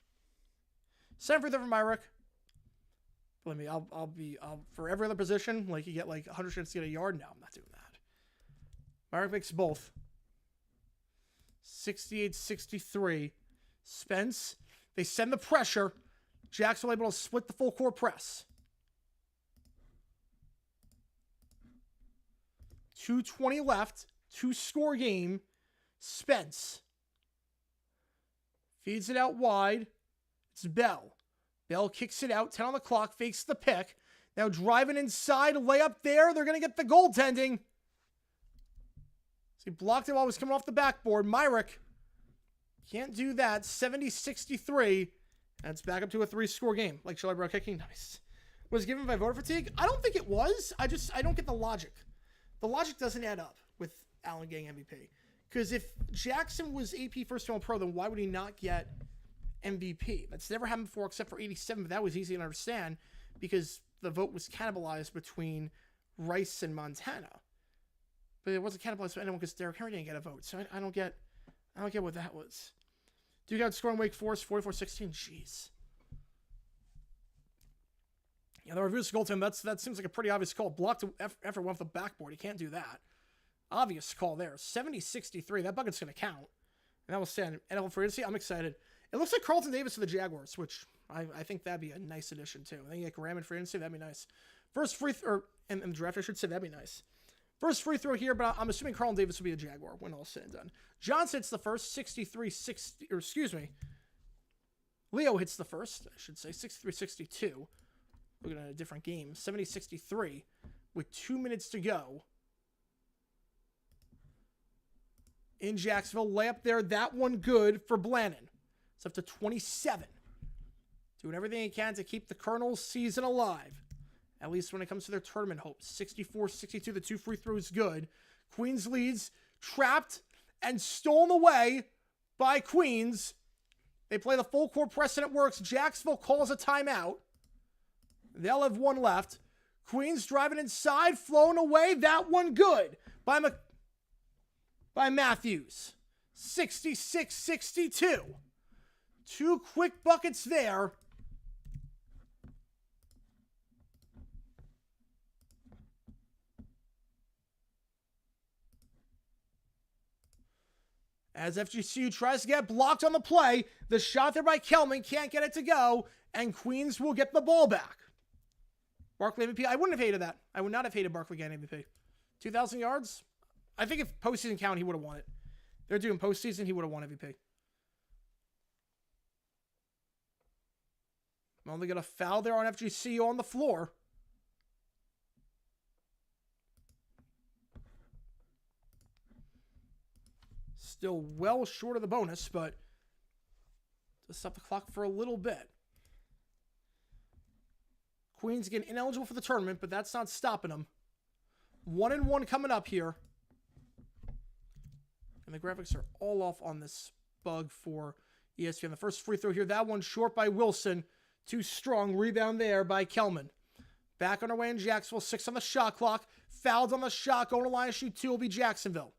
7 for Myrick. Believe me, I'll for every other position, like you get like 100 chances to get a yard. No, I'm not doing that. Myrick makes both. 68-63. Spence, they send the pressure. Jackson able to split the full court press. 2:20 left. 2-score game. Spence feeds it out wide. It's Bell. Bell kicks it out. 10 on the clock. Fakes the pick. Now driving inside. Layup there. They're going to get the goaltending. So he blocked it while it was coming off the backboard. Myrick can't do that. 70-63. And it's back up to a 3-score game. Like Charlie Brown kicking. Nice. Was it given by voter fatigue? I don't think it was. I don't get the logic. The logic doesn't add up with Allen getting MVP. Because if Jackson was AP first team Pro, then why would he not get MVP? That's never happened before except for 87, but that was easy to understand because the vote was cannibalized between Rice and Montana. But it wasn't cannibalized by anyone because Derrick Henry didn't get a vote. So I don't get what that was. Duke out scoring Wake Forest 44-16. Jeez. Yeah, the reverse goaltend, that seems like a pretty obvious call. Blocked after one off the backboard. He can't do that. Obvious call there. 70-63. That bucket's going to count. And that will stand. NFL free agency. I'm excited. It looks like Carlton Davis for the Jaguars, which I think that'd be a nice addition too. I think you get Graham in free agency. That'd be nice. First in the draft, I should say, that'd be nice. First free throw here, but I'm assuming Carlton Davis will be a Jaguar when all said and done. Johnson hits the first, 63-60, or excuse me. Leo hits the first, I should say, 63-62. Looking at a different game, 70-63 with 2 minutes to go. In Jacksonville, layup there, that one good for Blannon. It's up to 27. Doing everything he can to keep the Colonels' season alive. At least when it comes to their tournament hopes. 64-62, the 2 free throws good. Queens leads, trapped and stolen away by Queens. They play the full court press and it works. Jacksonville calls a timeout. They'll have one left. Queens driving inside, flowing away. That one good by Matthews. 66-62. 2 quick buckets there. As FGCU tries to get blocked on the play, the shot there by Kelman can't get it to go, and Queens will get the ball back. Barkley MVP, I wouldn't have hated that. I would not have hated Barkley getting MVP. 2,000 yards? I think if postseason count, he would have won it. They're doing postseason, he would have won MVP. Well, they got a foul there on FGCU on the floor. Still well short of the bonus, but to stop the clock for a little bit. Queens again ineligible for the tournament, but that's not stopping them. 1-1 coming up here. And the graphics are all off on this bug for ESPN. The first free throw here, that one short by Wilson. Too strong. Rebound there by Kelman. Back on our way in Jacksonville. 6 on the shot clock. Fouled on the shot. Going to line of shoot 2 will be Jacksonville.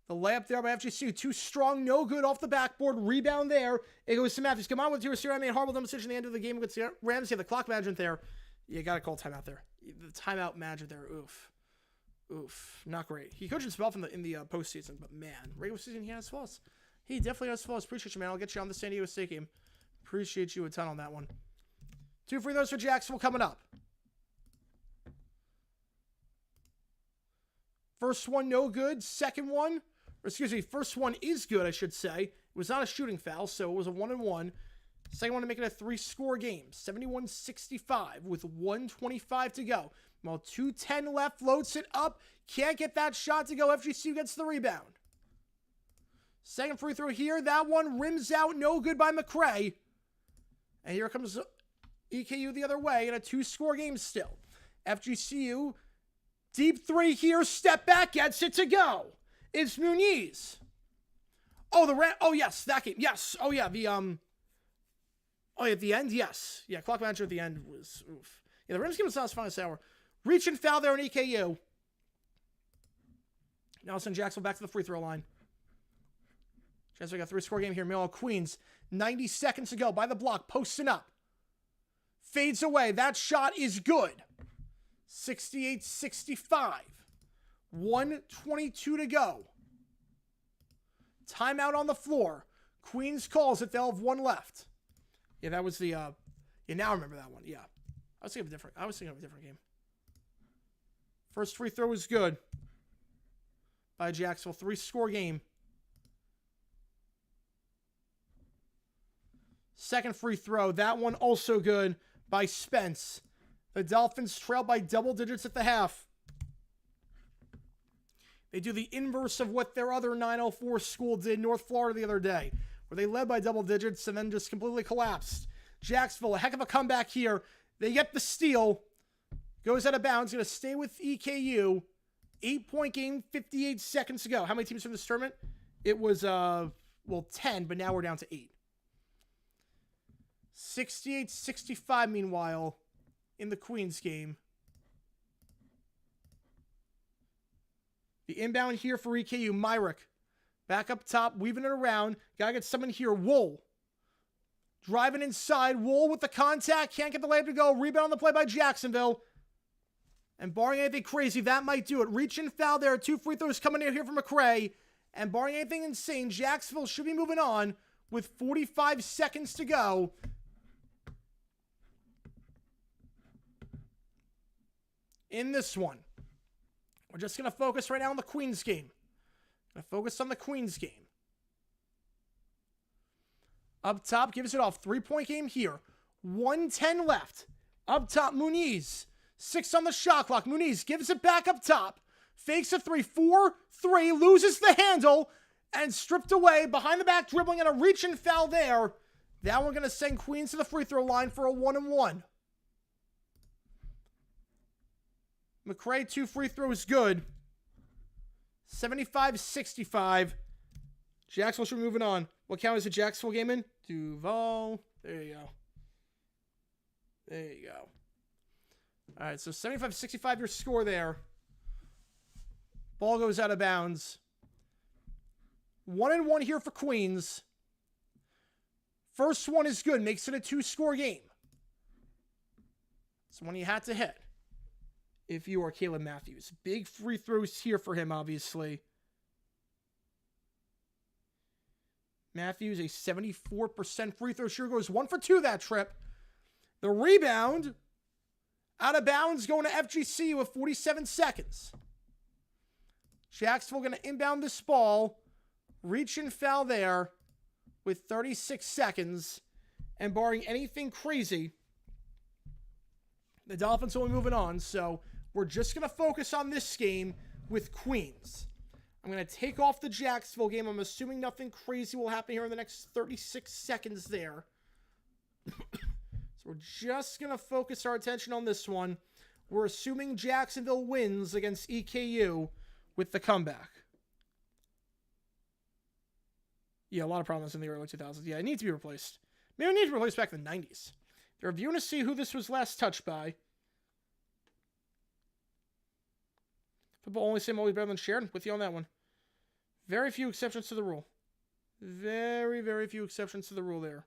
The layup there by FGCU. Too strong. No good off the backboard. Rebound there. It goes to Matthews. Come on with 2 0. I made a horrible decision at the end of the game against Ramsey. The clock management there. You got to call timeout there. The timeout management there. Oof. Not great. He coached himself in the postseason, but man, regular season, he has flaws. He definitely has flaws. Appreciate you, man. I'll get you on the San Diego State game. Appreciate you a ton on that one. 2 free throws for Jacksonville coming up. First one, no good. Second one, first one is good, I should say. It was not a shooting foul, so it was a 1-1. Second one to make it a 3-score game. 71-65 with 1:25 to go. Well, 2:10 left, floats it up. Can't get that shot to go. FGCU gets the rebound. Second free throw here. That one rims out. No good by McCray. And here comes EKU the other way in a 2-score game still. FGCU, deep 3 here. Step back, gets it to go. It's Muniz. Oh, yes, that game. Yes. Oh, yeah, at the end, yes. Yeah, clock manager at the end was oof. Yeah, the Rams game was not as fun as hour. Reach and foul there on EKU. Now send Jacksonville back to the free throw line. Jacksonville got a 3-score game here. Meanwhile, Queens, 90 seconds to go by the block, posting up. Fades away. That shot is good. 68-65. 1:22 to go. Timeout on the floor. Queens calls it. They'll have one left. Yeah, that was the, now I remember that one. Yeah. I was thinking of a different game. First free throw was good by Jacksonville. 3-score game. Second free throw. That one also good by Spence. The Dolphins trail by double digits at the half. They do the inverse of what their other 904 school did, North Florida, the other day, where they led by double digits and then just completely collapsed. Jacksonville, a heck of a comeback here. They get the steal. Goes out of bounds. Going to stay with EKU. 8-point game, 58 seconds to go. How many teams from this tournament? It was, 10, but now we're down to 8. 68-65, meanwhile, in the Queens game. The inbound here for EKU, Myrick. Back up top, weaving it around. Gotta get someone here, Wool. Driving inside, Wool with the contact. Can't get the layup to go. Rebound on the play by Jacksonville. And barring anything crazy, that might do it. Reach and foul there. 2 free throws coming in here from McCray. And barring anything insane, Jacksonville should be moving on with 45 seconds to go. in this one. We're just going to focus right now on the Queens game. Going to focus on the Queens game. Up top, gives it off. 3-point game here. 1:10 left. Up top, Muniz. 6 on the shot clock. Muniz gives it back up top. Fakes a 3, 4-3, loses the handle, and stripped away. Behind the back, dribbling and a reach and foul there. That one going to send Queens to the free throw line for a 1-and-1. McRae, 2 free throws good. 75-65. Jacksonville should be moving on. What county is the Jacksonville game in? Duval. There you go. There you go. All right, so 75-65 your score there. Ball goes out of bounds. 1-and-1 here for Queens. First one is good. Makes it a 2-score game. It's one you had to hit if you are Caleb Matthews. Big free throws here for him, obviously. Matthews, a 74% free throw shooter, goes 1 for 2 that trip. The rebound, out of bounds, going to FGCU with 47 seconds. Jacksonville going to inbound this ball. Reach and foul there with 36 seconds. And barring anything crazy, the Dolphins will be moving on. So we're just going to focus on this game with Queens. I'm going to take off the Jacksonville game. I'm assuming nothing crazy will happen here in the next 36 seconds there. So we're just going to focus our attention on this one. We're assuming Jacksonville wins against EKU with the comeback. Yeah, a lot of problems in the early 2000s. Yeah, it needs to be replaced. Maybe it needs to be replaced back in the 90s. They're reviewing to see who this was last touched by. Football only same always better than shared. With you on that one. Very few exceptions to the rule. Very, very few exceptions to the rule there.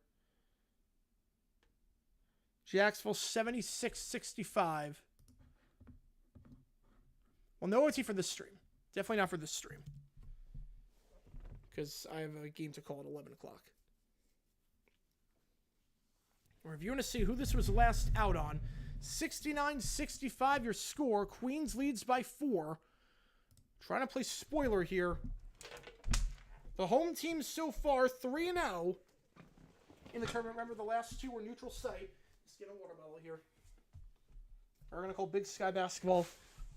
Jacksonville 76-65. Well, no OT for this stream. Definitely not for this stream. Because I have a game to call at 11 o'clock. We're reviewing to see who this was last out on. 69-65 your score. Queens leads by 4. Trying to play spoiler here. The home team so far 3-0 in the tournament. Remember, the last 2 were neutral site. Let's get a water bottle here. We're going to call Big Sky Basketball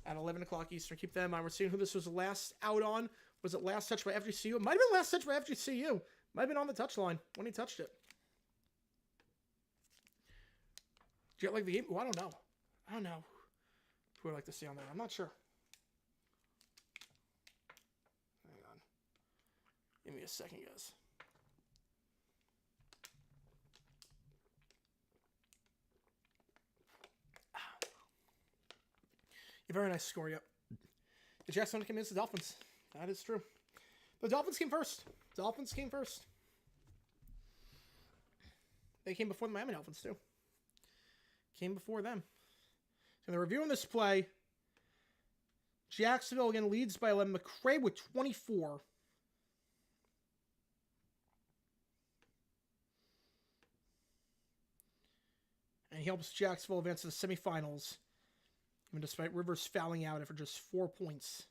at 11 o'clock Eastern. Keep that in mind. We're seeing who this was last out on. Was it last touch by FGCU? It might have been last touch by FGCU. Might have been on the touchline when he touched it. Do you like the game? Oh, I don't know. I don't know who I'd like to see on there. I'm not sure. Hang on. Give me a second, guys. A very nice score, yep. The Jacksonville came against the Dolphins. That is true. The Dolphins came first. Dolphins came first. They came before the Miami Dolphins, too. Came before them. So they're reviewing this play. Jacksonville again leads by 11. McRae with 24. And he helps Jacksonville advance to the semifinals. Even despite Rivers fouling out after just 4 points.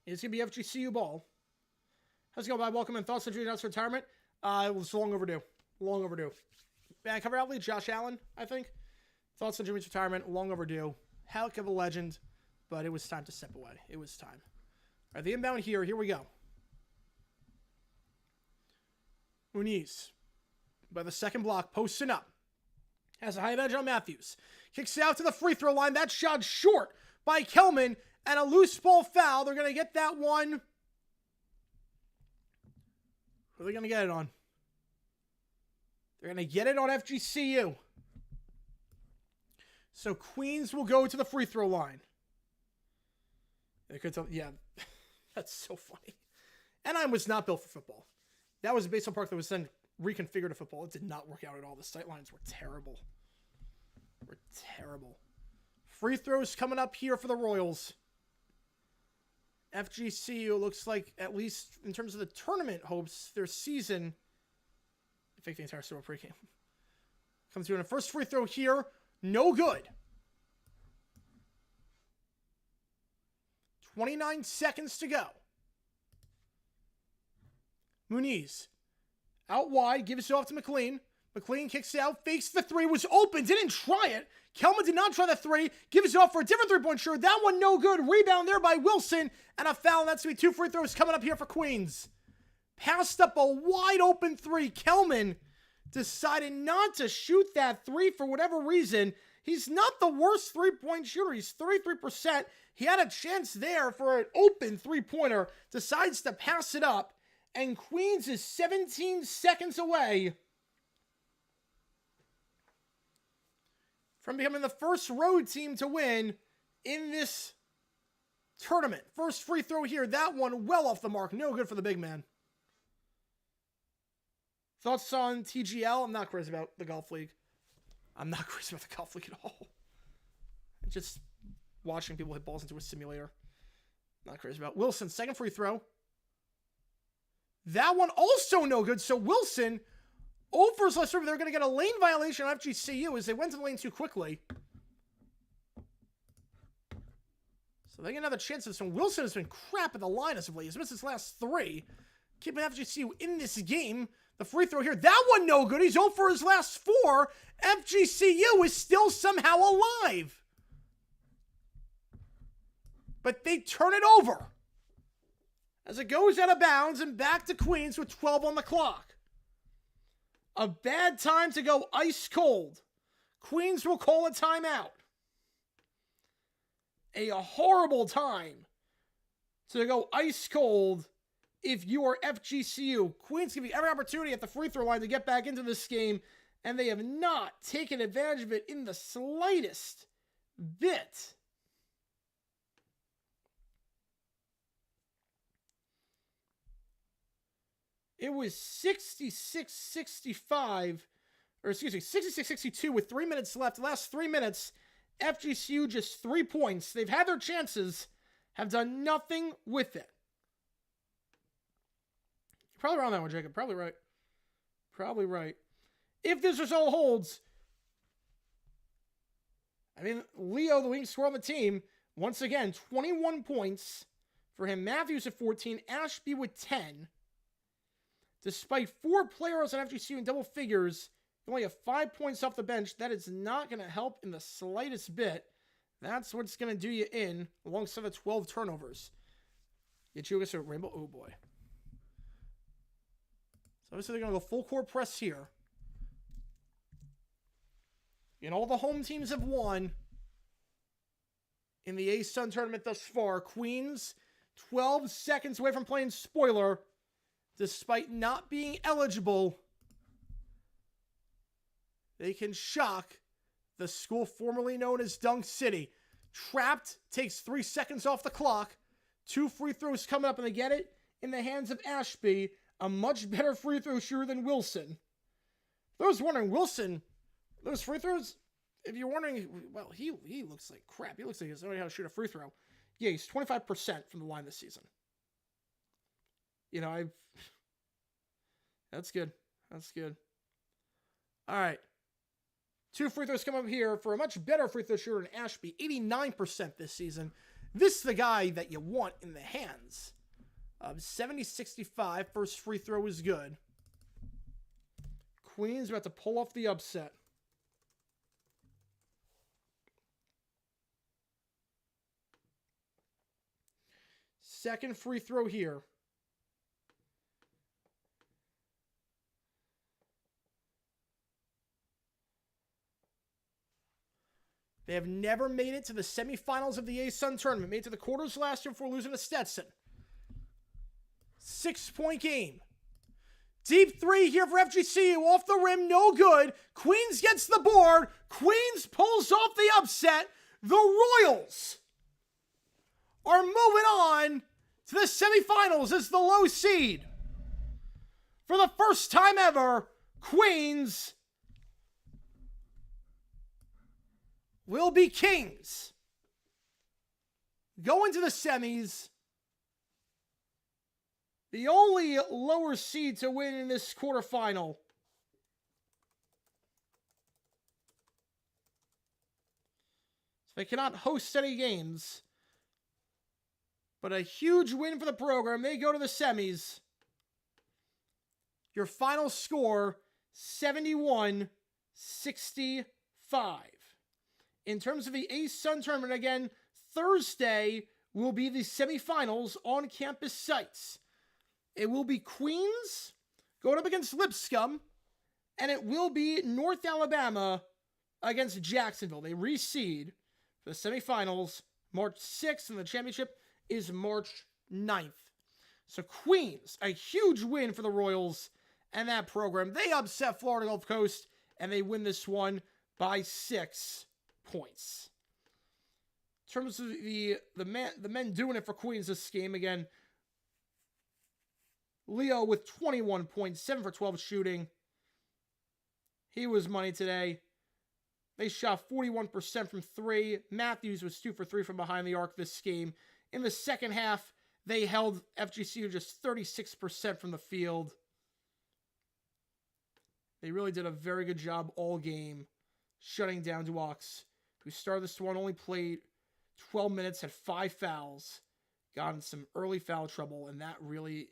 It's going to be FGCU ball. How's it going, Bob? Welcome and thoughts on Junior's retirement? It was long overdue. Long overdue. Vancouver athlete Josh Allen, I think. Thoughts on Jimmy's retirement? Long overdue. Heck of a legend, but it was time to step away. It was time. All right, the inbound here. Here we go. Muniz, by the second block, posting up. Has a high edge on Matthews. Kicks it out to the free throw line. That shot short by Kelman. And a loose ball foul. They're going to get that one. Who are they going to get it on? They're going to get it on FGCU. So Queens will go to the free throw line. They could tell, yeah, that's so funny. And I was not built for football. That was a baseball park that was then reconfigured to football. It did not work out at all. The sight lines were terrible. Free throws coming up here for the Royals. FGCU looks like, at least in terms of the tournament hopes, their season, fake the entire store pregame. Comes through in a first free throw here. No good. 29 seconds to go. Muniz. Out wide. Gives it off to McLean. McLean kicks it out. Fakes the three. Was open. Didn't try it. Kelman did not try the three. Gives it off for a different three-point shooter. That one no good. Rebound there by Wilson. And a foul. And that's going to be 2 free throws coming up here for Queens. Passed up a wide open three. Kelman decided not to shoot that three for whatever reason. He's not the worst three-point shooter. He's 33%. He had a chance there for an open three-pointer. Decides to pass it up. And Queens is 17 seconds away from becoming the first road team to win in this tournament. First free throw here. That one well off the mark. No good for the big man. Thoughts on TGL? I'm not crazy about the golf league. I'm not crazy about the golf league at all. Just watching people hit balls into a simulator. Not crazy about. Wilson, second free throw. That one also no good. So Wilson, over his last serve, they're going to get a lane violation on FGCU as they went to the lane too quickly. So they get another chance at this one. Wilson has been crap at the line as of late. He's missed his last three. Keeping FGCU in this game. The free throw here. That one no good. He's 0 for his last 4. FGCU is still somehow alive. But they turn it over as it goes out of bounds and back to Queens with 12 on the clock. A bad time to go ice cold. Queens will call a timeout. A horrible time to go ice cold if you are FGCU. Queens give you every opportunity at the free throw line to get back into this game, and they have not taken advantage of it in the slightest bit. It was 66-65, or excuse me, 66-62 with 3 minutes left. The last 3 minutes, FGCU just 3 points. They've had their chances, have done nothing with it. You're probably right on that one, Jacob. Probably right. Probably right. If this result holds, I mean, Leo, the leading scorer on the team, once again, 21 points for him. Matthews at 14, Ashby with 10. Despite 4 players on FGCU in double figures, you only have 5 points off the bench. That is not going to help in the slightest bit. That's what's going to do you in, alongside the 12 turnovers. Get you against a Rainbow. Oh, boy. So obviously they're going to go full court press here. And all the home teams have won in the A-Sun tournament thus far. Queens, 12 seconds away from playing spoiler. Despite not being eligible, they can shock the school formerly known as Dunk City. Trapped, takes 3 seconds off the clock. 2 free throws coming up, and they get it in the hands of Ashby, a much better free throw shooter than Wilson. Those wondering, Wilson, those free throws, if you're wondering, well, he looks like crap. He looks like he doesn't know how to shoot a free throw. Yeah, he's 25% from the line this season. You know, that's good. That's good. All right. 2 free throws come up here for a much better free throw shooter than Ashby. 89% this season. This is the guy that you want in the hands. 70-65. First free throw is good. Queens about to pull off the upset. Second free throw here. They have never made it to the semifinals of the A-Sun tournament. Made it to the quarters last year before losing to Stetson. 6-point game. Deep three here for FGCU. Off the rim, no good. Queens gets the board. Queens pulls off the upset. The Royals are moving on to the semifinals as the low seed. For the first time ever, Queens will be kings. Go into the semis. The only lower seed to win in this quarterfinal So they cannot host any games. But a huge win for the program. They go to the semis. Your final score, 71-65. In terms of the A-Sun tournament, again, Thursday will be the semifinals on campus sites. It will be Queens going up against Lipscomb, and it will be North Alabama against Jacksonville. They reseed for the semifinals March 6th, and the championship is March 9th. So Queens, a huge win for the Royals and that program. They upset Florida Gulf Coast, and they win this one by 6 points. In terms of the men doing it for Queens this game, again, Leo with 21 points, 7 for 12 shooting. He was money today. They shot 41% from 3. Matthews was 2 for 3 from behind the arc this game. In the second half, they held FGC to just 36% from the field. They really did a very good job all game shutting down Duaux, who started this one, only played 12 minutes, had 5 fouls, got in some early foul trouble, and that really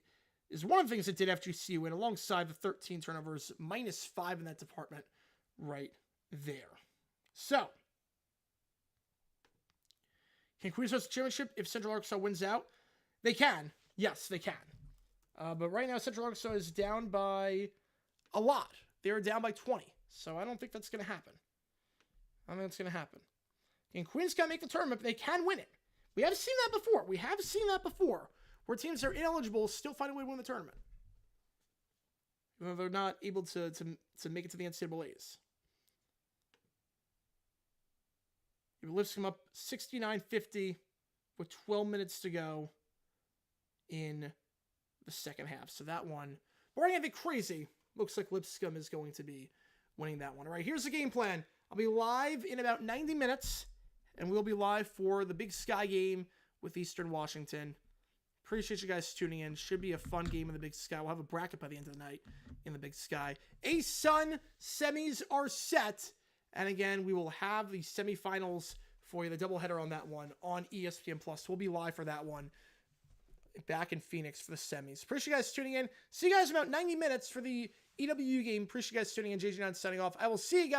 is one of the things that did FGC win, alongside the 13 turnovers, -5 in that department right there. So, can Queens host the championship if Central Arkansas wins out? They can. Yes, they can. But right now, Central Arkansas is down by a lot. They're down by 20. So I don't think that's going to happen. I don't think it's going to happen. And Queens can make the tournament, but they can win it. We have seen that before. Where teams are ineligible still find a way to win the tournament. Even though they're not able to make it to the NCAAs. It lifts them up 69-50 with 12 minutes to go in the second half. So that one, barring anything crazy, looks like Lipscomb is going to be winning that one. All right, here's the game plan. I'll be live in about 90 minutes, and we'll be live for the Big Sky game with Eastern Washington. Appreciate you guys tuning in. Should be a fun game in the Big Sky. We'll have a bracket by the end of the night in the Big Sky. A-Sun semis are set. And again, we will have the semifinals for you, the doubleheader on that one on ESPN+. We'll be live for that one back in Phoenix for the semis. Appreciate you guys tuning in. See you guys in about 90 minutes for the EWU game. Appreciate you guys tuning in. JG9 signing off. I will see you guys.